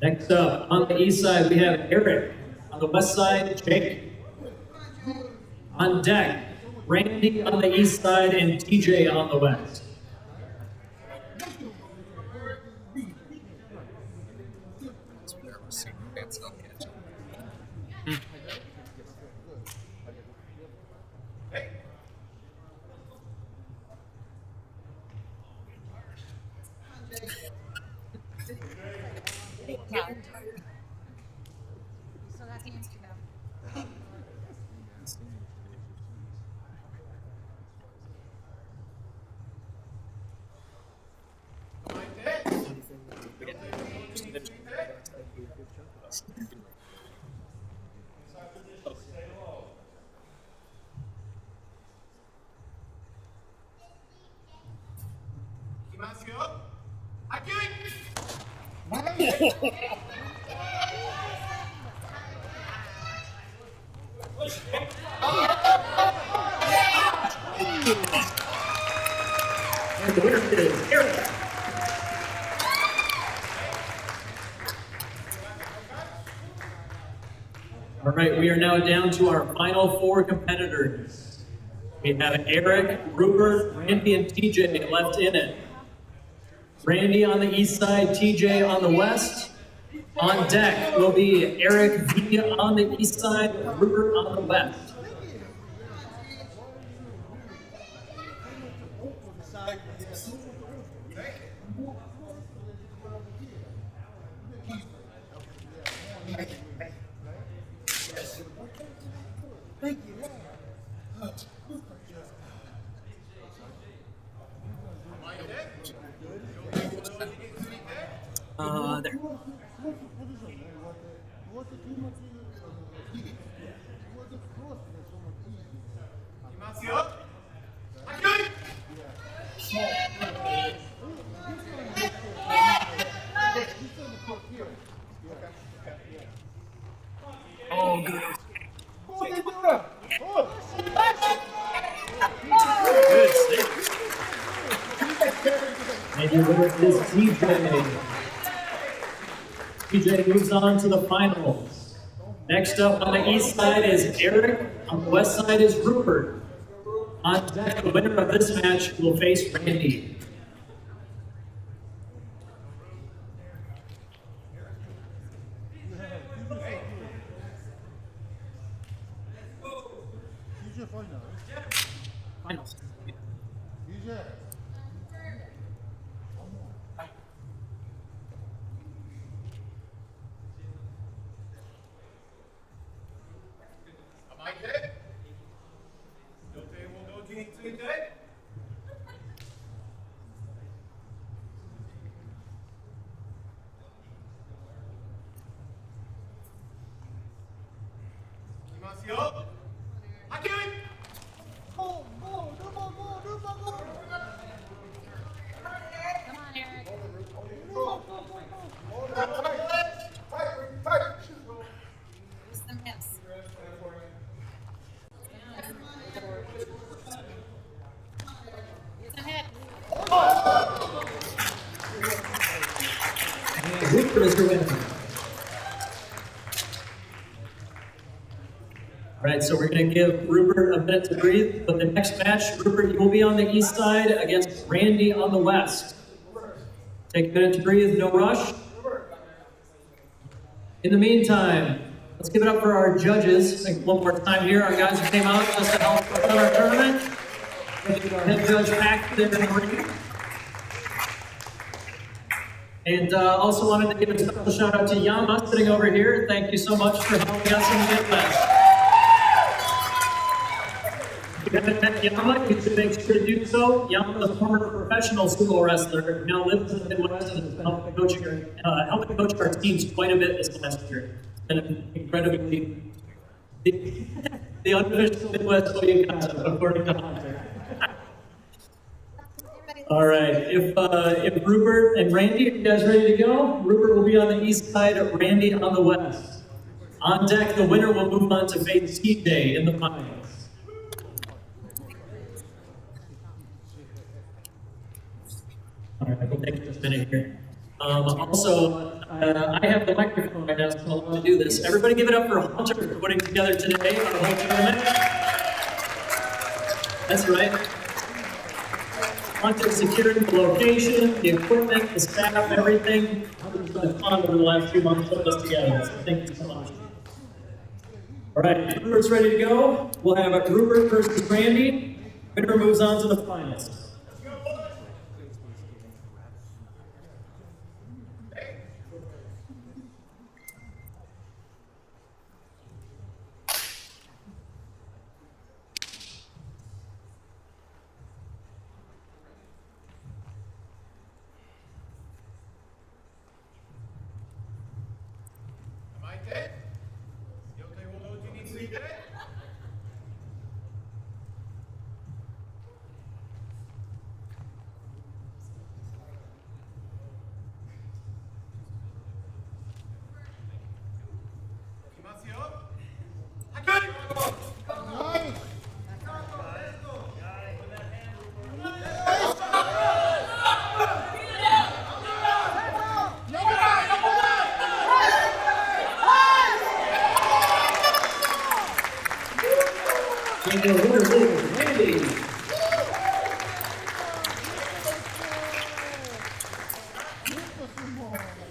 Next up, on the east side, we have Eric. On the west side, Jake. On deck, Randy on the east side and TJ on the west. So that means to go. And the winner is Eric. All right, we are now down to our final four competitors. We have Eric, Rupert, Randy, and TJ left in it. Randy on the east side, TJ on the west. On deck will be Eric V on the east side, Rupert on the west. There. Oh, good. And your winner is TJ. TJ moves on to the finals. Next up on the east side is Eric. On the west side is Rupert. On deck, the winner of this match will face Randy. Finals. Rupert is your winner. All right, so we're going to give Rupert a minute to breathe. But the next match, Rupert, you will be on the east side against Randy on the west. Take a minute to breathe, no rush. In the meantime, let's give it up for our judges. One more time here, our guys who came out just to help us on our tournament. Head judge Pack there in the ring. And also wanted to give a special shout out to Yama sitting over here. Thank you so much for helping us in the Midwest. If you haven't met Yama, you should make sure to do so. Yama is a former professional sumo wrestler who now lives in the Midwest and has been helping coach our teams quite a bit this last year. It's been incredibly the unofficial Midwest Ohayo concept, according to Hunter. All right, if Rupert and Randy, are you guys ready to go? Rupert will be on the east side, Randy on the west. On deck, the winner will move on to face TJ in the finals. All right, we'll take just a minute here. Also, I have the microphone right now, so I'll want to do this. Everybody give it up for Hunter for putting together today our whole tournament. That's right. Hunter securing the location, the equipment, the staff, everything. Hunter's been fun over the last 2 months putting this together, so thank you so much. All right, Rupert's ready to go. We'll have Rupert versus Randy. Winner moves on to the finals.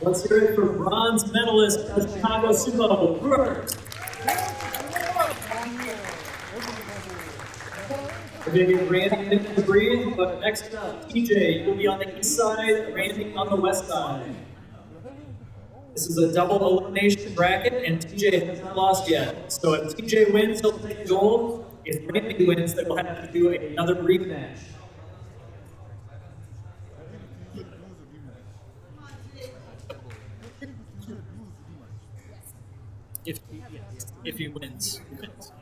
Let's hear it for bronze medalist of Ohayo Sumo, Rupert. We're going to give Randy a minute to breathe, but next up, TJ will be on the east side, Randy on the west side. This is a double elimination bracket, and TJ has not lost yet. So if TJ wins, he'll take gold. If Randy wins, then we'll have to do another rematch. If he wins, he wins.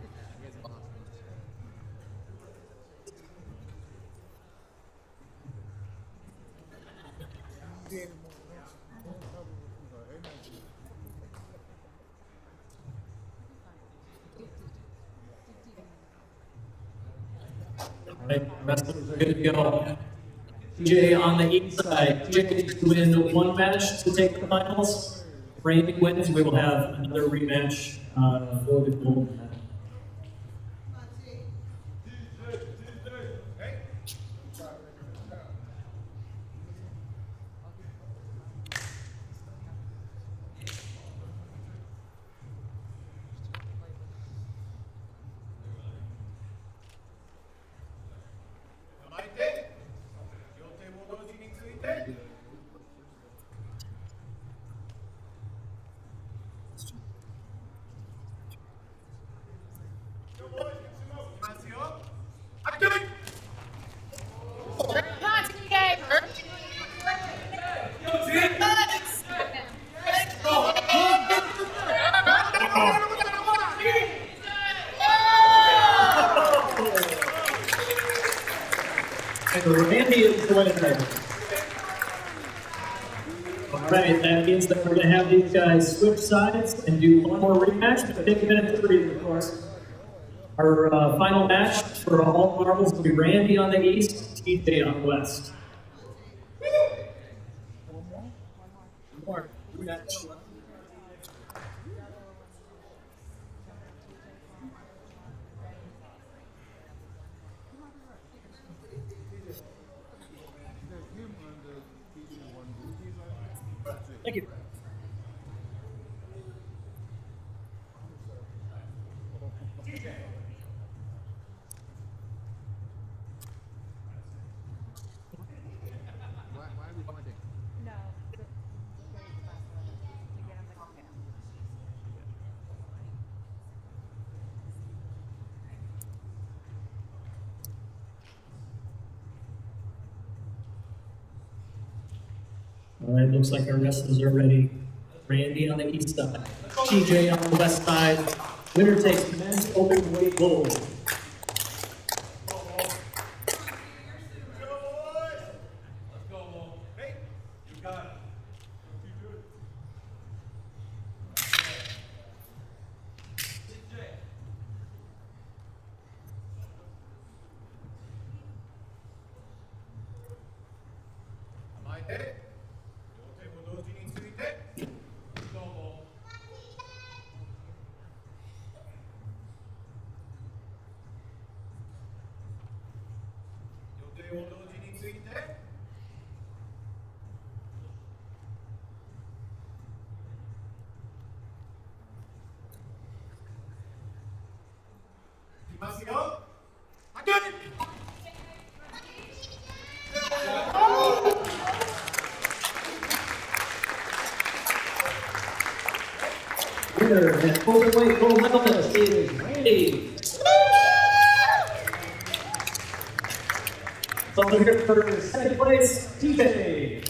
All right, wrestlers are good to go. TJ on the east side. TJ needs to win one match to take the finals. If Randy wins, we will have another rematch for the gold medal. Randy is the winner. All right, that means that we're going to have these guys switch sides and do one more rematch, but take a minute to breathe, of course. Our final match for all marbles will be Randy on the east, TJ on the west. One more rematch. Thank you. No. All right, looks like our wrestlers are ready. Randy on the east side, TJ on the west side. Winner takes men's open weight gold. Winner and overweight gold medalist is Randy. So here for second place, TJ.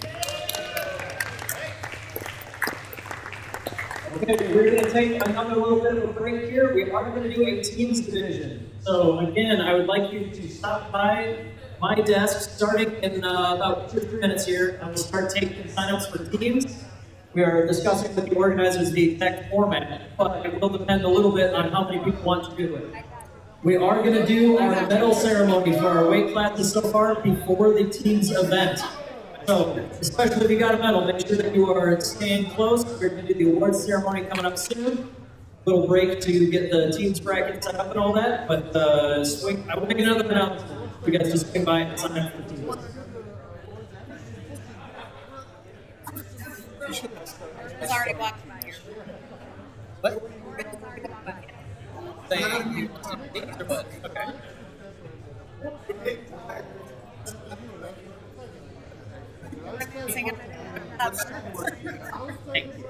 Okay, we're going to take another little bit of a break here. We are going to do a teams division. So again, I would like you to stop by my desk starting in about 2 or 3 minutes here. I will start taking signups for teams. We are discussing with the organizers the exact format, but it will depend a little bit on how many people want to do it. We are going to do our medal ceremony for our weight classes so far before the team's event. So, especially if you got a medal, make sure that you are staying close. We're going to do the awards ceremony coming up soon. Little break to get the team's bracket set up and all that, but I will make another announcement. You guys just swing by and sign up for teams. It's already walked by here. What? It's already walked by here. Saying you want some things or what? Okay. Singing. Thank you.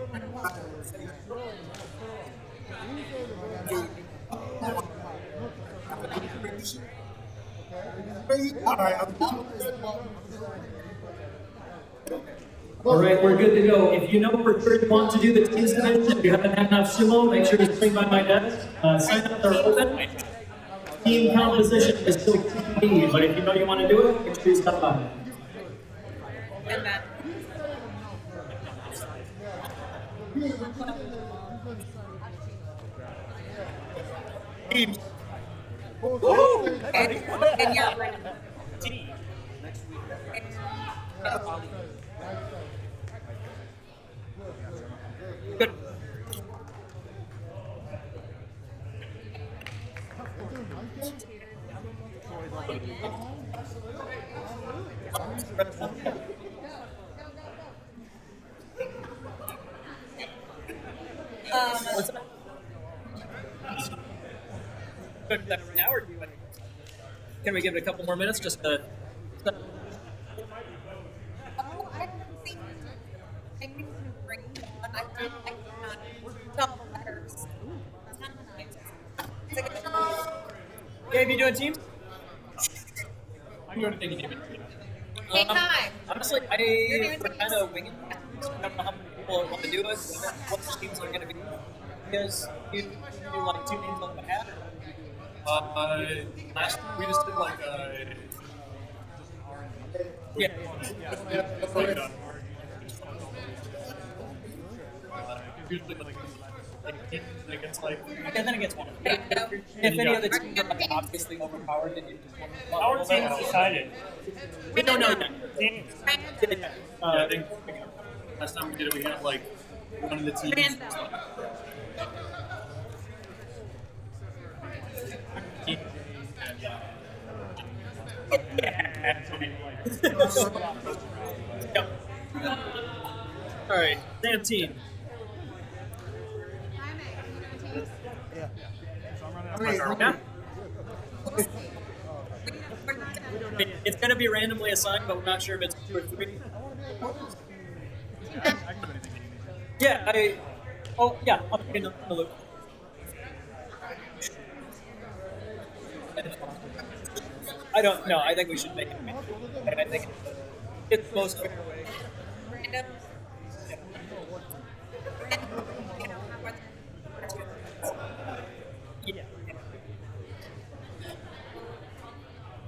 All right, we're good to go. If you know for sure you want to do the teams division, if you haven't had enough sumo, make sure to swing by my desk. Sign-ups are open. Team composition is still TBD, but if you know you want to do it, make sure you stop by. And then. Teams. And you're ready. Good. What's that? Good that right now, or do you want to? Can we give it a couple more minutes just to? Oh, I haven't seen anything to bring, but I did like double letters. Gabe, you doing teams? I'm doing anything you need me to. Take time. Honestly, we're kind of winging it. I don't know how many people want to do it, what the teams are going to be. Because you do like 2 names on the hat. Last we just did like usually like it's like and then it gets one. If any other teams are like obviously overpowered, then you just want Our team's decided. we don't know yet. Teams. I think last time we did it, we had like one of the teams. All right, damn team. Yeah. It's going to be randomly assigned, but we're not sure if it's 2 or 3. Yeah, I'll be in the loop. I don't know. I think we should make it. I think it's the most fair way. kind of. Yeah.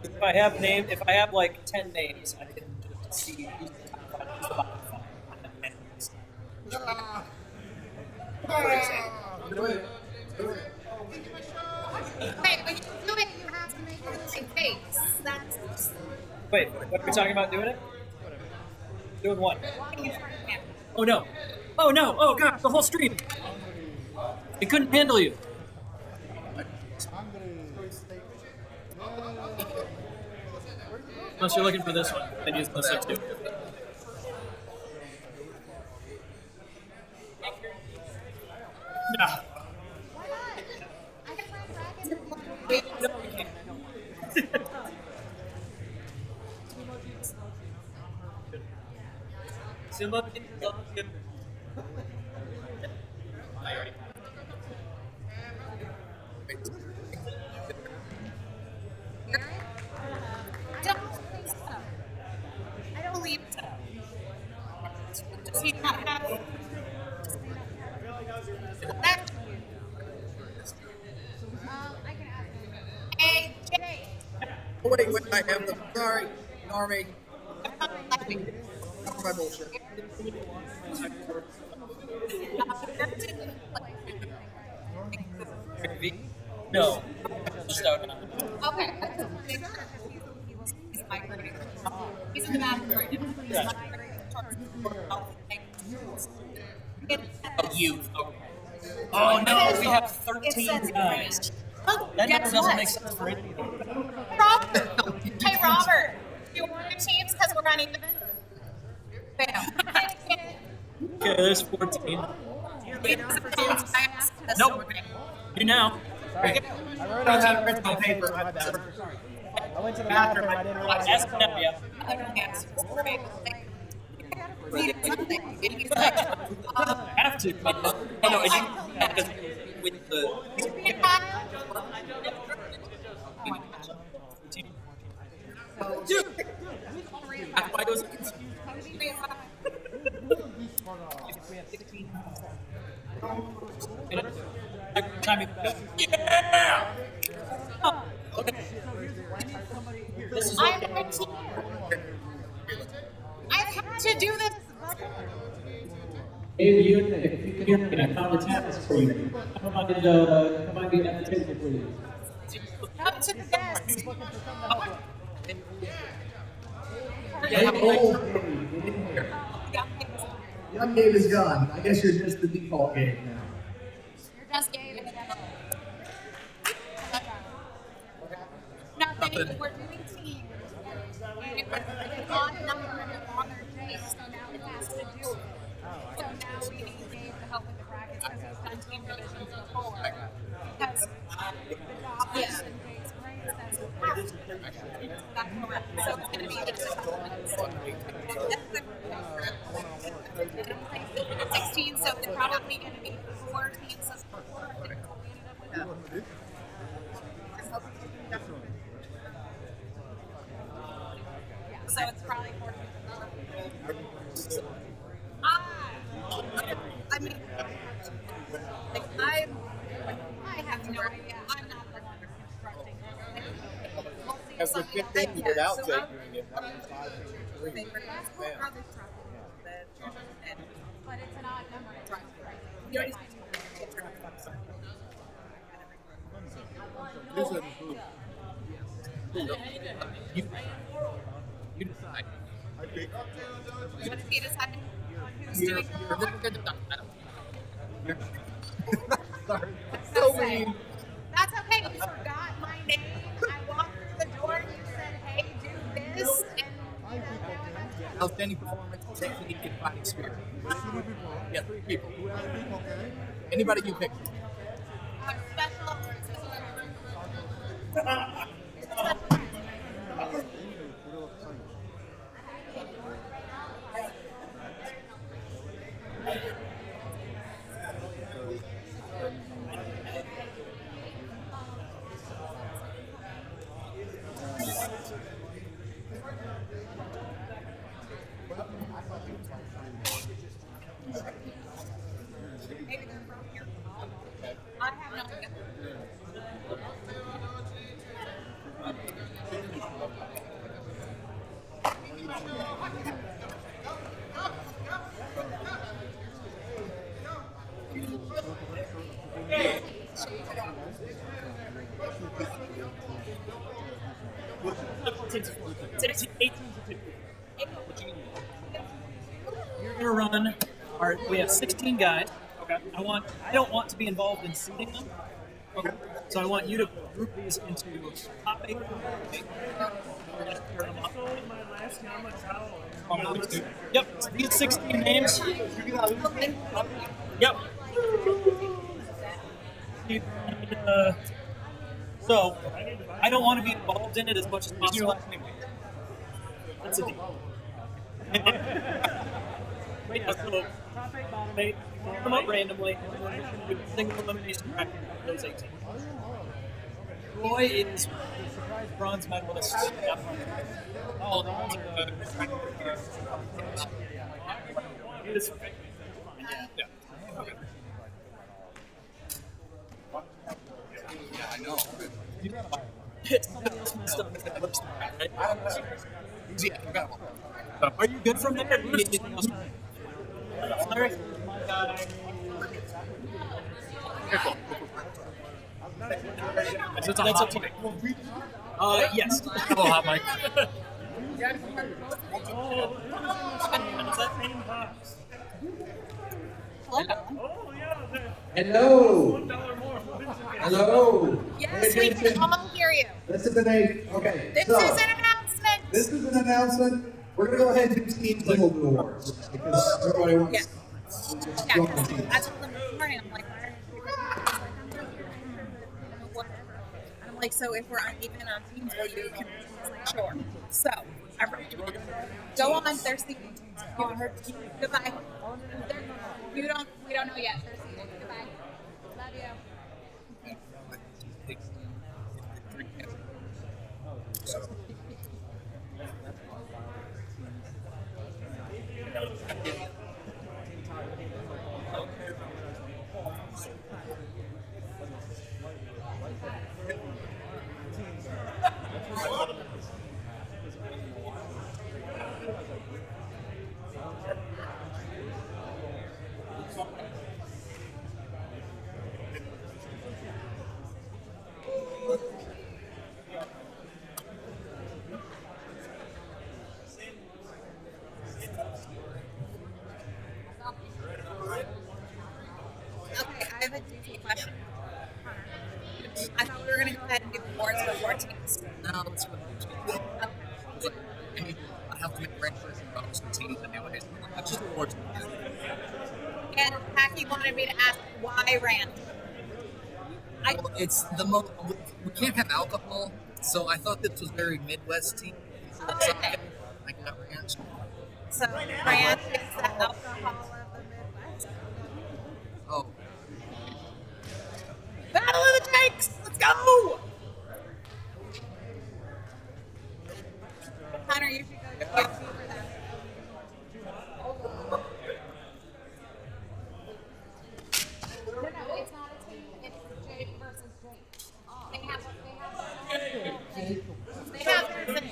If I have like 10 names, I can just see who's the top 5, who's the bottom 5. Wait, when you do it, you have to make it a face. That's. Wait, what are we talking about doing it? Doing what? Oh no. Oh no. Oh gosh, the whole stream. It couldn't handle you. Unless you're looking for this one, then use this one too. No. Simba, I already. I don't believe so. Does he not have? That's I can ask him. Hey, Jay. Oh, wait, I have them. Sorry, Normie. That's my bullshit. No. Just out. Okay. He's migrating. He's in the bathroom right now. He's migrating towards You. Okay. Oh no, we have 13 guys. That never doesn't make sense for anything. Robert. Hey, Robert. Do you want your teams because we're running the bam. Okay, there's 14. Nope. You now. Sorry. I wrote on my paper. My bad. I went to the bathroom. I didn't realize. Ask them, yeah. Have to. I know. With the. Dude. That's why those. Yeah! Okay. I'm a team. I've had to do this. If you can hear me, I found a task for you. Come on, get at the table, please. Come to the desk. Young Gabe is gone. I guess you're just the default Gabe now. You're just Gabe. Nothing. We're doing teams. And it was an odd number and an honor Jake, so now it has to do it. So now we need Gabe to help with the brackets because he's done team divisions before. Because the job is in Jake's brain says we have to. That's correct. So it's going to be just a couple minutes. 16, so it's probably going to be 4 teams as before. I think we ended up with so it's probably 4 teams. I mean, like I have no idea. I'm not the one constructing it. As the 15 year out, Jake, doing it. But it's an odd number. You decide. He decided who's You're doing Sorry. so mean. That's okay. You forgot my name. I walked through the door and you said, hey, do this. And you know, now I have to. Outstanding performance, technique, and fighting spirit. Yeah, 3 people. Anybody you pick. Special. Maybe they're from here. I have no idea. It's 18 to 2. You're gonna run. We have 16 guys. Okay. I don't want to be involved in seeding them. Okay. So I want you to group these into top 8. We're gonna pair them up. Yep. So these 16 names. Yep. So I don't want to be involved in it as much as possible. That's a deal. But yeah, so top 8, bottom 8, pair them up randomly, and we're going to do a single elimination bracket for those 18. Roy is the surprise bronze medalist. Yeah, I know. Somebody else messed up with that lip smack, right? Yeah, I got one. Are you good from there? Or do you need anything else? Larry? It's a hot mic. Yes. Oh, hot mic. Hello. Hello. Yes, we can all hear you. This is okay. This is an announcement. This is an announcement. We're going to go ahead and do teams and we'll do awards because everybody wants Yeah. to just Yeah, go on 'cause teams. I told them this morning, I'm like, why are you whatever. And I'm like, so if we're uneven on teams, will you can like, sure. So I wrote go on, they're seated. Goodbye. We don't know yet. They're seated. Goodbye. Love you. Okay, I have a goofy question. I thought we were going to go ahead and do awards before teams. No, let's go. I have to make breakfast and run some teams anyways. That's just awards. And Packy wanted me to ask why Rand. It's the most. We can't have alcohol, so I thought this was very Midwest team. Okay. I got ranch. So Rand is the alcohol of the Midwest. Oh. Battle of the Jakes! Let's go! Connor, you should go to UFC for that. No, it's not a team. It's Jake versus Jake. They have their thing.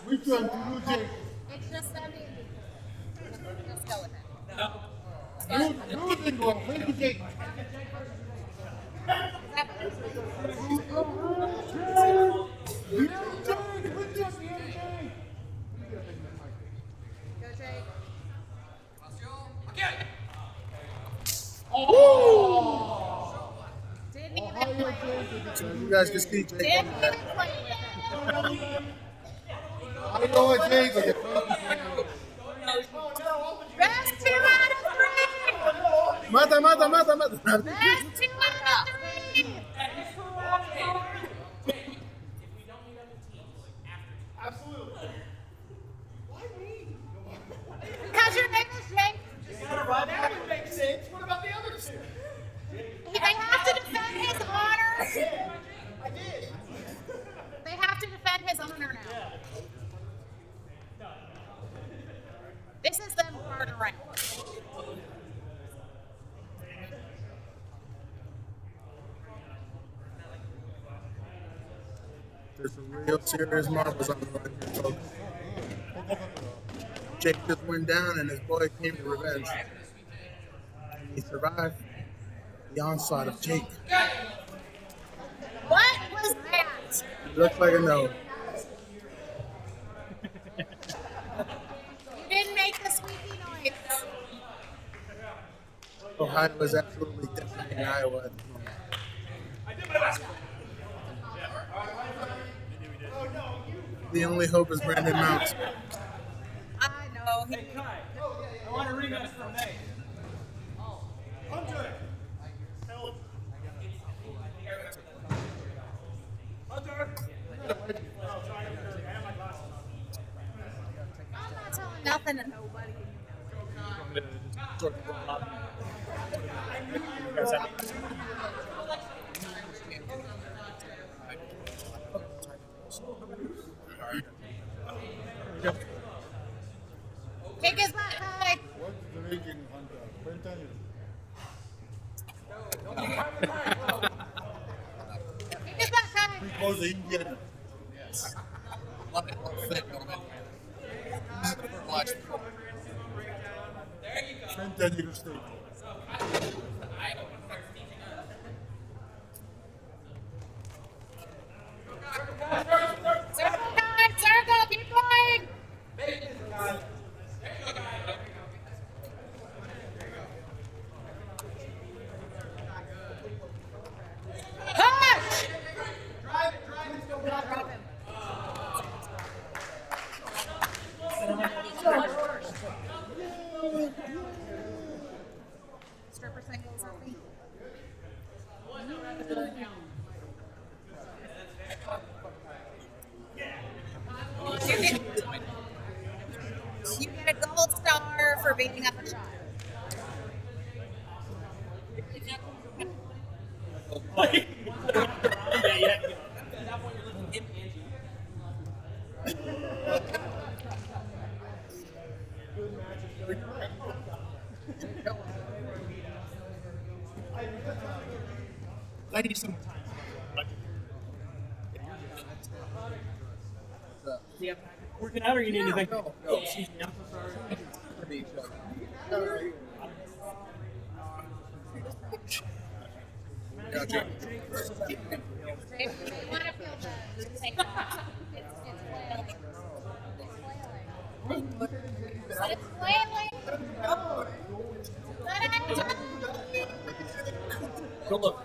Which one do you take? It's just them being just go with it. You think one. Where do you take? Go Jake. Didn't even play with it. You guys can see Jake. Didn't even play with it. I know what Jake is. Best 2 out of 3! Mata. Best 2 out of 3! Because your name is Jake. That would make sense. What about the others? They have to defend his honor. I did. They have to defend his honor now. a round. There's some real serious marbles on the line here, folks. Jake just went down and his boy came to revenge. He survived the onslaught of Jake. What was that? Looks like a no. You didn't make the squeaky noise. Ohio is absolutely decimating Iowa at the moment. The only hope is Brandon Mounts. I know. Hey, Kai, I want a rematch from May. Hunter! Help! Hunter! I'm not telling nothing to nobody. Kick his butt, Kai. What's the ranking, Hunter? Cuéntanos. Kick his butt, Kai. Because the Indiana. Yes. Love it. Love it. This is the first watch. San Diego State. Circle, Kai. Circle. Keep going. Push! Drop him. Stripper singles, I think. You get a gold star for beating up a child. I need some time. Yeah. Working out or you need anything? No, excuse me. I'm so sorry. Gotcha. They want to feel the same box. It's flailing. It's flailing. Let it out. Go look.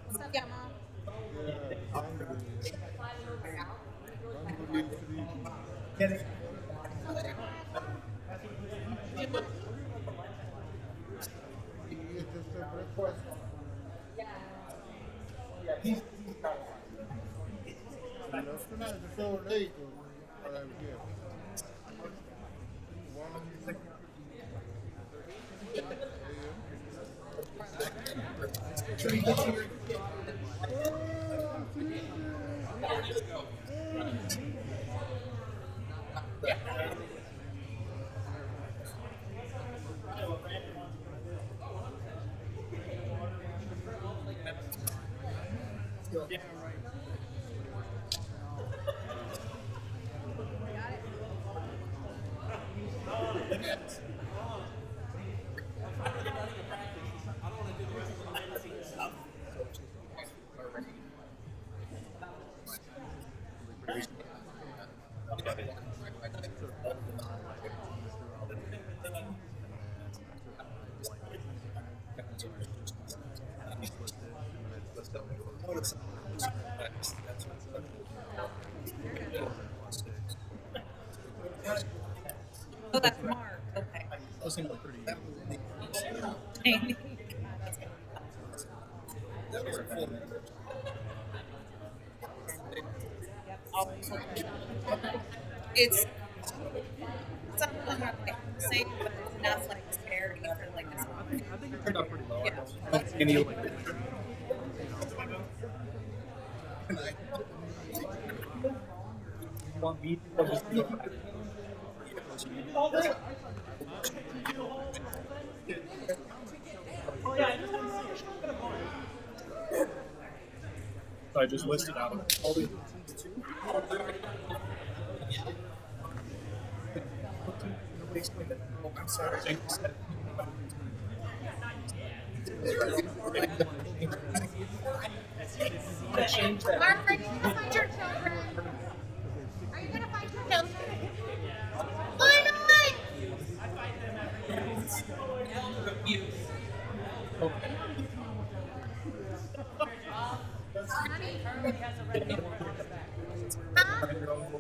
What's up, Yama? So late arrived here. Yeah, right. Oh, that's Mark. Okay. Those seem like pretty. It's something like safe, but it's enough like disparity for like this one. I think it turned out pretty Any like want me to so I just listed out all the I'm sorry. Mark, are you gonna find your children? Are you gonna find your children? Why not?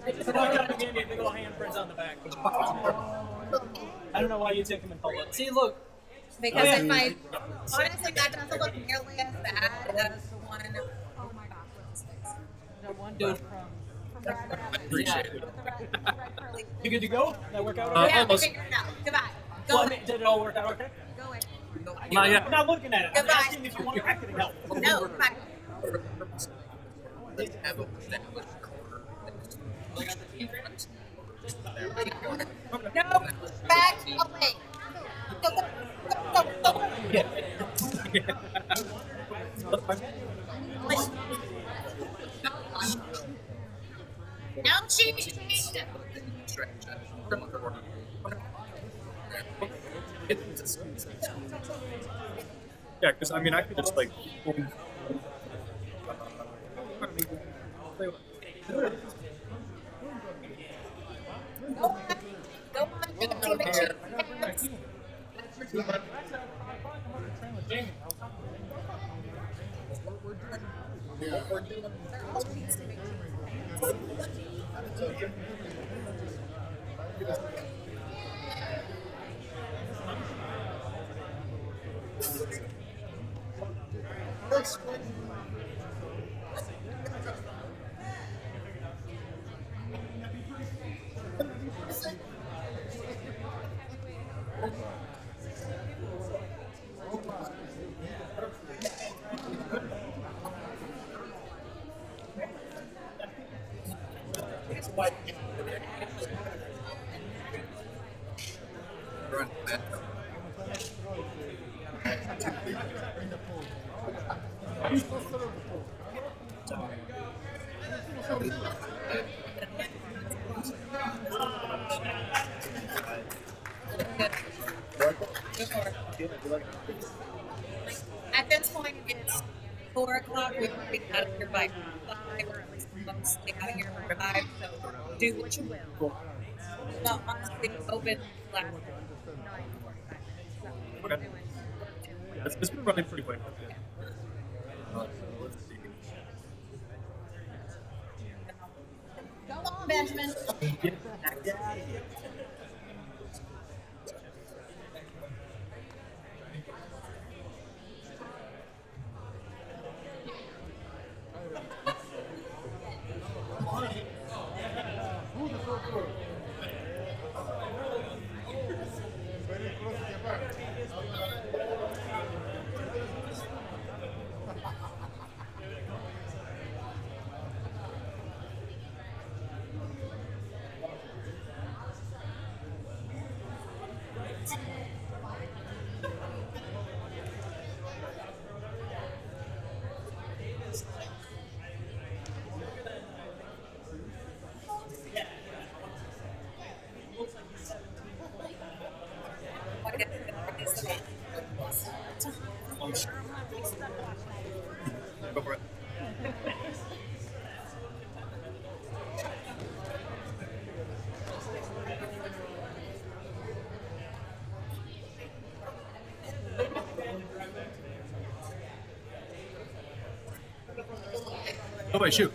Just walk out and give me a big old handprints on the back. I don't know why you take them in public. See, look. Because if I honestly, that doesn't look nearly as bad as the one. Oh my gosh, what's his face? The one dude from Brad Rabbit. Appreciate it. You good to go? That work out? Yeah, Okay? we figured it out. Goodbye. Go Well, I away. mean, did it all work out okay? Go away. Not yet. I'm not looking at it. I'm Goodbye. asking if you want to back it help. No, goodbye. No, back away. Go, go, go, go, go. Now change it. Yeah, because I mean, I could just like. Go on, take it. At this point, it's 4 o'clock. We will be out of here by 5, or at least most be out of here by 5. So do what you will. Well, honestly, open last 9:45 minutes. So Okay. It's been running pretty quick. Let's see. Go on, Benjamin. Go for it. Oh wait, shoot.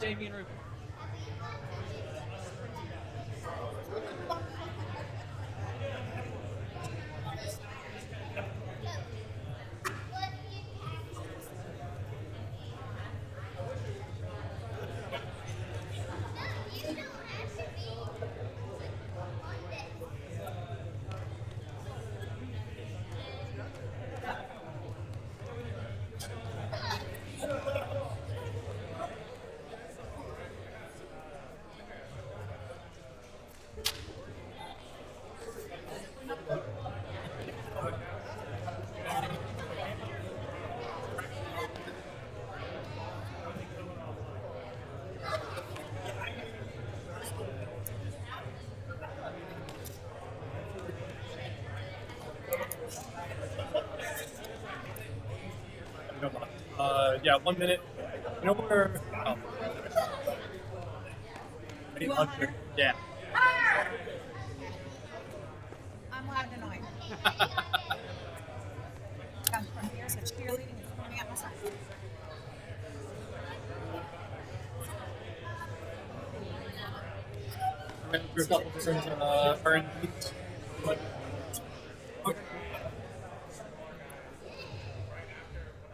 Jamie and Ruben. Yeah, 1 minute. You know where? Oh. Yeah. I'm loud and annoying. Comes from here, so cheerleading is coming out my side. For a couple different R&Bs.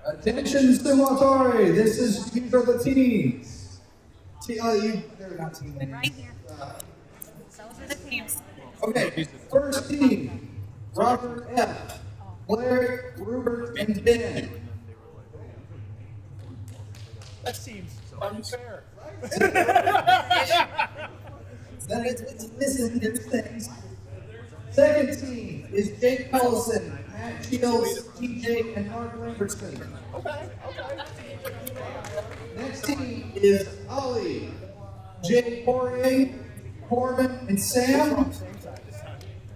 Attention, Sumotori. These are the teams. They're not team names. Right here. So those are the teams. Okay, first team, Robert F., Blair, Rupert, and Ben. That seems unfair. Then it's missing their things. Second team is Jake Collison, Matt Shields, TJ, and Mark Lambertson. Okay. Next team is Ollie, Jake Poirier, Corbin, and Sam.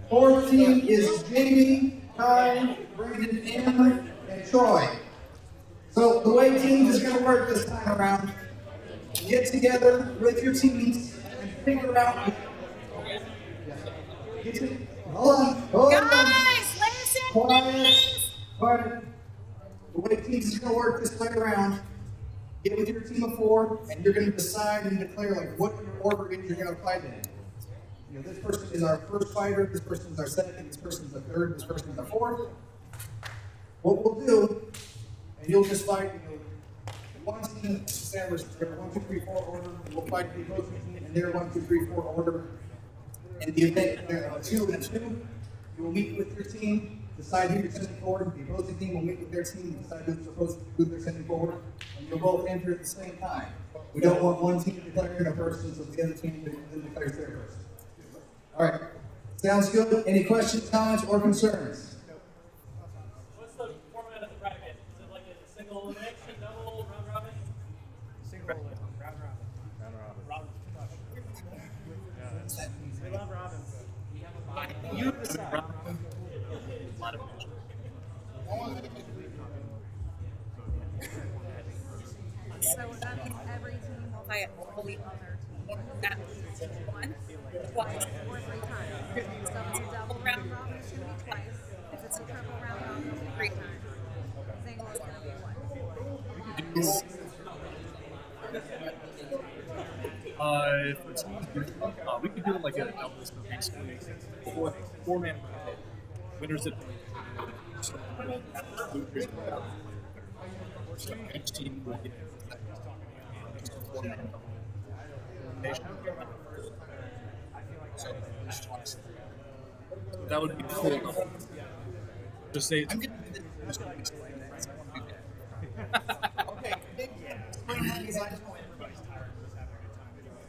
Fourth team is Jamie, Kai, Brandon M, and Troy. So the way teams is going to work this time around, get together with your teams and figure out. Hold on. Guys, listen, please. Quiet. The way teams is going to work this way around, get with your team of 4, and you're going to decide and declare like what your order is you're going to fight in. You know, this person is our first fighter, this person is our second, this person is the third, this person is the fourth. What we'll do, and you'll just fight, one team established their 1, 2, 3, 4 order, we'll fight the opposing team in their 1, 2, 3, 4 order. In the event there are 2 and 2, you will meet with your team, decide who you're sending forward. The opposing team will meet with their team, decide who they're sending forward, and you'll both enter at the same time. We don't want one team declaring a person, so the other team then declares their person. All right, sounds good. Any questions, comments, or concerns? What's the format of the bracket? Is it like a single elimination, double, round robin? Single round robin. Round robin. You decide. So that means every team will fight all the other team. That means 1, twice, or 3 times. So if it's a double round robin, it's going to be twice. If it's a triple round robin, it'll be 3 times. Single is going to be 1. For teams, we could do like a doubles, but basically 4-man bracket. Winners at losers. Each team will get that would be cool. Just say it's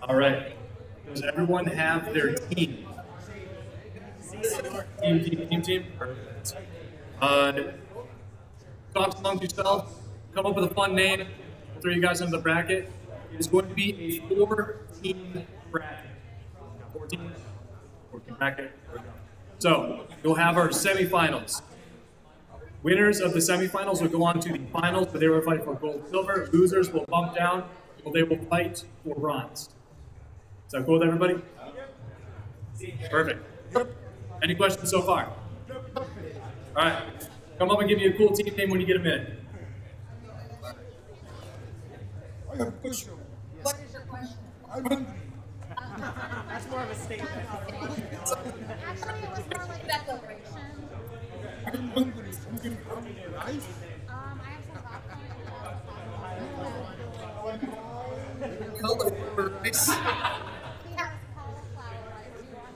all right. Does everyone have their team? Team. Talk amongst yourselves. Come up with a fun name. We'll throw you guys into the bracket. It is going to be a 4-team bracket. 4-team bracket. So you'll have our semifinals. Winners of the semifinals will go on to the finals, where they will fight for gold, silver. Losers will bump down, or they will fight for bronze. Is that cool with everybody? Perfect. Any questions so far? All right. Come up and give me a cool team name when you get a minute. What is your I'm hungry. That's more of a statement. Actually, it was more like a declaration. I'm hungry. I'm getting hungry. Rice? I have some popcorn. Color rice. He has cauliflower rice. You want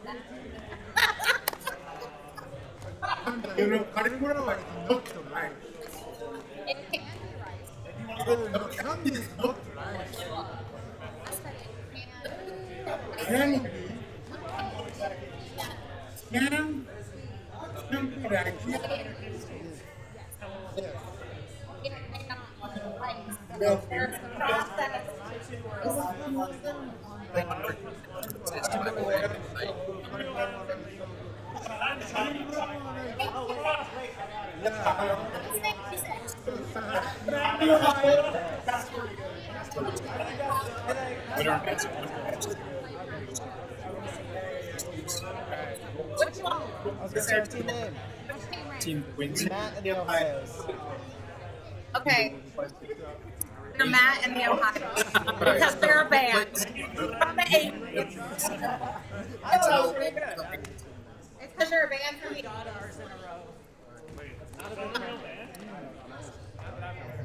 that? You know, cauliflower is not rice. It can be rice. No, candy is not rice. I said it can. Candy can be rice. It may not be rice. No. There's a process. Which one? I was gonna say our team name. Team wins. Matt and the Ohayos. Okay. They're Matt and the Ohio. Because they're a band. From the 80s. Oh, it's because they're a band from the 80s.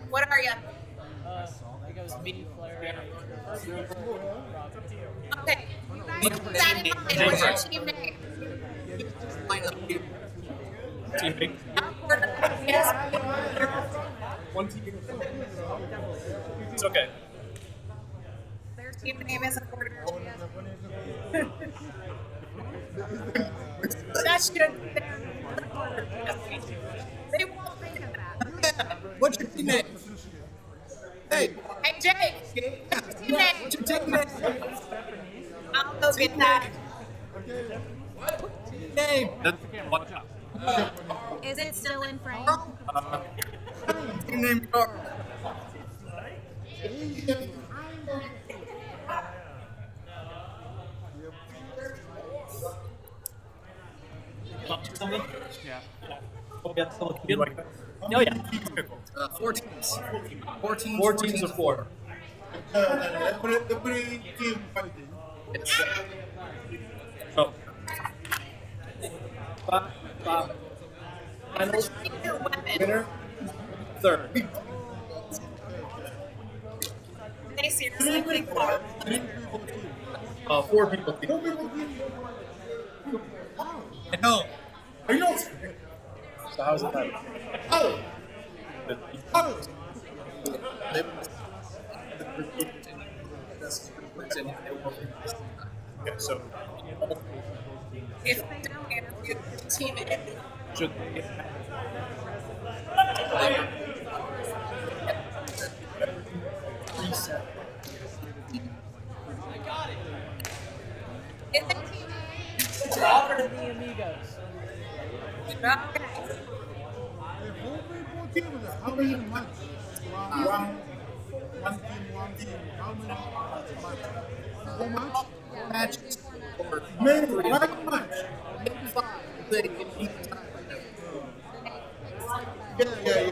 What are you? It goes me, Flair, Okay. Keep that in mind. What's your team name? Team big. Yes. One team. It's okay. Their team name is a quarter. That should be They won't think of that. What's your team name? Hey. Hey, Jake. What's your team name? What's your team name? I'll go get that. Name. Watch out. Is it still in frame? Team name Carl. Something? Yeah. Oh, yeah, someone can be like that. Oh, yeah. 4 teams. 4 teams. 4 teams of 4. Every team fighting. Oh. Bob. Finals. Winner. Third. They seriously think that. 4 people. I know. I know. So how's it going? Oh. Oh. Yeah, so If they don't interview the team, should reset. if the team Offer to the amigos. okay. How many months? One team. How many months? 4 months? Matches. Maybe 1 month. Maybe 5. They can eat time. Yeah.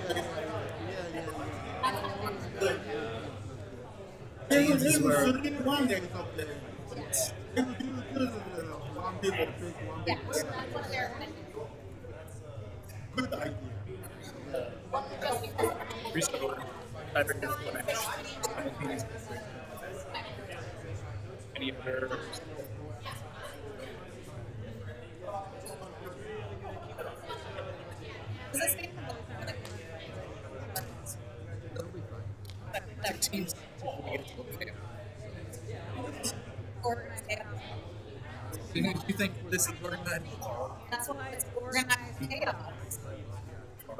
They will shooting 1 day of the They will do one people take 1 Yeah, day. that's what they're going to do. Good idea. Restore. Patrick is the match. Simultaneously. Any other? Is this game That teams. organized chaos? You think this is organized? That's why it's organized chaos.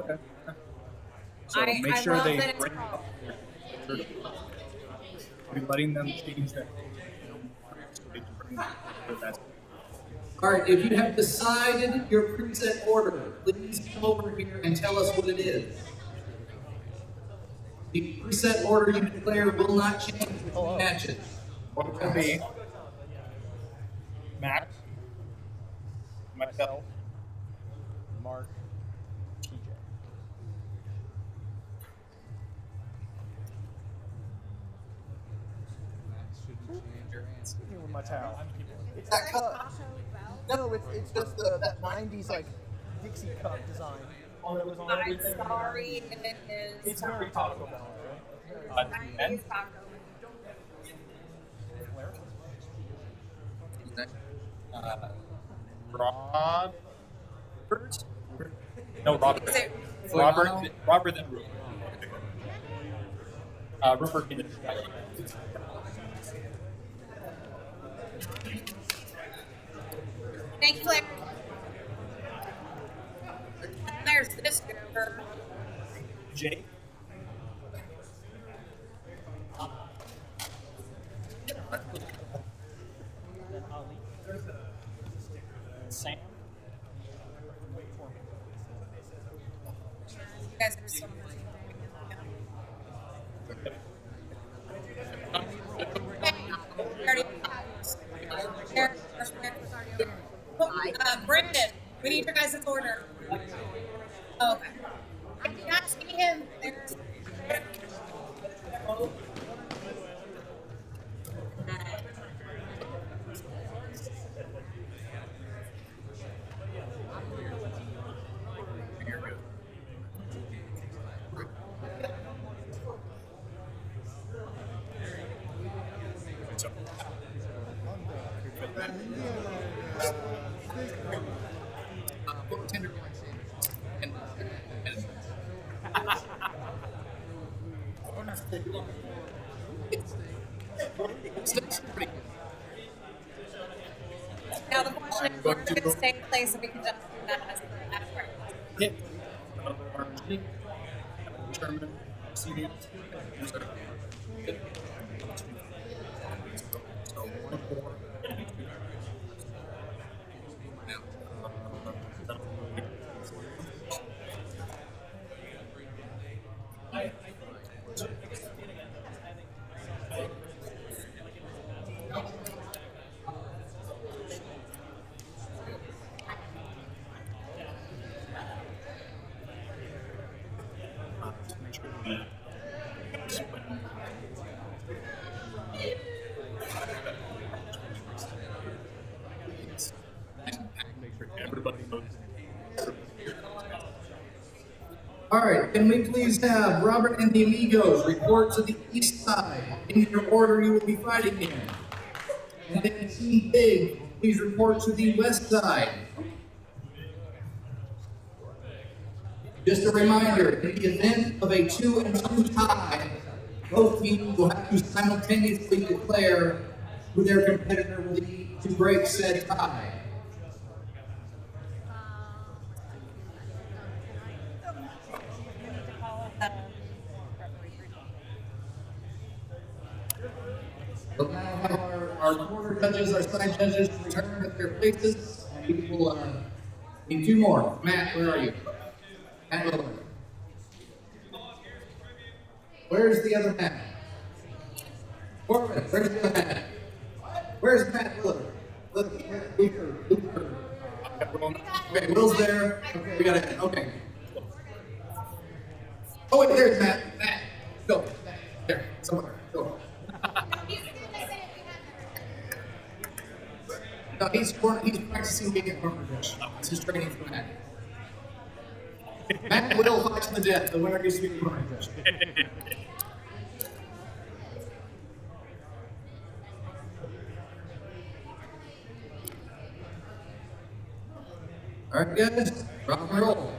Okay. So I make sure love they that it's bring called. Be letting them change that. So they can bring their best. All right, if you have decided your preset order, please come over here and tell us what it is. The preset order you declare will not change between matches. What will be Matt, myself, Mark, TJ. Max shouldn't change your answer. Here with my towel. It's that cup. No, it's just that 90s like Dixie cup design. Oh, that was on I'm everything. sorry, and it is. It's very Taco Bell, right? It's Taco Robert? No, Robert. Is it Robert then Rupert. Rupert being the guy. Thank you, Claire. There's this over. Jake. Sam. You guys are so much. Brandon, we need your guys' order. Oh, okay. I did not see him. There's... Now the question is, we're going to stay in place and we can just do that as breakfast. Yeah. German, CD. All right, can we please have Robert and the Amigos report to the east side in your order you will be fighting in. And then Team Big, please report to the west side. Just a reminder, in the event of a 2-2 tie, both teams will have to simultaneously declare who their competitor will be to break said tie. We'll now have our quarter judges, our side judges return to their places, and we will need two more. Matt, where are you? Matt Lillard. Where's the other Matt? Corbin, where's the other Matt? Where's Matt Lillard? Luther. Okay, Will's there. Okay, we got it. Okay. Oh wait, there's Matt. Matt, go. There, somewhere. Go. No, he's practicing being a corner dish. This is training for Matt. Matt will fight to the death. The winner gets to be a corner dish. All right, guys, rock and roll.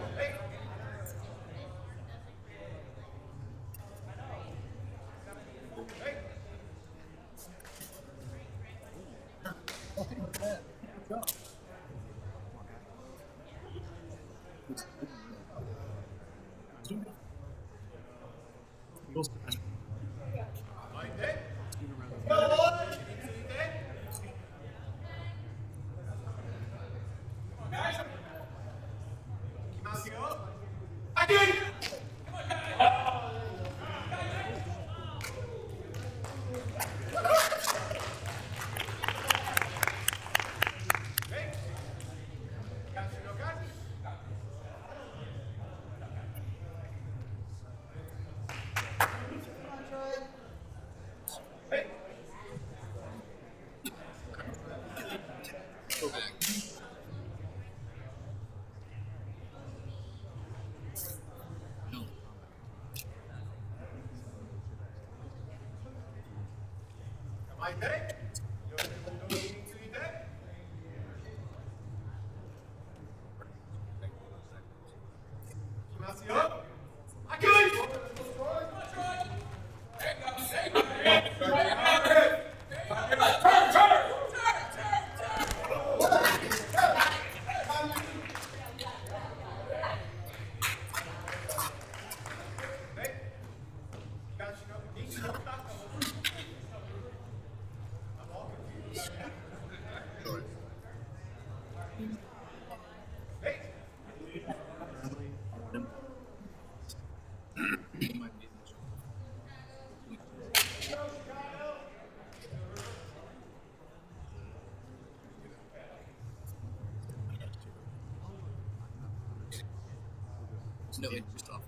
No, it's just off.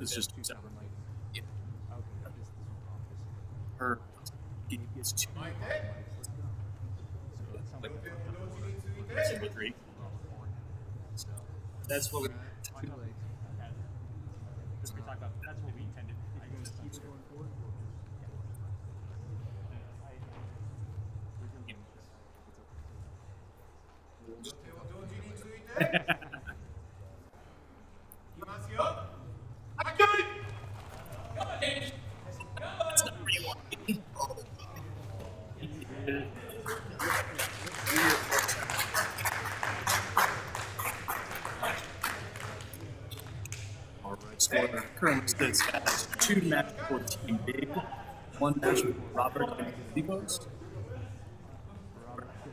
It's just two separate. Yeah. Her gets two. With three. That's what we. That's what we intended. Score currently sits at 2 match for Team Big, 1 match for Robert and Vigos.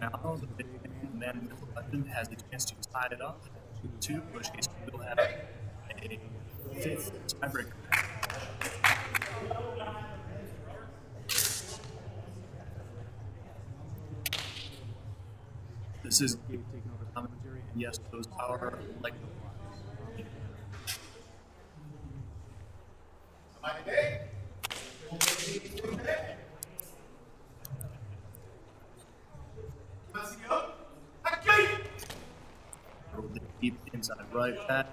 Now, the big man with the legend has a chance to tie it up 2-2, in which case we'll have a 5th tiebreaker. This is Gabe taking over commentary, and yes, those are like. Deep inside right, that.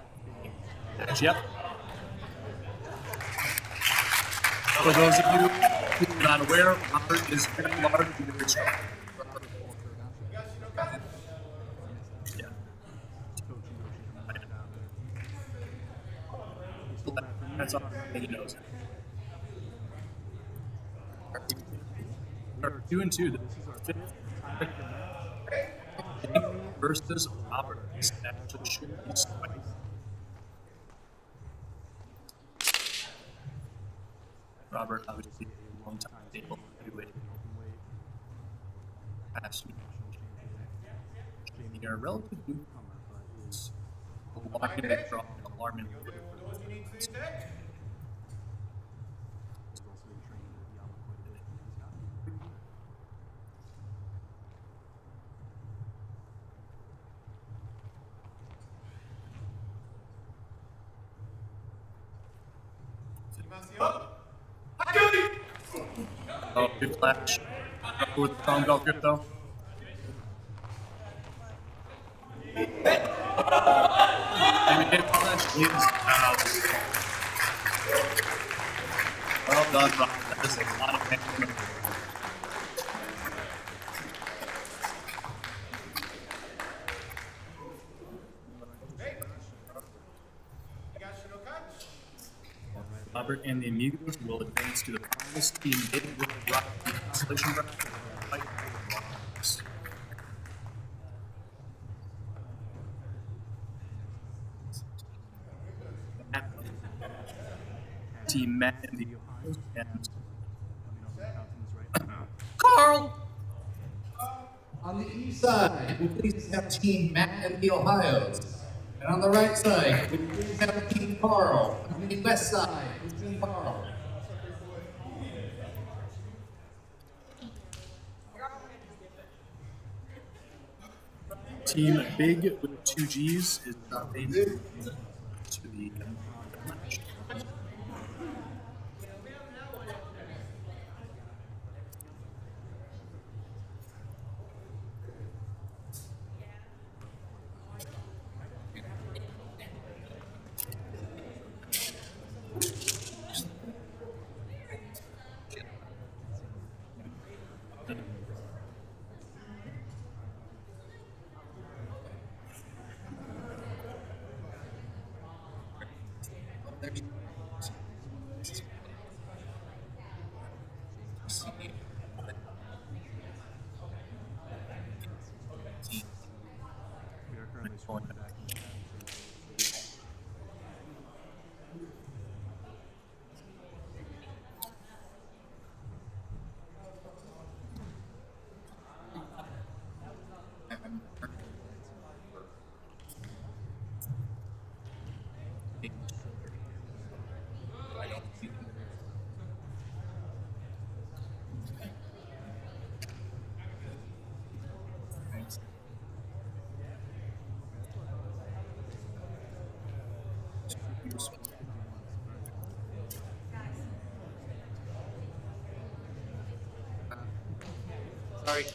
Yep. For those of you who are not aware, Robert is very large and very strong. Yeah. That's all he knows. We're 2-2. This is our 5th versus Robert. This actually should be spicy. Robert, obviously, a long-time stable heavyweight. Jamie, a relative newcomer, but is walking and drawing alarming. Oh, good flash. With the strong belt grip, though. Maybe hit flash is out. Well done, Rob. That is a lot of pain. Robert and the Amigos will advance to the finals. Team Big with the Rock Constellation Bracket. Team Matt and the Amigos and Carl! On the east side, we please have Team Matt and the Ohayos. And on the right side, we please have Team Carl. On the west side, Team Carl. Team Big with 2 G's is not able to the match. Sorry.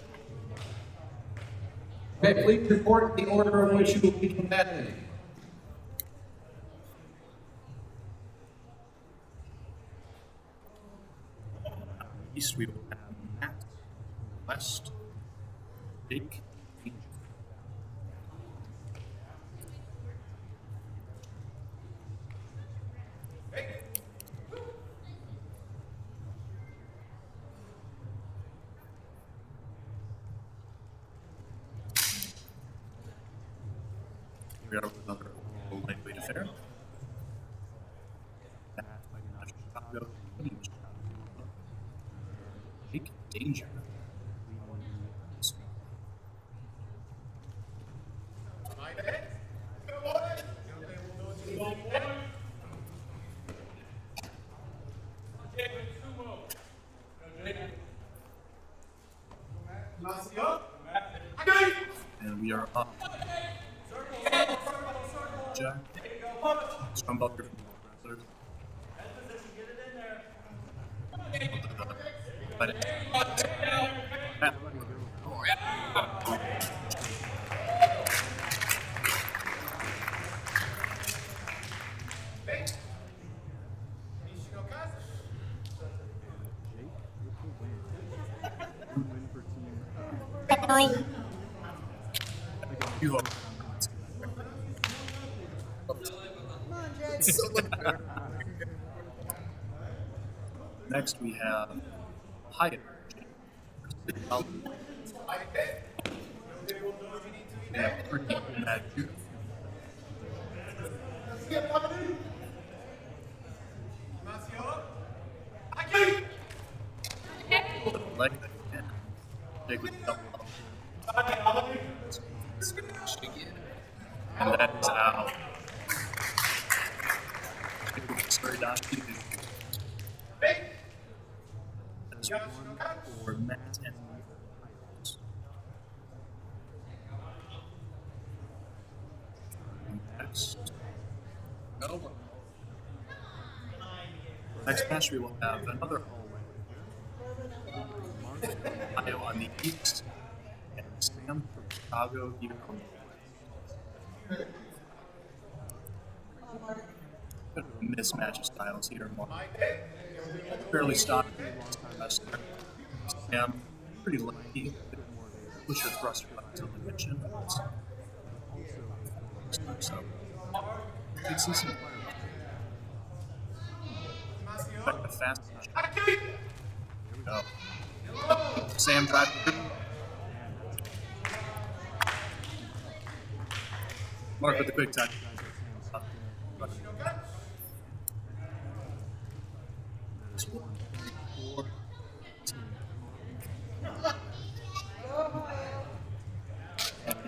Okay, please report the order in which you will be combating. East, we will have Matt. West, Jake. We got another lightweight affair. Chicago. Big danger. And we are up. Jack. Scrumbucker from the wrestlers. You are. Next we have Ohayo. We have pretty mad here. Leg and big with double up. And that is out. Sorry, Dash. That's one for Matt and next match we will have another Ohio on the east and Sam from Chicago here on the west. Mismatch of styles here. Fairly stocky. Sam, pretty lucky. Push your thruster up to the mission. So, you can see some like the fast. Here we go. Sam driving through. Mark with the quick time.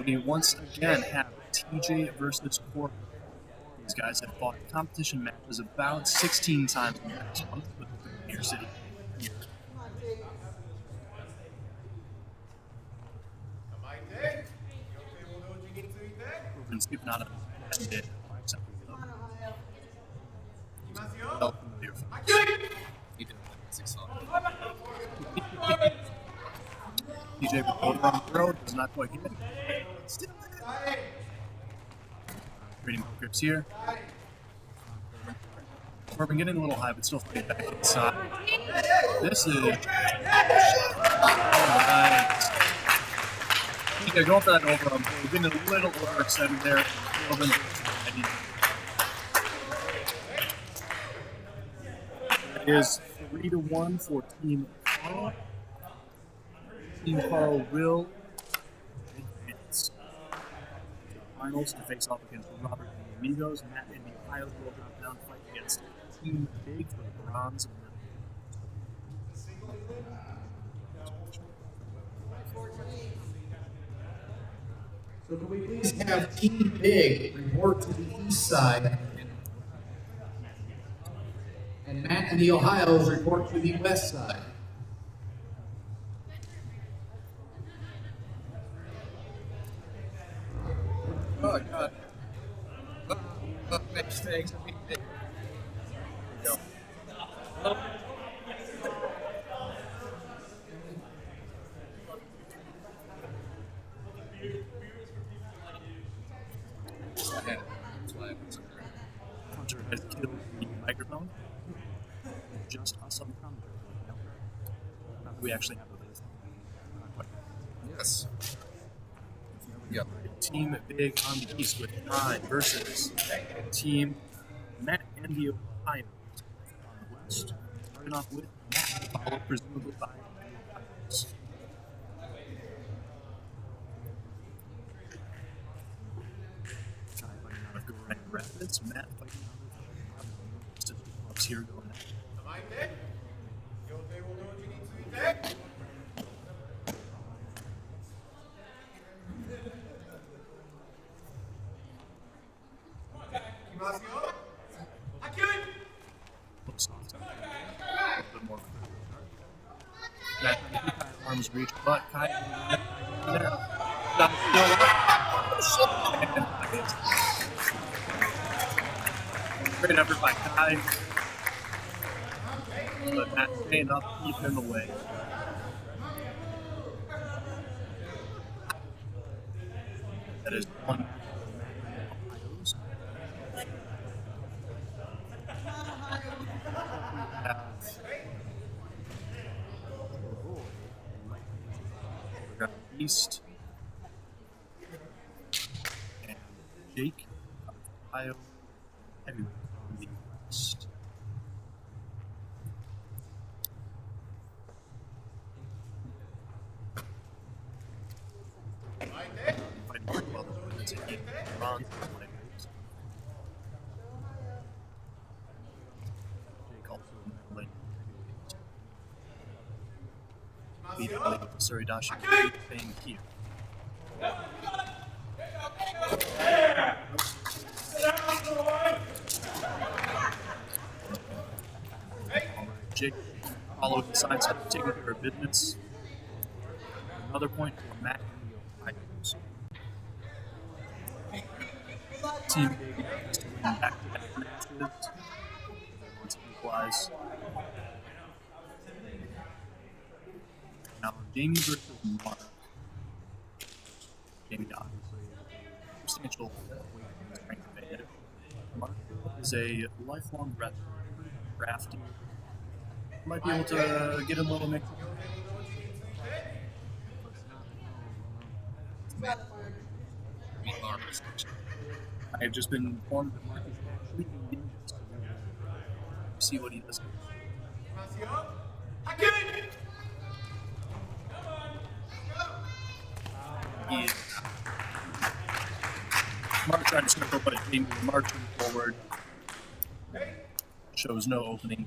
We once again have TJ versus Corbin. These guys have fought competition matches about 16 times in the past month with the New City. Corbin's skipping out of it. TJ with over on the road does not quite get it. Creating more grips here. Corbin getting a little high, but still fighting back inside. This is alright. TJ going for that overarm. We're getting a little overextended there. Corbin. It is 3-1 for Team Carl. Team Carl will advance to the finals to face off against Robert and the Amigos. Matt and the Ohio will drop down to fight against Team Big for the bronze and So can we please have Team Big report to the east side, and Matt and the Ohios report to the west side. Oh, God. Thanks. we actually have a list. Yes. Yep. Team Big on the East with Kai versus Team Matt and the Ohio on the West. Starting off with Matt, followed presumably by the Ohio's. Kai fighting out of Grand Rapids. Matt fighting out of just a few clubs here going at it. Am I dead? You okay? We'll do what you need to do, dead? Arms reach, but Kai there. Great effort by Kai, but Matt staying up, keeping him away. That is one. East and Jake of Ohio heavyweight on the West. Fighting pretty well this one. Taking bronze on the lightweight. Jake also middleweight heavyweight. Beat Ellie with the Suridashi thing here. Jake following the signs of taking care of business. Another point for Matt and the Ohio's. Team Big is to win back-to-back matches. They want to equalize. Now, Jamie versus Mark. Jamie obviously substantial weight and strength advantage. Mark is a lifelong wrestler, crafty. Might be able to get him a little mix. I have just been informed that Mark is actually a ninja, so we'll see what he does. Yeah. Mark trying to circle, but Jamie marching forward. Shows no opening.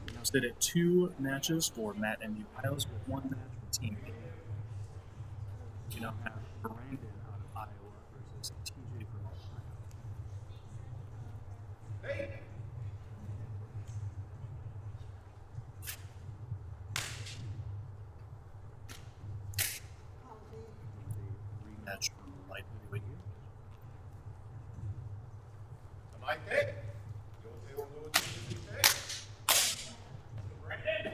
We now sit at 2 matches for Matt and the Ohio's, with 1 match for Team A. We now have Brandon out of Iowa versus TJ from Ohio. Rematch from the light heavyweight. Am I dead? You okay? We'll do what you need to do, dead? Brandon!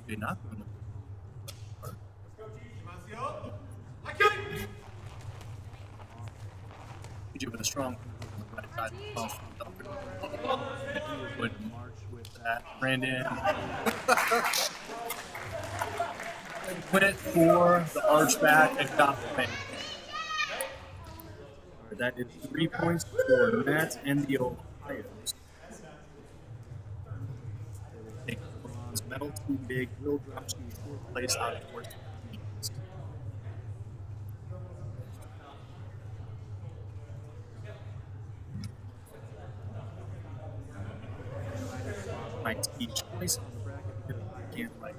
TJ not going to. Let's go, TJ. I killed him! TJ with a strong on the right side of the Doctor. Would march with that. Brandon. Put it for the arch back and got the pin. That is 3 points for Matt and the Ohio's. They will take the bronze medal. Team Big will drop to 4th place out of 4th. Points each place on the bracket because I can't write.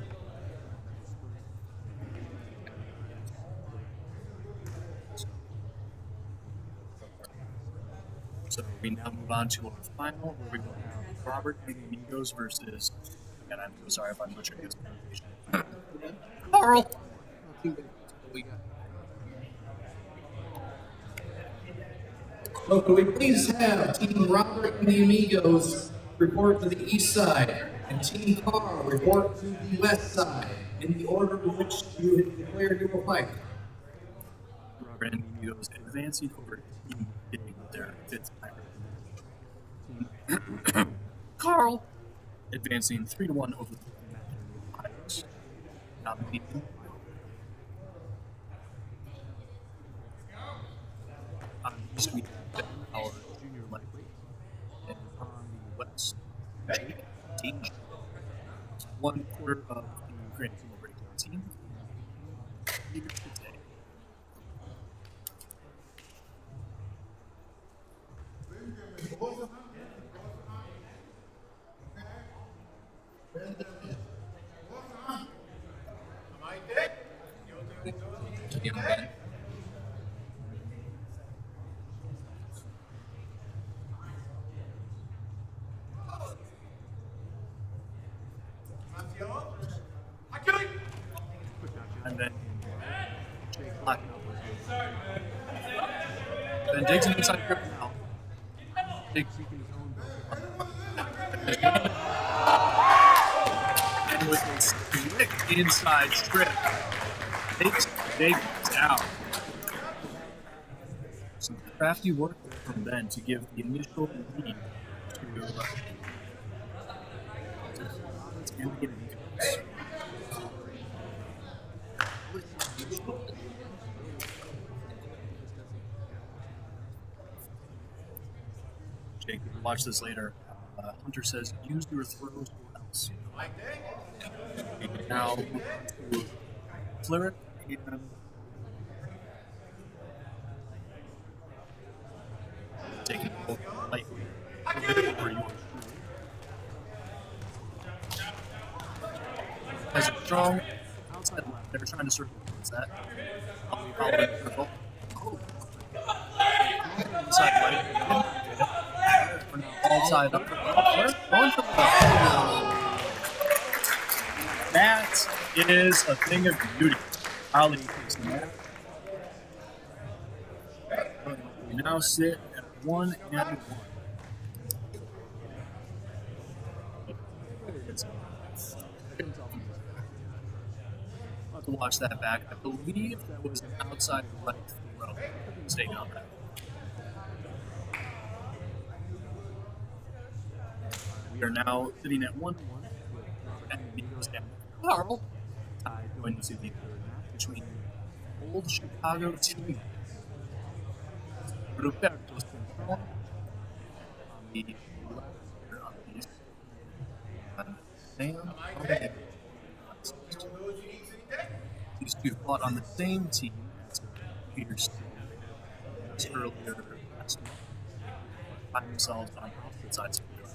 So we now move on to our final, where we will have Robert and the Amigos versus, and I'm so sorry if I'm butchering his pronunciation. Carl! So could we please have Team Robert and the Amigos report to the east side, and Team Carl report to the west side, in the order in which you have declared you will fight. Robert and the Amigos advancing over Team Big with their 5th title. Carl advancing 3-1 over the Lions. Now beating on the East, we have our junior lightweight, and on the West, Danger. 1/4 of the Grand Sumo Breakdown team. Here today. Young Ben. And then Black. Then digs an inside grip now. Dig seeking his own. And with a quick inside strip, takes Jacobs out. Some crafty work from Ben to give the initial lead to and get it. Jake, watch this later. Hunter says, use your throws or else. Now, to Flirt and taking it lightly. Has a strong outside left. They're trying to circle towards that. Follow the circle. Inside right. We're now all tied up. Going for the That is a thing of beauty. Ali takes the net. We now sit at 1-1. I'll have to watch that back. I believe that was an outside right throw. Mistaken on that. We are now sitting at 1-1. And he goes down. Carl. Going to see the third match between Old Chicago team. Roberto Central on the left, or on the east. And Sam on the west. These two fought on the same team as Peter Steele earlier last month. Find themselves on opposite sides of the field.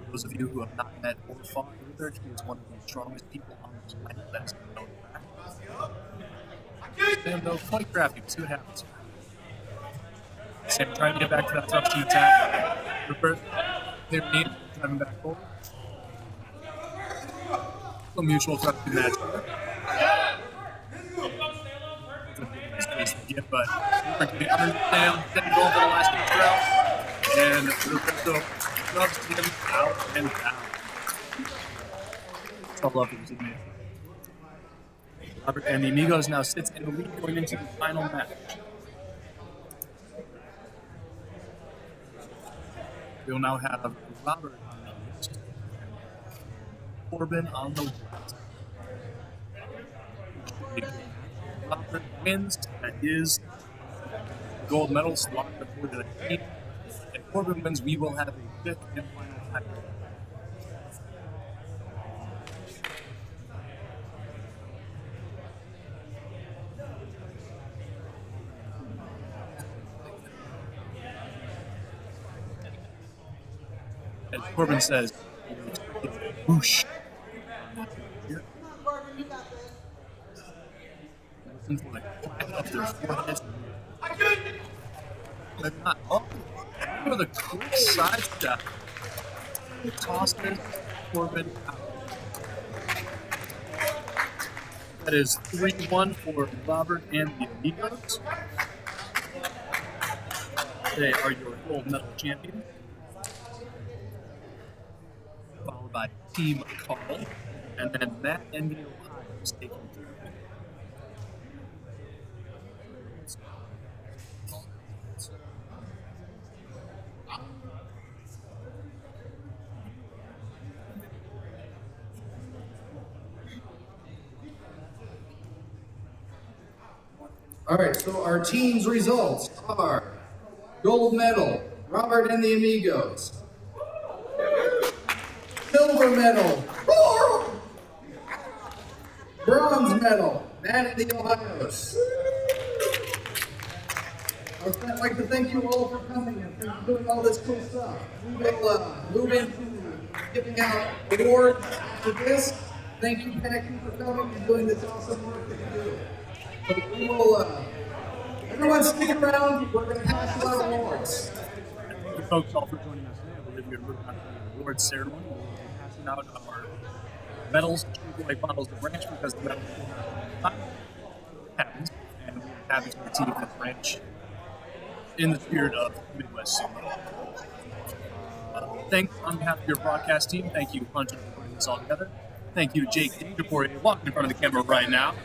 For those of you who have not met or fought Luther, he is one of the strongest people on the planet that is known back. Sam, though, quite crafty. We'll see what happens. Sam trying to get back to that tough team attack. Rupert, their knee, driving back forward. A mutual thrust in that. But Rupert getting under Sam, getting going for the last two round. And Roberto rubs him out and down. I love it, isn't it? Robert and the Amigos now sits in the lead going into the final match. We'll now have Robert on the east and Corbin on the west. Robert wins. That is gold medal slot before the team. If Corbin wins, we will have a fifth and final title. As Corbin says, whoosh. Listen for the clap of their foreheads. But not up. For the cool side step. Tosses Corbin out. That is 3-1 for Robert and the Amigos. They are your gold medal champions. Followed by Team Carl, and then Matt and the Ohio is taking through. All right, so our team's results are gold medal, Robert and the Amigos. Silver medal, bronze medal, Matt and the Ohayos. I'd like to thank you all for coming and for doing all this cool stuff. We will move into giving out awards after this. Thank you, Becky, for coming and doing this awesome work that you do. So we will, everyone stick around. We're going to pass you out awards. Thank you folks all for joining us today. I believe we're moving on to the awards ceremony. We'll be passing out our medals, like bottles of ranch, because the medals happens, and we happen to be a team of ranch in the spirit of Midwest Sumo. Thanks on behalf of your broadcast team. Thank you, Hunter, for putting this all together. Thank you, Jake, for walking in front of the camera right now.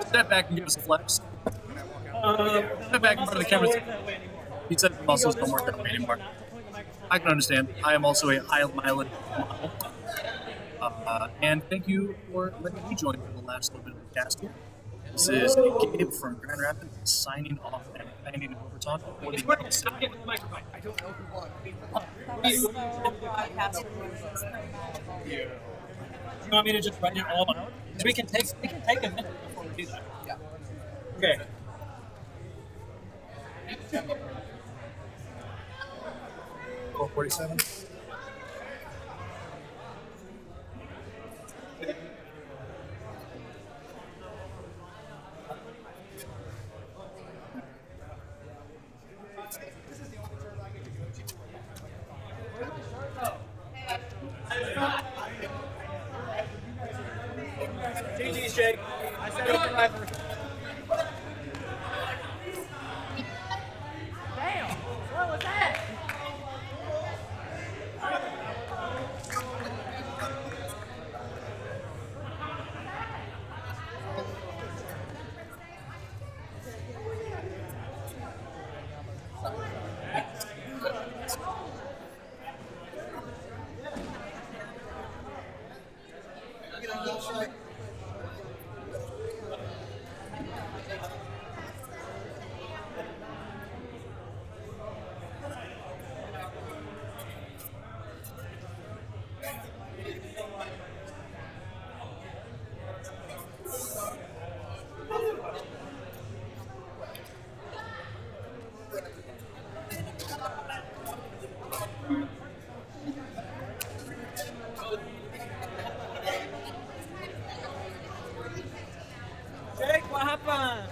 Step back and give us a flex. Step back in front of the camera. He said the muscles don't work that way anymore. I can understand. I am also a high mileage model. And thank you for letting me join for the last little bit of the cast here. This is Gabe from Grand Rapids signing off and handing it over to Tom for the microphone. I don't know who won. That was so broadcast. Do you want me to just write it all out? Because we can take a minute before we do that. Yeah. Okay. 447. GG's, Jake. I said it was driver. Damn, what was that? Jake, what happened?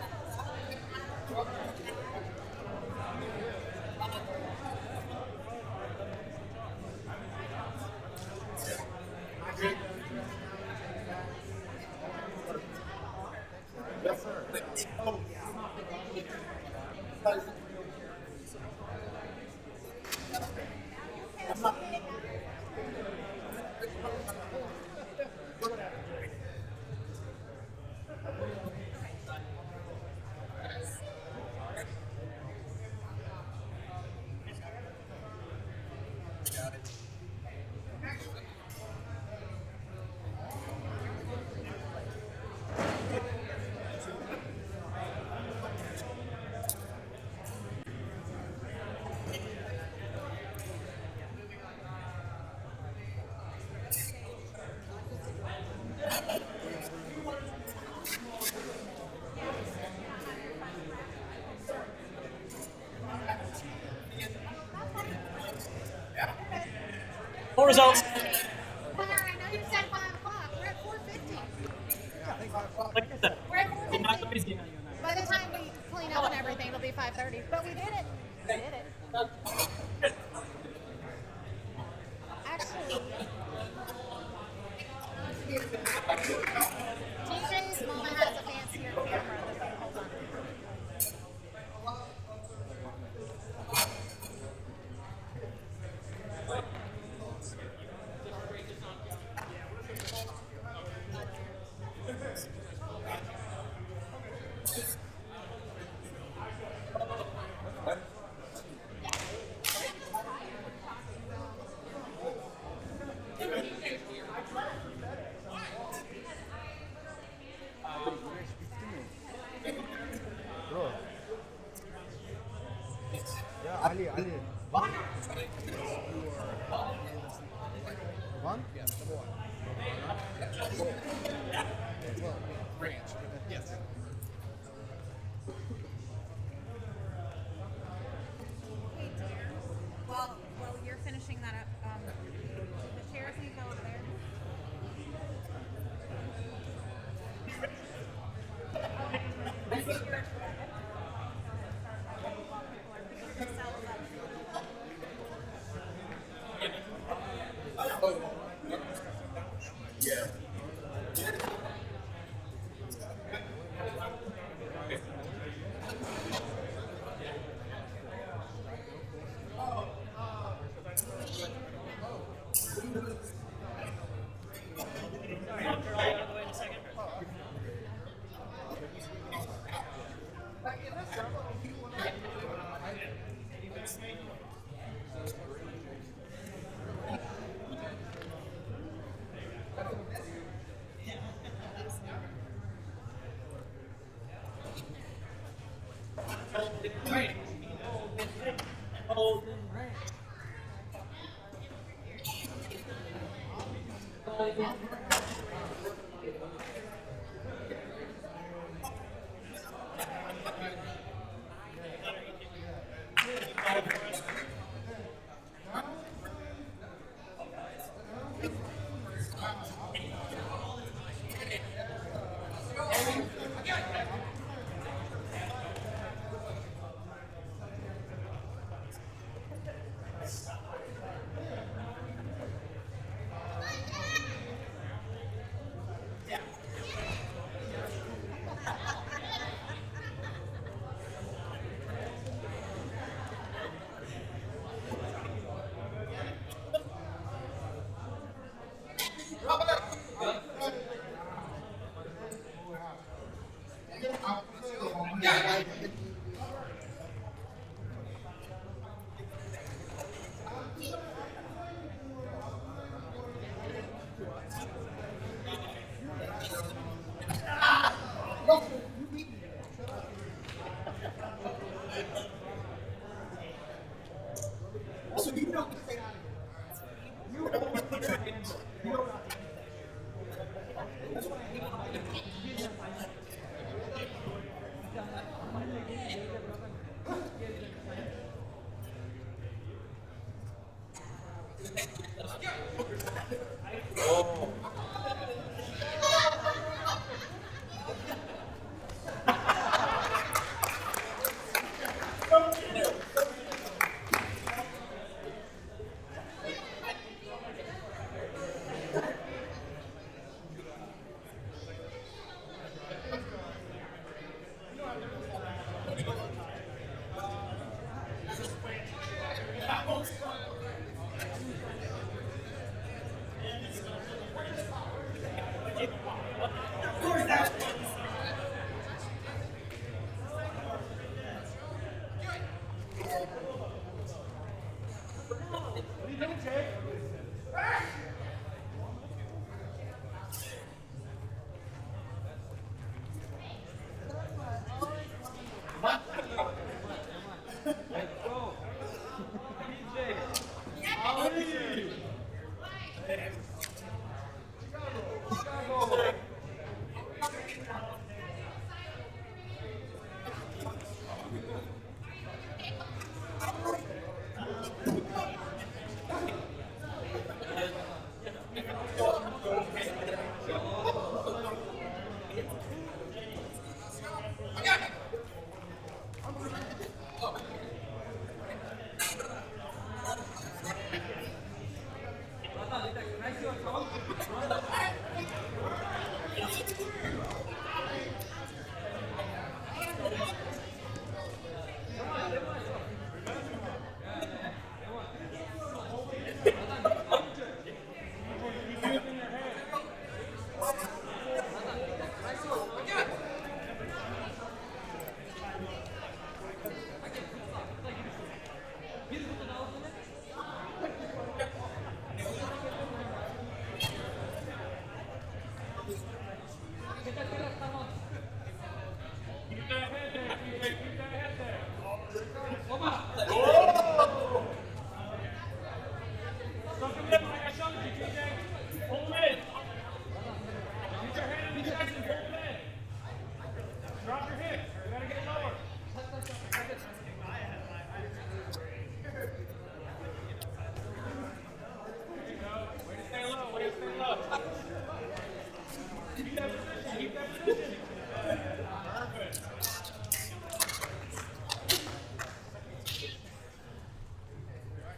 Yes, sir. Full results. I know you said 5 o'clock. We're at 4:50. Like I said, We're at I'm not 4:50. crazy. By the time we clean up and everything, it'll be 5:30. But we did it. We did it. Actually, TJ's mama has a fancier camera than hold on. Ali. One? One? Yes, number one. Well, ranch. Yes. Hey, dear. While you're finishing that up, the chairs need to go over there.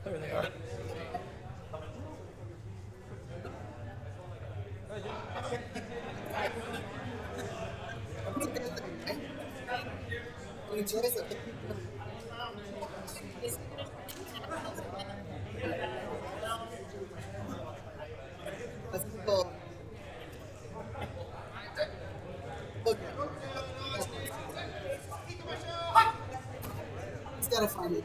There they are. He's gotta find it.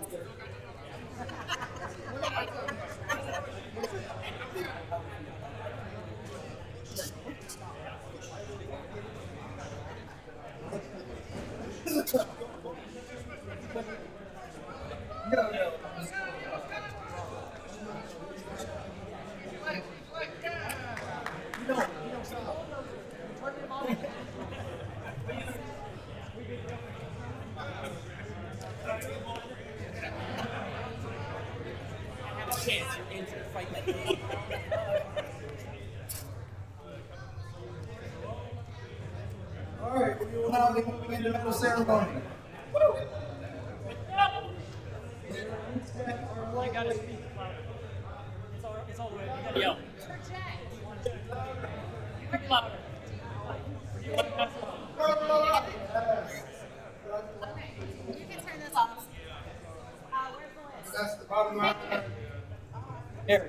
All right, we will now be moving into medal ceremony. You gotta speak louder. It's all the way. You gotta yell. Speak louder. You can turn this off. Where's the list? That's the bottom line. Here.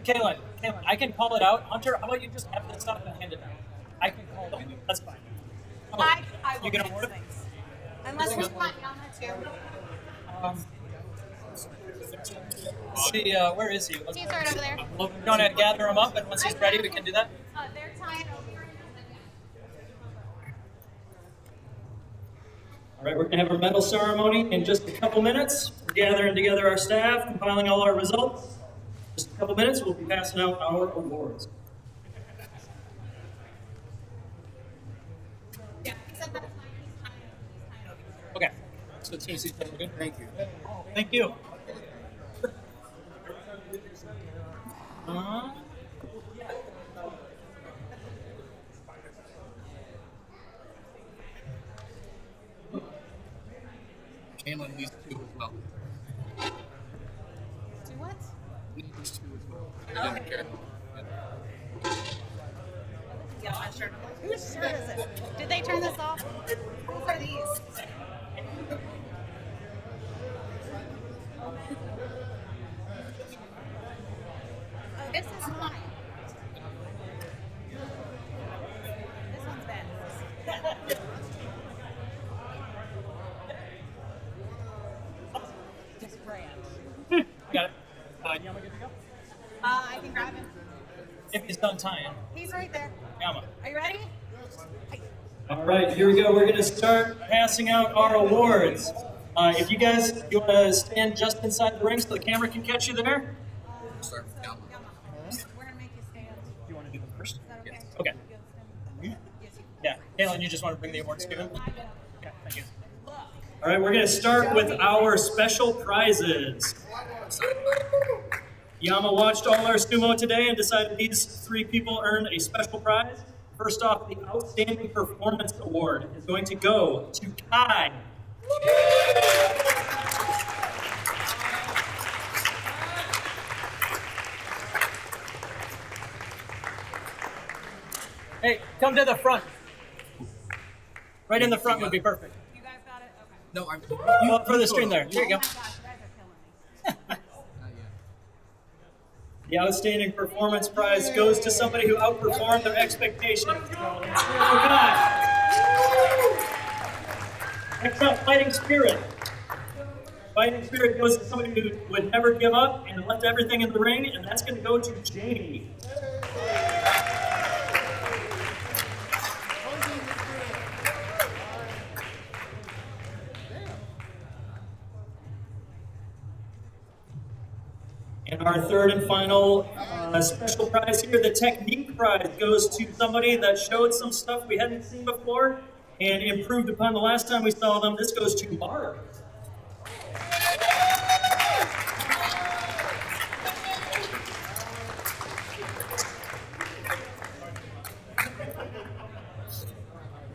Kaylin, I can call it out. Hunter, how about you just have this stuff and hand it down? I can call it out. That's fine. I will You gonna fix work? things. Unless we want Yama too. See, where is he? He's right over there. We're going to gather him up, and once he's ready, we can do that. They're tying over here. All right, we're going to have our medal ceremony in just a couple minutes. We're gathering together our staff, compiling all our results. Just a couple minutes, we'll be passing out our awards. Yeah, he said that's fine. He's tying over here. Okay, so it seems he's doing good. Thank you. Thank you. Cameron needs two as well. Do what? We need these two as well. Okay. Yeah, my shirt. Whose shirt is it? Did they turn this off? Whose are these? Oh, this is mine. This one's Ben's. Just brand. Got it. Yama, good to go? I can grab him. If he's done tying. He's right there. Yama. Are you ready? All right, here we go. We're going to start passing out our awards. If you guys, you want to stand just inside the ring so the camera can catch you there? Start with Yama. We're gonna make you stand. You want to do them first? Is that okay? Okay. Yes, you. Yeah. Kaylin, you just want to bring the awards to him? Okay, thank you. All right, we're going to start with our special prizes. Yama watched all our sumo today and decided these three people earned a special prize. First off, the Outstanding Performance Award is going to go to Kai. Hey, come to the front. Right in the front would be perfect. You guys got it? Okay. No, I'm. You up for the screen there. Here you go. Oh my gosh, you guys are killing me. Not yet. The Outstanding Performance Prize goes to somebody who outperformed their expectations. Kai. Next up, Fighting Spirit. Fighting Spirit goes to somebody who would never give up and left everything in the ring, and that's going to go to Jamie. And our third and final special prize here, the Technique Prize, goes to somebody that showed some stuff we hadn't seen before and improved upon the last time we saw them. This goes to Mark.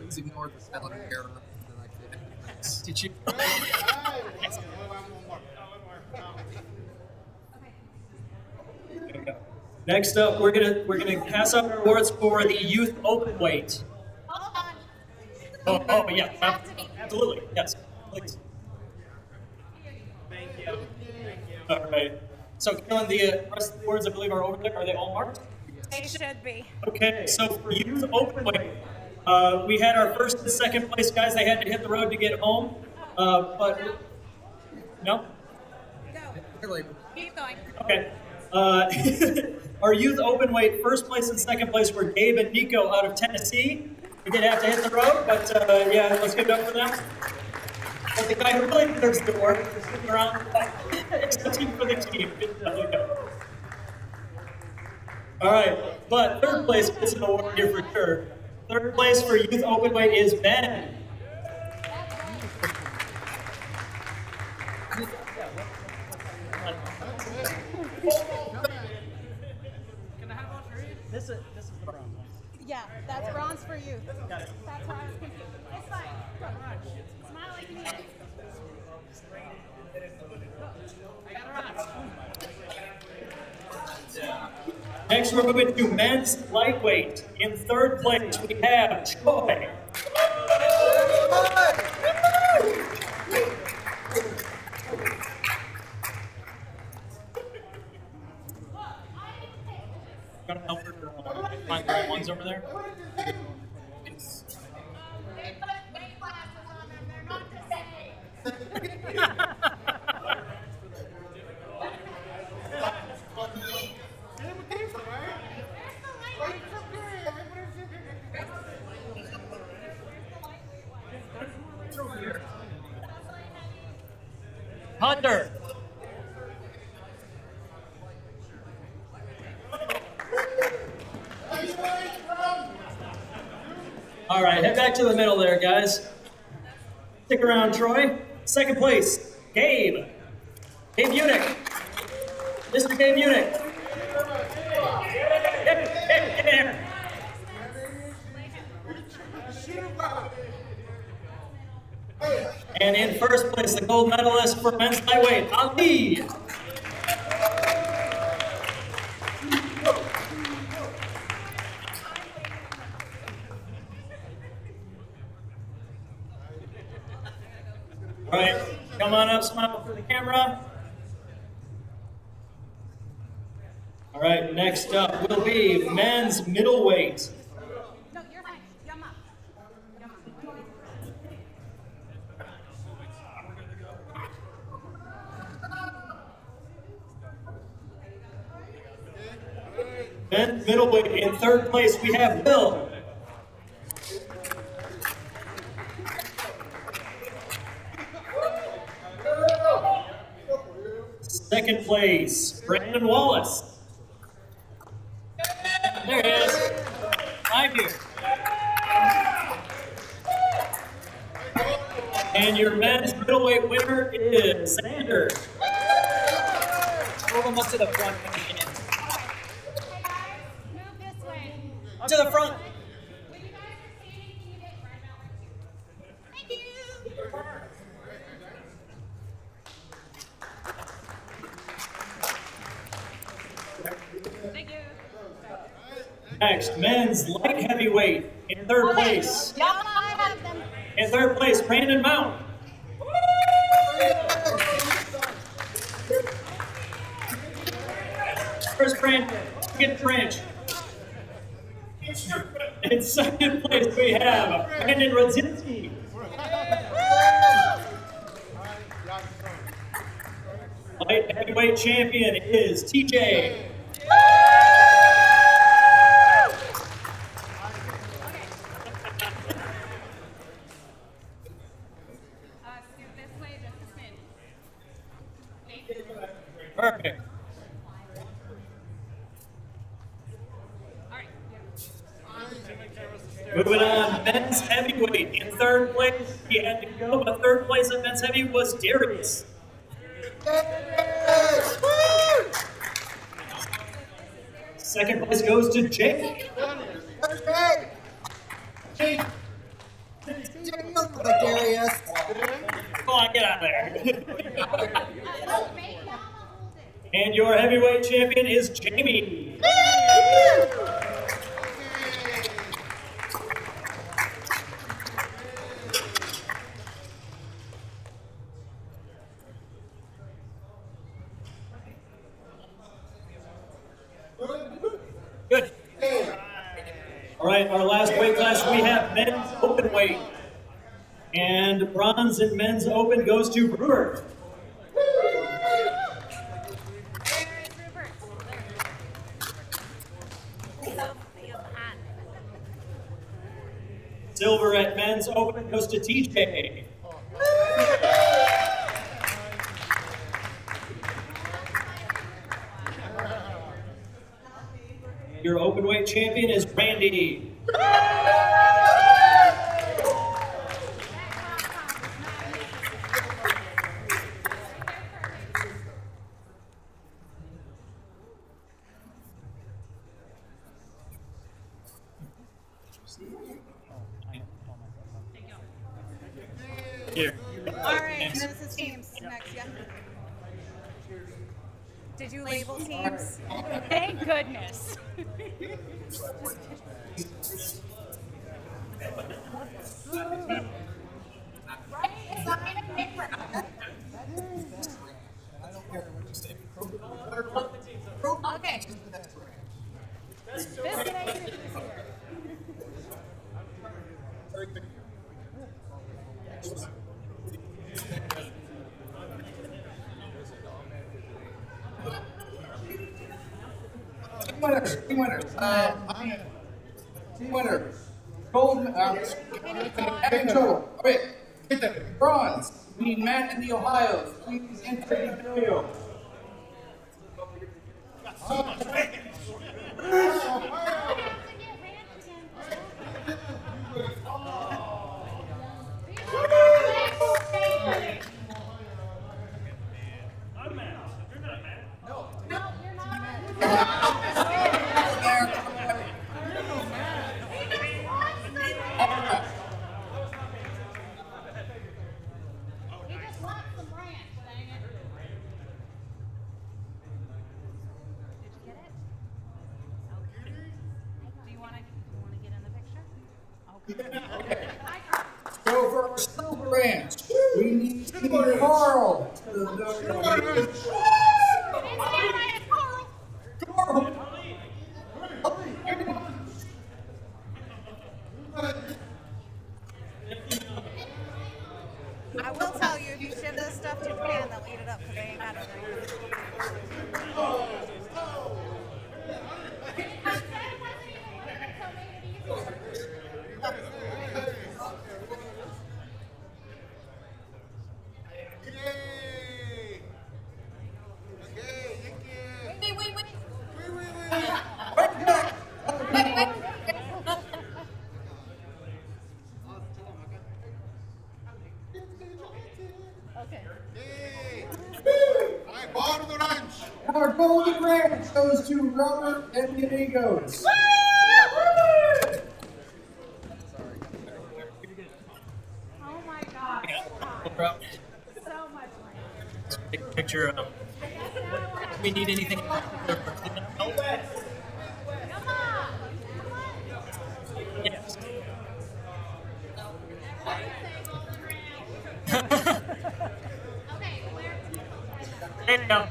Please ignore the spelling error that I did. Did you? Next up, we're gonna pass out our awards for the youth open weight. Hold on. Oh yeah, absolutely, yes, please. Thank you. All right. So, Kellen, the rest of the awards I believe are over there. Are they all marked? They should be. Okay. So for youth open weight, we had our first and second place guys. They had to hit the road to get home, but no. Go. Keep going. Okay. Our youth open weight, first place and second place were Gabe and Nico out of Tennessee. We did have to hit the road, but yeah, let's give it up for them. But the guy who really deserves the award is sitting around. It's the team for the team. All right, but third place gets an award here for sure. Third place for youth open weight is Ben. This is the bronze one. Yeah, that's bronze for you. Got it. That's why I was confused. It's fine. Go. Smile like me. I got it on. Next, we're moving to men's lightweight. In third place, we have Troy. Gonna help her find the right ones over there. They put weight classes on them. They're not the same. Hunter. All right, head back to the middle there, guys. Stick around, Troy. Second place, Gabe. Gabe Unick. Mr. Gabe Unick. Get here. And in first place, the gold medalist for men's lightweight, Ali. All right, come on up, smile for the camera. All right, next up will be men's middleweight. No, you're fine. Yum up. Men's middleweight in third place, we have Bill. Second place, Brandon Wallace. There he is. Thank you. And your men's middleweight winner is Xander. Hold them up to the front. Hey guys, move this way. Up to the front. When you guys are standing, can you get right about right here? Thank you. Thank you. Next, men's light heavyweight in third place. Yum, I have them. In third place, Brandon Mount. First, Brandon, get trench. In second place, we have Brandon Rodzinski. Light heavyweight champion is TJ. Scoot this way just a smidge. Perfect. All right. Moving on, men's heavyweight. In third place, he had to go, but third place in men's heavy was Darius. Second place goes to Jake. Darius. Come on, get out of there. And your heavyweight champion is Jamie. Good. All right, our last weight class, we have men's open weight. And bronze in men's open goes to Brewer. Silver at men's open goes to TJ. Your open weight champion is Randy. Here. All right, Genesis teams next, yeah. Did you label teams? Thank goodness. Okay. Team winners. Team winners. Gold, in total. Okay. Bronze. We need Matt and the Ohayos. Please enter the video. So for our silver ranch, we need Carl. I will tell you, if you ship this stuff to Japan, they'll eat it up because they ain't got it. Our golden ranch goes to Robert and the Amigos. Oh my God. So much money. Take a picture of. Do we need anything? Yes. There you go.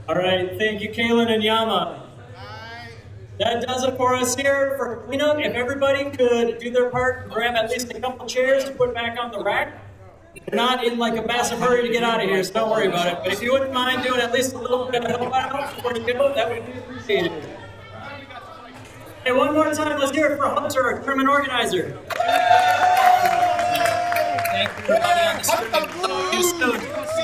All right, thank you, Kaylin and Yama. That does it for us here for cleanup. If everybody could do their part and grab at least a couple chairs to put back on the rack. We're not in like a massive hurry to get out of here, so don't worry about it. But if you wouldn't mind doing at least a little bit of help out before we go, that would be appreciated. Hey, one more time, let's hear it for Hunter, our tournament organizer. Thank you, everybody on the screen.